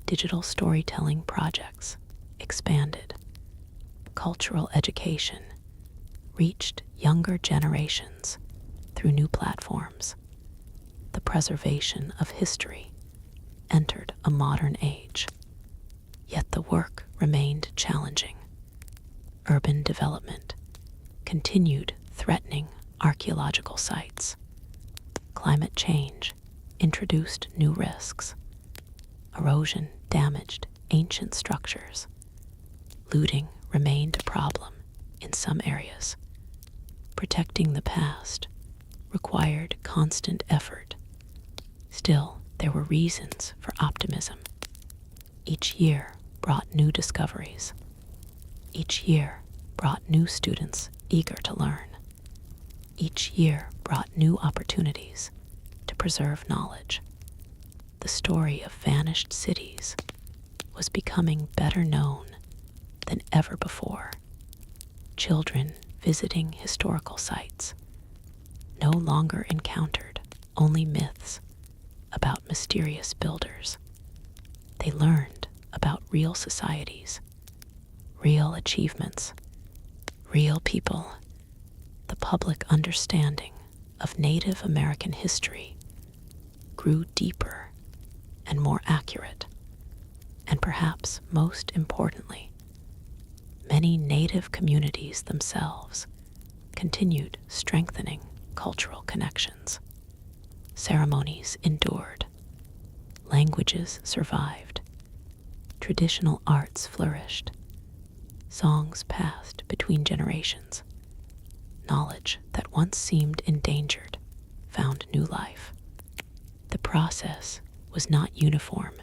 Digital storytelling projects expanded. Cultural education reached younger generations through new platforms. The preservation of history entered a modern age. Yet the work remained challenging. Urban development continued threatening archaeological sites. Climate change introduced new risks. Erosion damaged ancient structures. Looting remained a problem in some areas. Protecting the past required constant effort. Still, there were reasons for optimism. Each year brought new discoveries. Each year brought new students eager to learn. Each year brought new opportunities to preserve knowledge. The story of vanished cities was becoming better known than ever before. Children visiting historical sites no longer encountered only myths about mysterious builders. They learned about real societies, real achievements, real people. The public understanding of Native American history grew deeper and more accurate, and perhaps most importantly, many Native communities themselves continued strengthening cultural connections. Ceremonies endured, languages survived, traditional arts flourished, songs passed between generations. Knowledge that once seemed endangered found new life. The process was not uniform.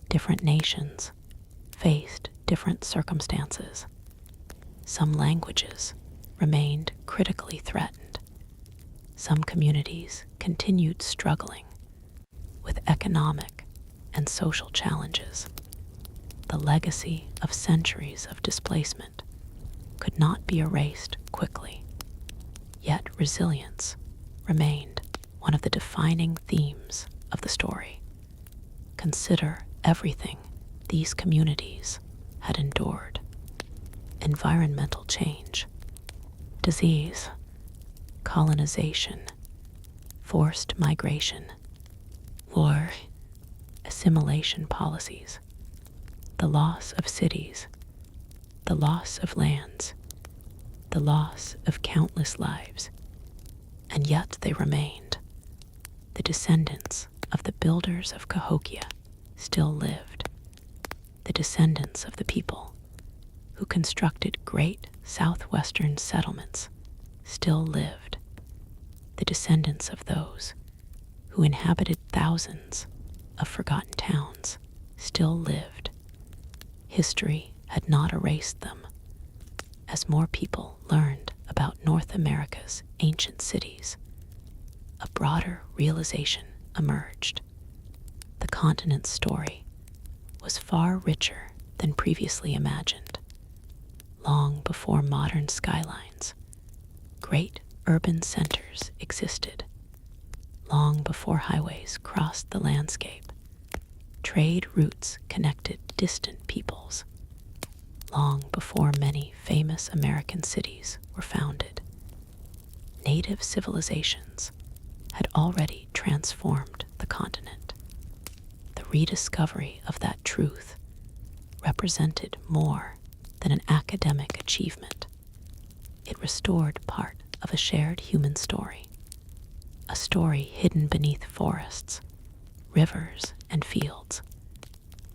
Different nations faced different circumstances. Some languages remained critically threatened. Some communities continued struggling with economic and social challenges. The legacy of centuries of displacement could not be erased quickly, yet resilience remained one of the defining themes of the story. Consider everything these communities had endured: environmental change, disease, colonization, forced migration, war, assimilation policies, the loss of cities, the loss of lands, the loss of countless lives, and yet they remained. The descendants of the builders of Cahokia still lived. The descendants of the people who constructed great southwestern settlements still lived. The descendants of those who inhabited thousands of forgotten towns still lived. History had not erased them. As more people learned about North America's ancient cities, a broader realization emerged. The continent's story was far richer than previously imagined. Long before modern skylines, great urban centers existed. Long before highways crossed the landscape, trade routes connected distant peoples. Long before many famous American cities were founded, native civilizations had already transformed the continent. The rediscovery of that truth represented more than an academic achievement. It restored part of a shared human story, a story hidden beneath forests, rivers, and fields,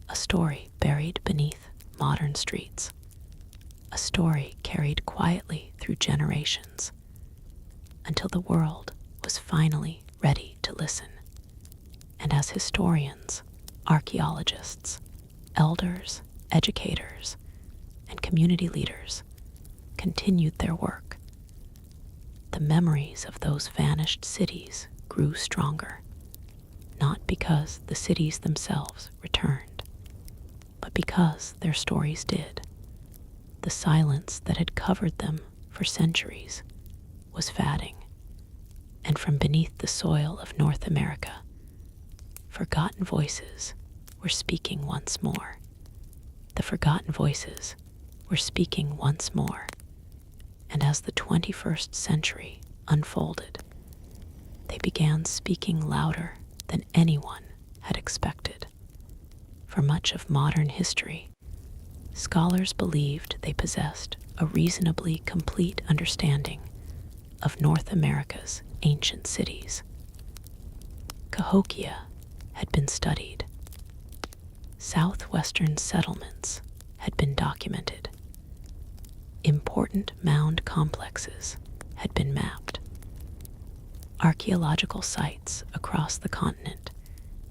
a story buried beneath modern streets, a story carried quietly through generations until the world was finally ready to listen. And as historians, archaeologists, elders, educators, and community leaders continued their work, the memories of those vanished cities grew stronger, not because the cities themselves returned, but because their stories did. The silence that had covered them for centuries was fading, and from beneath the soil of North America, forgotten voices were speaking once more. The forgotten voices were speaking once more, and as the 21st century unfolded, they began speaking louder than anyone had expected. For much of modern history, scholars believed they possessed a reasonably complete understanding of North America's ancient cities. Cahokia had been studied. Southwestern settlements had been documented. Important mound complexes had been mapped. Archaeological sites across the continent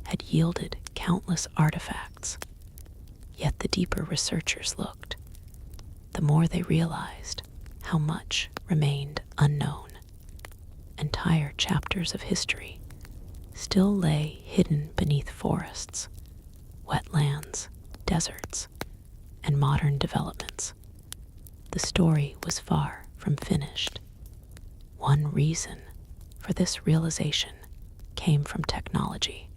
had yielded countless artifacts Yet the deeper researchers looked, the more they realized how much remained unknown. Entire chapters of history still lay hidden beneath forests, wetlands, deserts, and modern developments. The story was far from finished. One reason for this realization came from technology.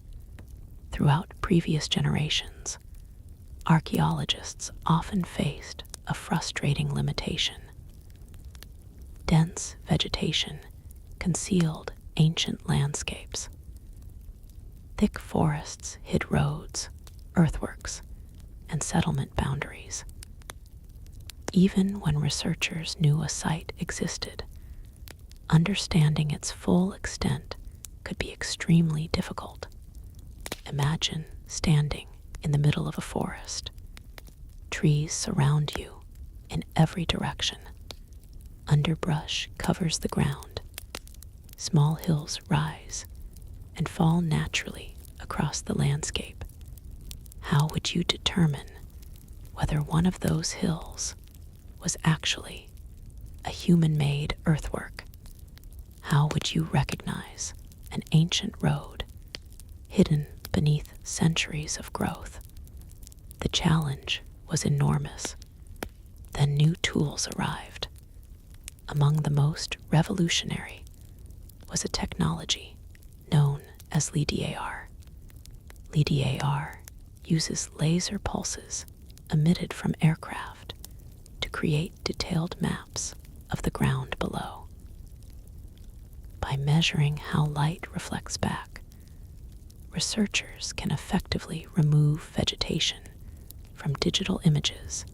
Throughout previous generations, archaeologists often faced a frustrating limitation. Dense vegetation concealed ancient landscapes. Thick forests hid roads, earthworks, and settlement boundaries. Even when researchers knew a site existed, understanding its full extent could be extremely difficult. Imagine standing in the middle of a forest. Trees surround you in every direction. Underbrush covers the ground. Small hills rise and fall naturally across the landscape. How would you determine whether one of those hills was actually a human-made earthwork? How would you recognize an ancient road hidden beneath centuries of growth? The challenge was enormous. Then new tools arrived. Among the most revolutionary was a technology known as LiDAR. LiDAR uses laser pulses emitted from aircraft to create detailed maps of the ground below. By measuring how light reflects back, researchers can effectively remove vegetation from digital images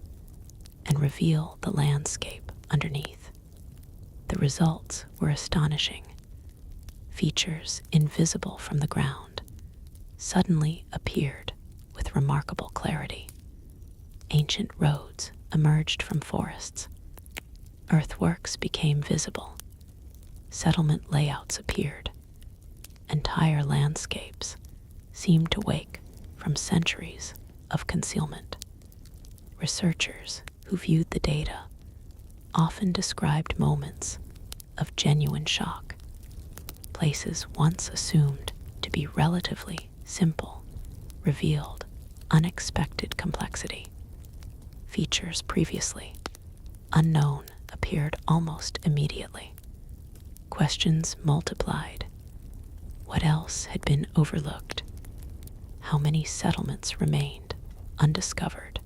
and reveal the landscape underneath. The results were astonishing. Features invisible from the ground suddenly appeared with remarkable clarity. Ancient roads emerged from forests. Earthworks became visible. Settlement layouts appeared. Entire landscapes seemed to wake from centuries of concealment. Researchers who viewed the data often described moments of genuine shock. Places once assumed to be relatively simple revealed unexpected complexity. Features previously unknown appeared almost immediately. Questions multiplied. What else had been overlooked? How many settlements remained undiscovered?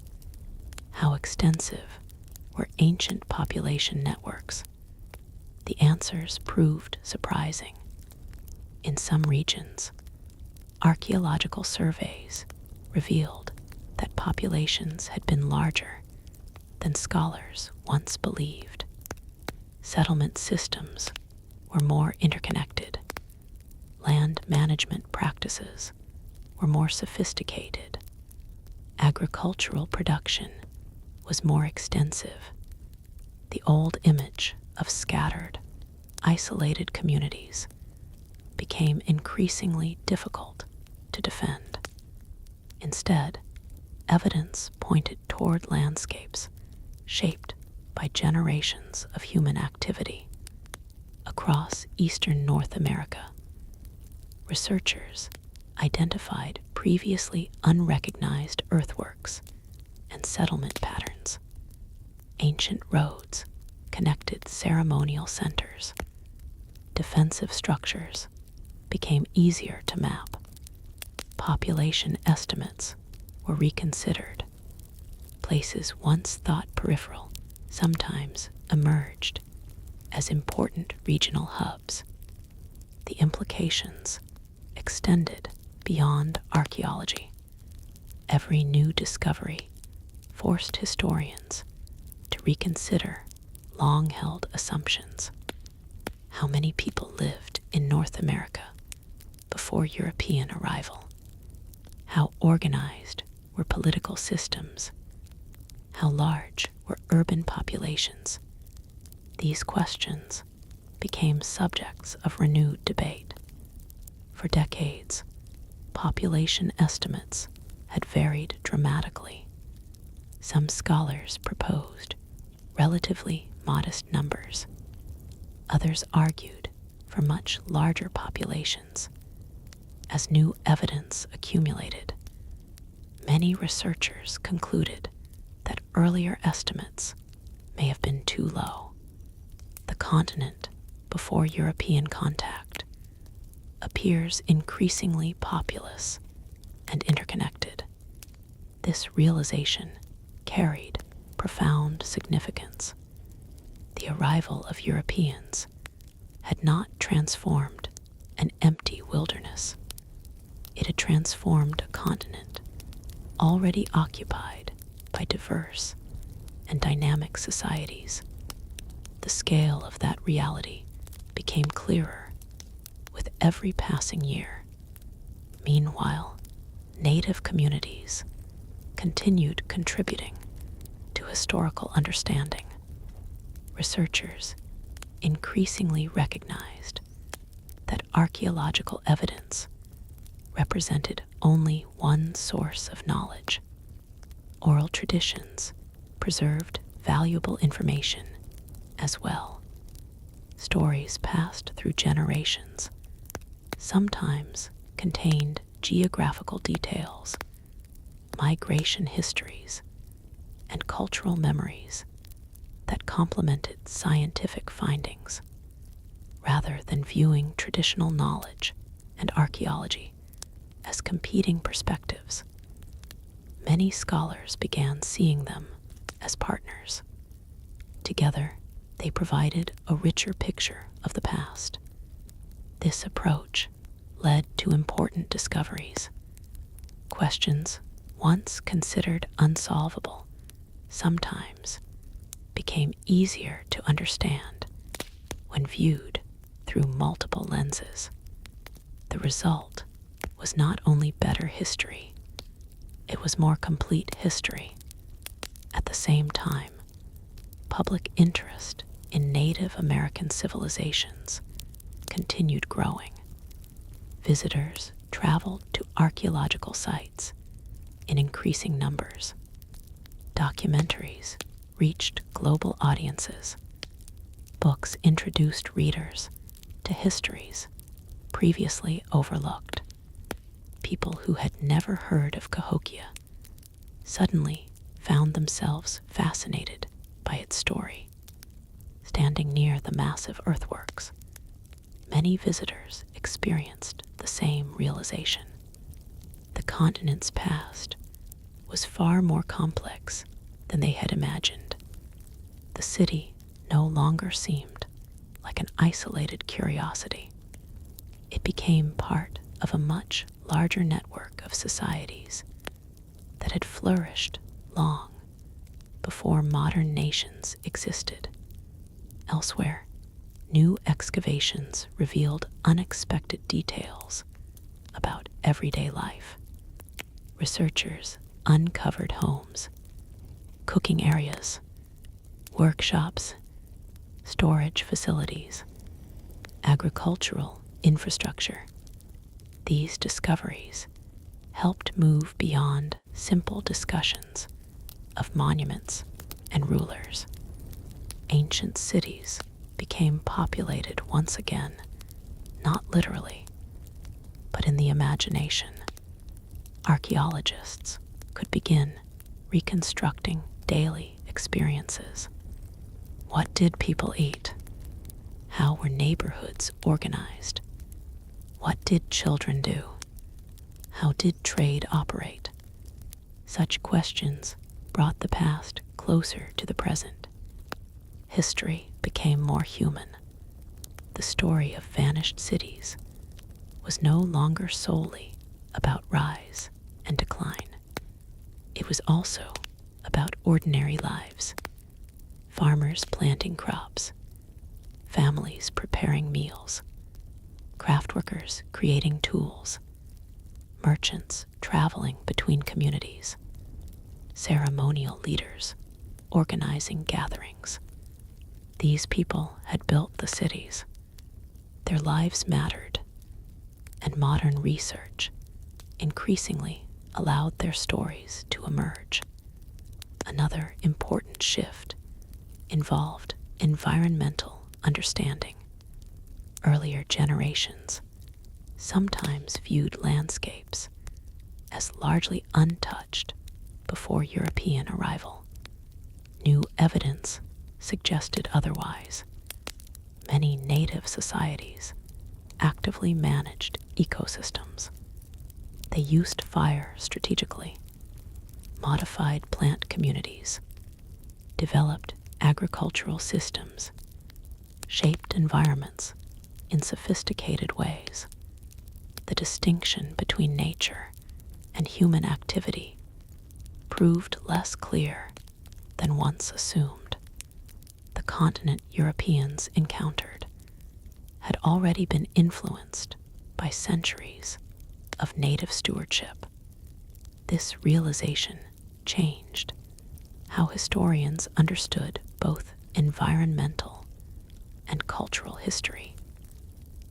How extensive were ancient population networks? The answers proved surprising. In some regions, archaeological surveys revealed that populations had been larger than scholars once believed. Settlement systems were more interconnected. Land management practices were more sophisticated. Agricultural production was more extensive. The old image of scattered, isolated communities became increasingly difficult to defend. Instead, evidence pointed toward landscapes shaped by generations of human activity. Across eastern North America, researchers identified previously unrecognized earthworks and settlement patterns. Ancient roads connected ceremonial centers. Defensive structures became easier to map. Population estimates were reconsidered. Places once thought peripheral sometimes emerged as important regional hubs. The implications extended beyond archaeology. Every new discovery forced historians to reconsider long-held assumptions. How many people lived in North America before European arrival? How organized were political systems? How large were urban populations? These questions became subjects of renewed debate. For decades, population estimates had varied dramatically. Some scholars proposed relatively modest numbers. Others argued for much larger populations. As new evidence accumulated, many researchers concluded that earlier estimates may have been too low. The continent, before European contact, appears increasingly populous and interconnected. This realization carried profound significance. The arrival of Europeans had not transformed an empty wilderness. It had transformed a continent already occupied by diverse and dynamic societies. The scale of that reality became clearer with every passing year. Meanwhile, native communities continued contributing to historical understanding. Researchers increasingly recognized that archaeological evidence represented only one source of knowledge. Oral traditions preserved valuable information as well. Stories passed through generations sometimes contained geographical details, migration histories, and cultural memories that complemented scientific findings. Rather than viewing traditional knowledge and archaeology as competing perspectives, many scholars began seeing them as partners. Together, they provided a richer picture of the past. This approach led to important discoveries. Questions once considered unsolvable sometimes became easier to understand when viewed through multiple lenses. The result was not only better history, it was more complete history. At the same time, public interest in Native American civilizations continued growing. Visitors traveled to archaeological sites in increasing numbers. Documentaries reached global audiences. Books introduced readers to histories previously overlooked. People who had never heard of Cahokia suddenly found themselves fascinated by its story. Standing near the massive earthworks, many visitors experienced the same realization. The continent's past was far more complex than they had imagined. The city no longer seemed like an isolated curiosity. It became part of a much larger network of societies that had flourished long before modern nations existed. Elsewhere, new excavations revealed unexpected details about everyday life. Researchers uncovered homes, cooking areas, workshops, storage facilities, agricultural infrastructure. These discoveries helped move beyond simple discussions of monuments and rulers. Ancient cities became populated once again, not literally, but in the imagination. Archaeologists could begin reconstructing daily experiences. What did people eat? How were neighborhoods organized? What did children do? How did trade operate? Such questions brought the past closer to the present. History became more human. The story of vanished cities was no longer solely about rise and decline. It was also about ordinary lives. Farmers planting crops, families preparing meals, craftworkers creating tools, merchants traveling between communities, ceremonial leaders organizing gatherings. These people had built the cities. Their lives mattered, and modern research increasingly allowed their stories to emerge. A Another important shift involved environmental understanding. Earlier generations sometimes viewed landscapes as largely untouched before European arrival. New evidence suggested otherwise. Many native societies actively managed ecosystems. They used fire strategically, modified plant communities, developed agricultural systems, shaped environments in sophisticated ways. The distinction between nature and human activity proved less clear than once assumed. The continent Europeans encountered had already been influenced by centuries of native stewardship. This realization changed how historians understood both environmental and cultural history.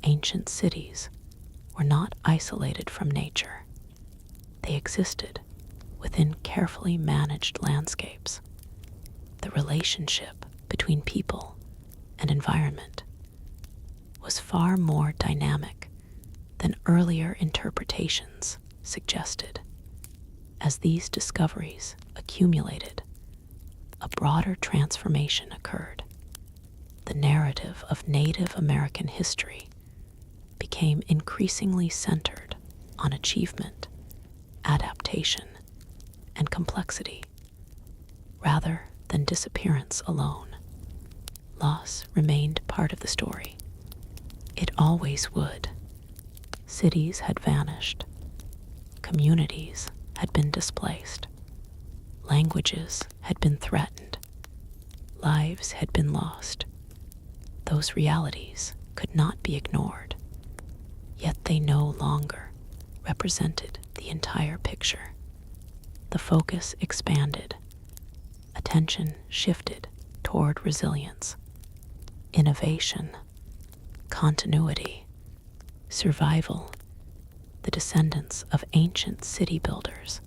Ancient cities were not isolated from nature. They existed within carefully managed landscapes. The relationship between people and environment was far more dynamic than earlier interpretations suggested. As these discoveries accumulated, a broader transformation occurred. The narrative of Native American history became increasingly centered on achievement, adaptation, and complexity, rather than disappearance alone. Loss remained part of the story. It always would. Cities had vanished. Communities had been displaced. Languages had been threatened. Lives had been lost. Those realities could not be ignored. Yet they no longer represented the entire picture. The focus expanded. Attention shifted toward resilience, innovation, continuity, survival. The descendants of ancient city builders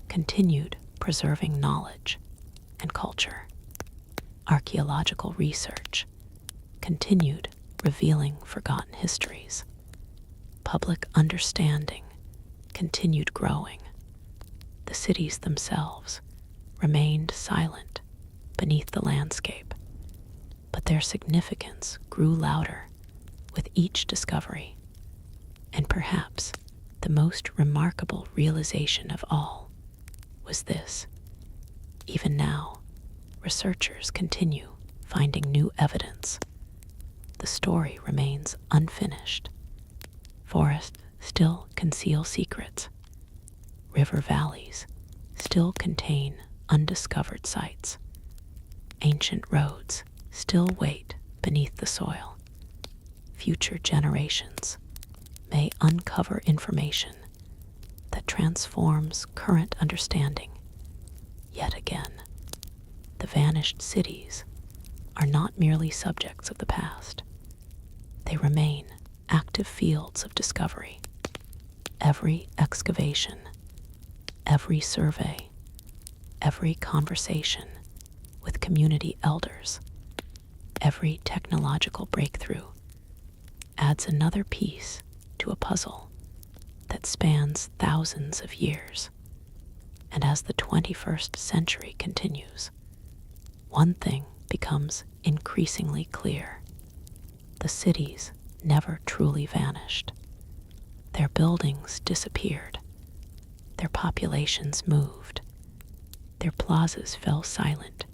continued preserving knowledge and culture. Archaeological research continued revealing forgotten histories. Public understanding continued growing. The cities themselves remained silent beneath the landscape, but their significance grew louder with each discovery. And perhaps the most remarkable realization of all was this: even now, researchers continue finding new evidence. The story remains unfinished. Forests still conceal secrets. River valleys still contain undiscovered sites. Ancient roads still wait beneath the soil. Future generations may uncover information that transforms current understanding. Yet again, the vanished cities are not merely subjects of the past. They remain active fields of discovery. Every excavation, every survey, every conversation with community elders, every technological breakthrough adds another piece to a puzzle that spans thousands of years. And as the 21st century continues, one thing becomes increasingly clear: the cities never truly vanished. Their buildings disappeared. Their populations moved. Their plazas fell silent,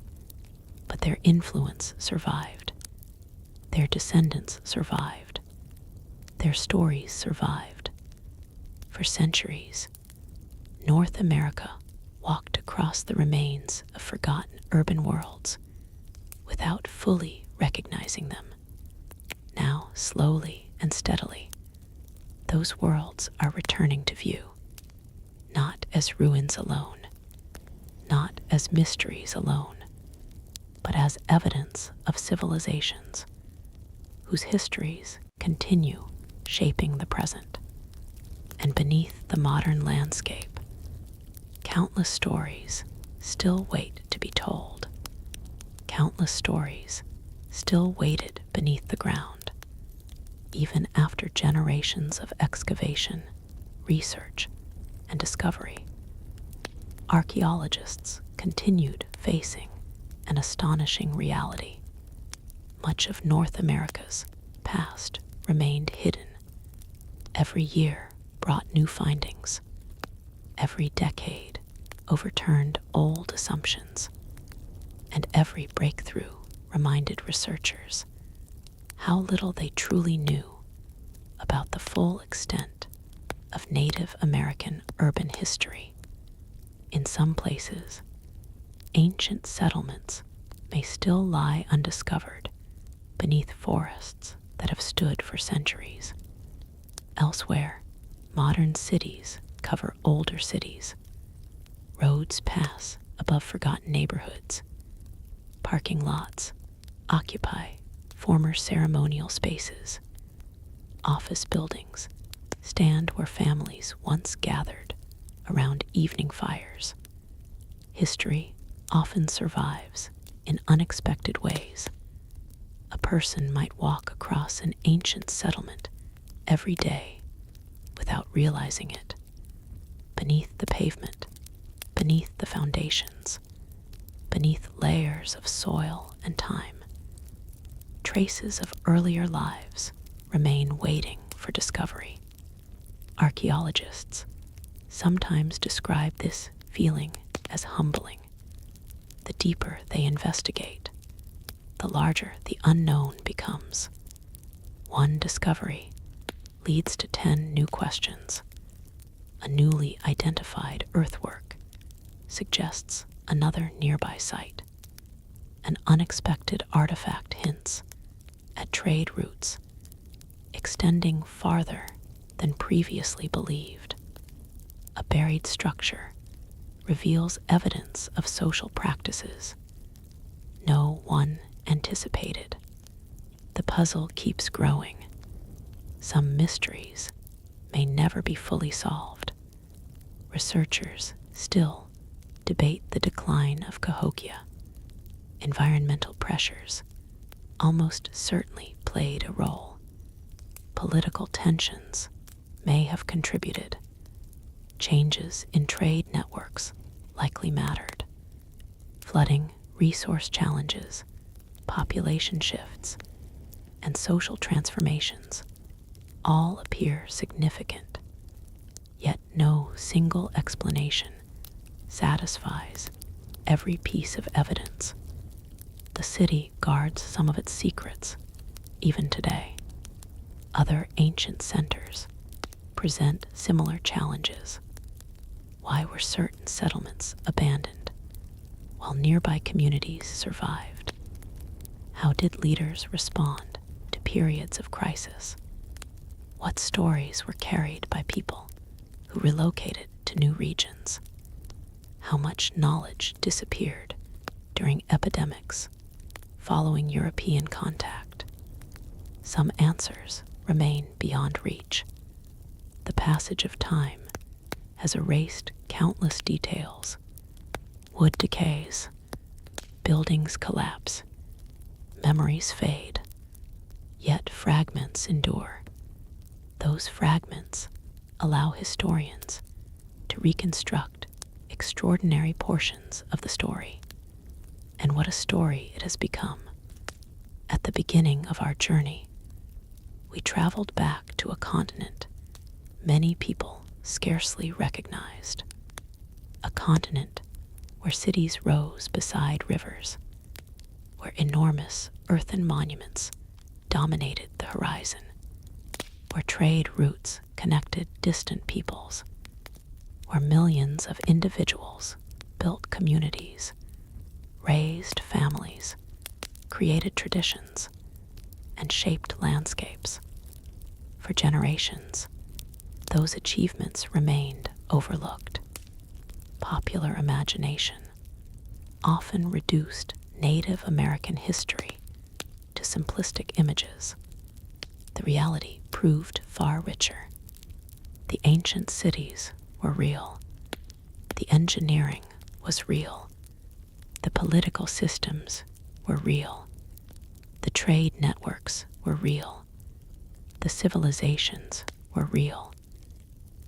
but their influence survived. Their descendants survived. Their stories survived. For centuries, North America walked across the remains of forgotten urban worlds without fully recognizing them. Now, slowly and steadily, those worlds are returning to view, not as ruins alone, not as mysteries alone, but as evidence of civilizations whose histories continue shaping the present. And beneath the modern landscape, countless stories still wait to untold. Countless stories still waited beneath the ground, even after generations of excavation, research, and discovery. Archaeologists continued facing an astonishing reality. Much of North America's past remained hidden. Every year brought new findings. Every decade overturned old assumptions. And every breakthrough reminded researchers how little they truly knew about the full extent of Native American urban history. In some places, ancient settlements may still lie undiscovered beneath forests that have stood for centuries. Elsewhere, modern cities cover older cities. Roads pass above forgotten neighborhoods. Parking lots occupy former ceremonial spaces. Office buildings stand where families once gathered around evening fires. History often survives in unexpected ways. A person might walk across an ancient settlement every day without realizing it. Beneath the pavement, beneath the foundations, beneath layers of soil and time, traces of earlier lives remain waiting for discovery. Archaeologists sometimes describe this feeling as humbling. The deeper they investigate, the larger the unknown becomes. One discovery leads to 10 new questions. A newly identified earthwork suggests another nearby site. An unexpected artifact hints at trade routes extending farther than previously believed. A buried structure reveals evidence of social practices no one anticipated. The puzzle keeps growing. Some mysteries may never be fully solved. Researchers still debate the decline of Cahokia. Environmental pressures almost certainly played a role. Political tensions may have contributed. Changes in trade networks likely mattered. Flooding, resource challenges, population shifts, and social transformations all appear significant. Yet no single explanation satisfies every piece of evidence. The city guards some of its secrets, even today. Other ancient centers present similar challenges. Why were certain settlements abandoned while nearby communities survived? How did leaders respond to periods of crisis? What stories were carried by people who relocated to new regions? How much knowledge disappeared during epidemics following European contact? Some answers remain beyond reach. The passage of time has erased countless details. Wood decays, buildings collapse, memories fade, yet fragments endure. Those fragments allow historians to reconstruct extraordinary portions of the story. And what a story it has become. At the beginning of our journey, we traveled back to a continent many people scarcely recognized. A continent where cities rose beside rivers, where enormous earthen monuments dominated the horizon, where trade routes connected distant peoples, where millions of individuals built communities, raised families, created traditions, and shaped landscapes. For generations, those achievements remained overlooked. Popular imagination often reduced Native American history to simplistic images. The reality proved far richer. The ancient cities were real. The engineering was real. The political systems were real. The trade networks were real. The civilizations were real.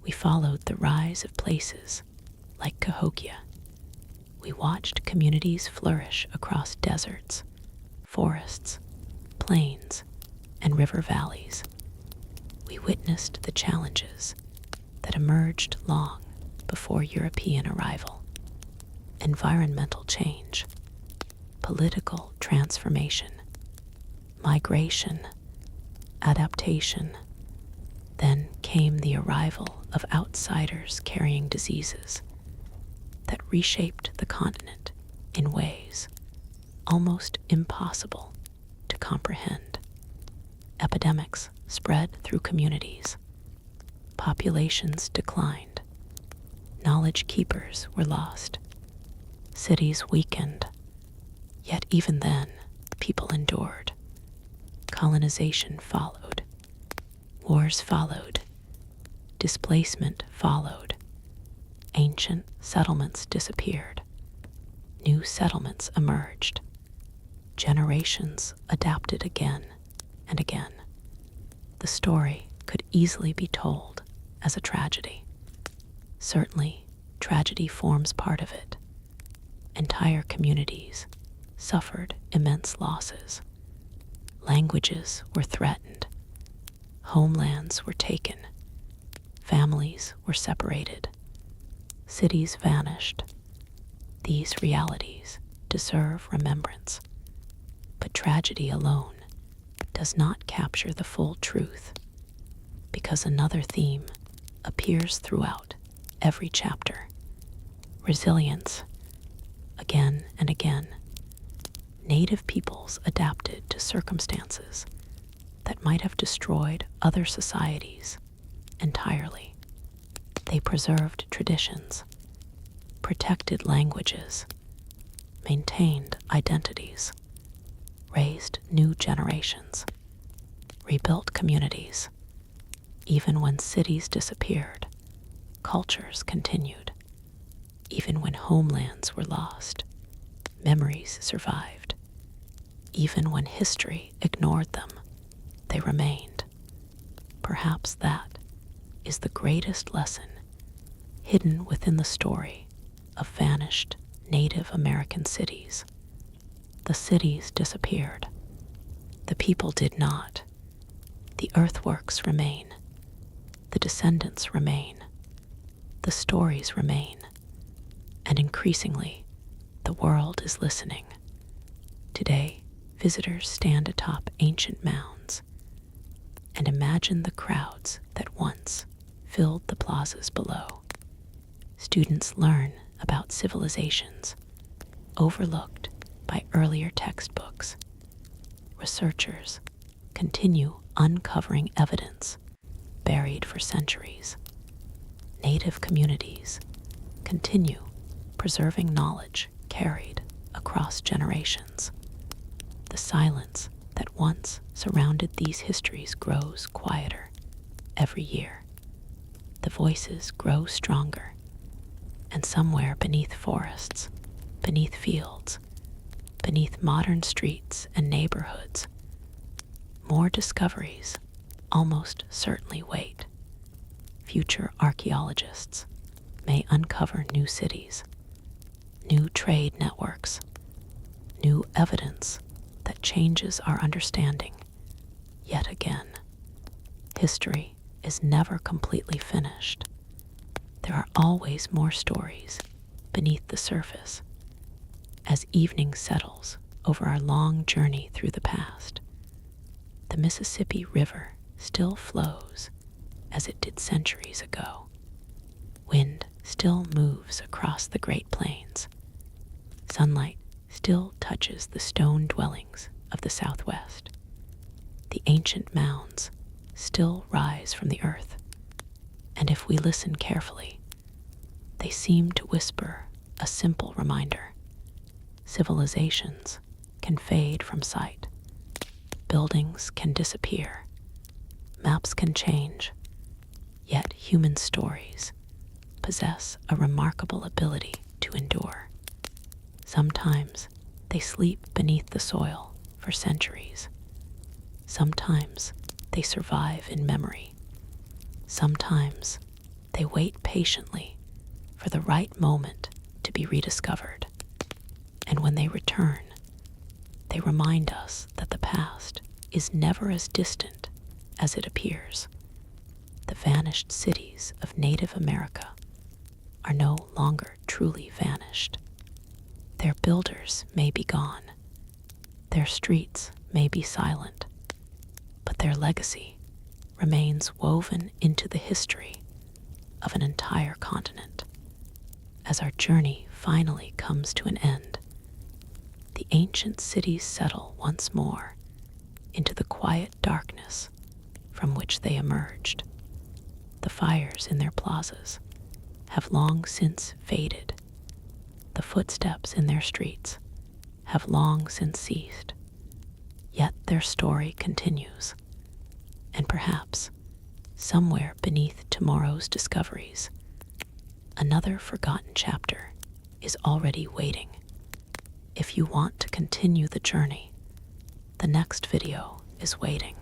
We followed the rise of places like Cahokia. We watched communities flourish across deserts, forests, plains, and river valleys. We witnessed the challenges that emerged long before European arrival: environmental change, political transformation, migration, adaptation. Then came the arrival of outsiders carrying diseases that reshaped the continent in ways almost impossible to comprehend. Epidemics spread through communities. Populations declined. Knowledge keepers were lost. Cities weakened. Yet even then, people endured. Colonization followed. Wars followed. Displacement followed. Ancient settlements disappeared. New settlements emerged. Generations adapted again and again. The story could easily be told as a tragedy. Certainly, tragedy forms part of it. Entire communities suffered immense losses. Languages were threatened. Homelands were taken. Families were separated. Cities vanished. These realities deserve remembrance. But tragedy alone does not capture the full truth, because another theme appears throughout every chapter: resilience. Again and again, native peoples adapted to circumstances that might have destroyed other societies entirely. They preserved traditions, protected languages, maintained identities, raised new generations, rebuilt communities. Even when cities disappeared, cultures continued. Even when homelands were lost, memories survived. Even when history ignored them, they remained. Perhaps that is the greatest lesson hidden within the story of vanished Native American cities. The cities disappeared. The people did not. The earthworks remain. The descendants remain. The stories remain. And increasingly, the world is listening. Today, visitors stand atop ancient mounds and imagine the crowds that once filled the plazas below. Students learn about civilizations overlooked by earlier textbooks. Researchers continue uncovering evidence buried for centuries. Native communities continue preserving knowledge carried across generations. The silence that once surrounded these histories grows quieter every year. The voices grow stronger, and somewhere beneath forests, beneath fields, beneath modern streets and neighborhoods, more discoveries almost certainly wait. Future archaeologists may uncover new cities, new trade networks, new evidence that changes our understanding yet again. History is never completely finished. There are always more stories beneath the surface. As evening settles over our long journey through the past, the Mississippi River still flows as it did centuries ago. Wind still moves across the Great Plains. Sunlight still touches the stone dwellings of the Southwest. The ancient mounds still rise from the earth, and if we listen carefully, they seem to whisper a simple reminder. Civilizations can fade from sight. Buildings can disappear. Maps can change. Yet human stories possess a remarkable ability to endure. Sometimes they sleep beneath the soil for centuries. Sometimes they survive in memory. Sometimes they wait patiently for the right moment to be rediscovered. And when they return, they remind us that the past is never as distant as it appears. The vanished cities of Native America are no longer truly vanished. Their builders may be gone, their streets may be silent, but their legacy remains woven into the history of an entire continent. As our journey finally comes to an end, the ancient cities settle once more into the quiet darkness from which they emerged. The fires in their plazas have long since faded. The footsteps in their streets have long since ceased. Yet their story continues, and perhaps somewhere beneath tomorrow's discoveries, another forgotten chapter is already waiting. If you want to continue the journey, the next video is waiting.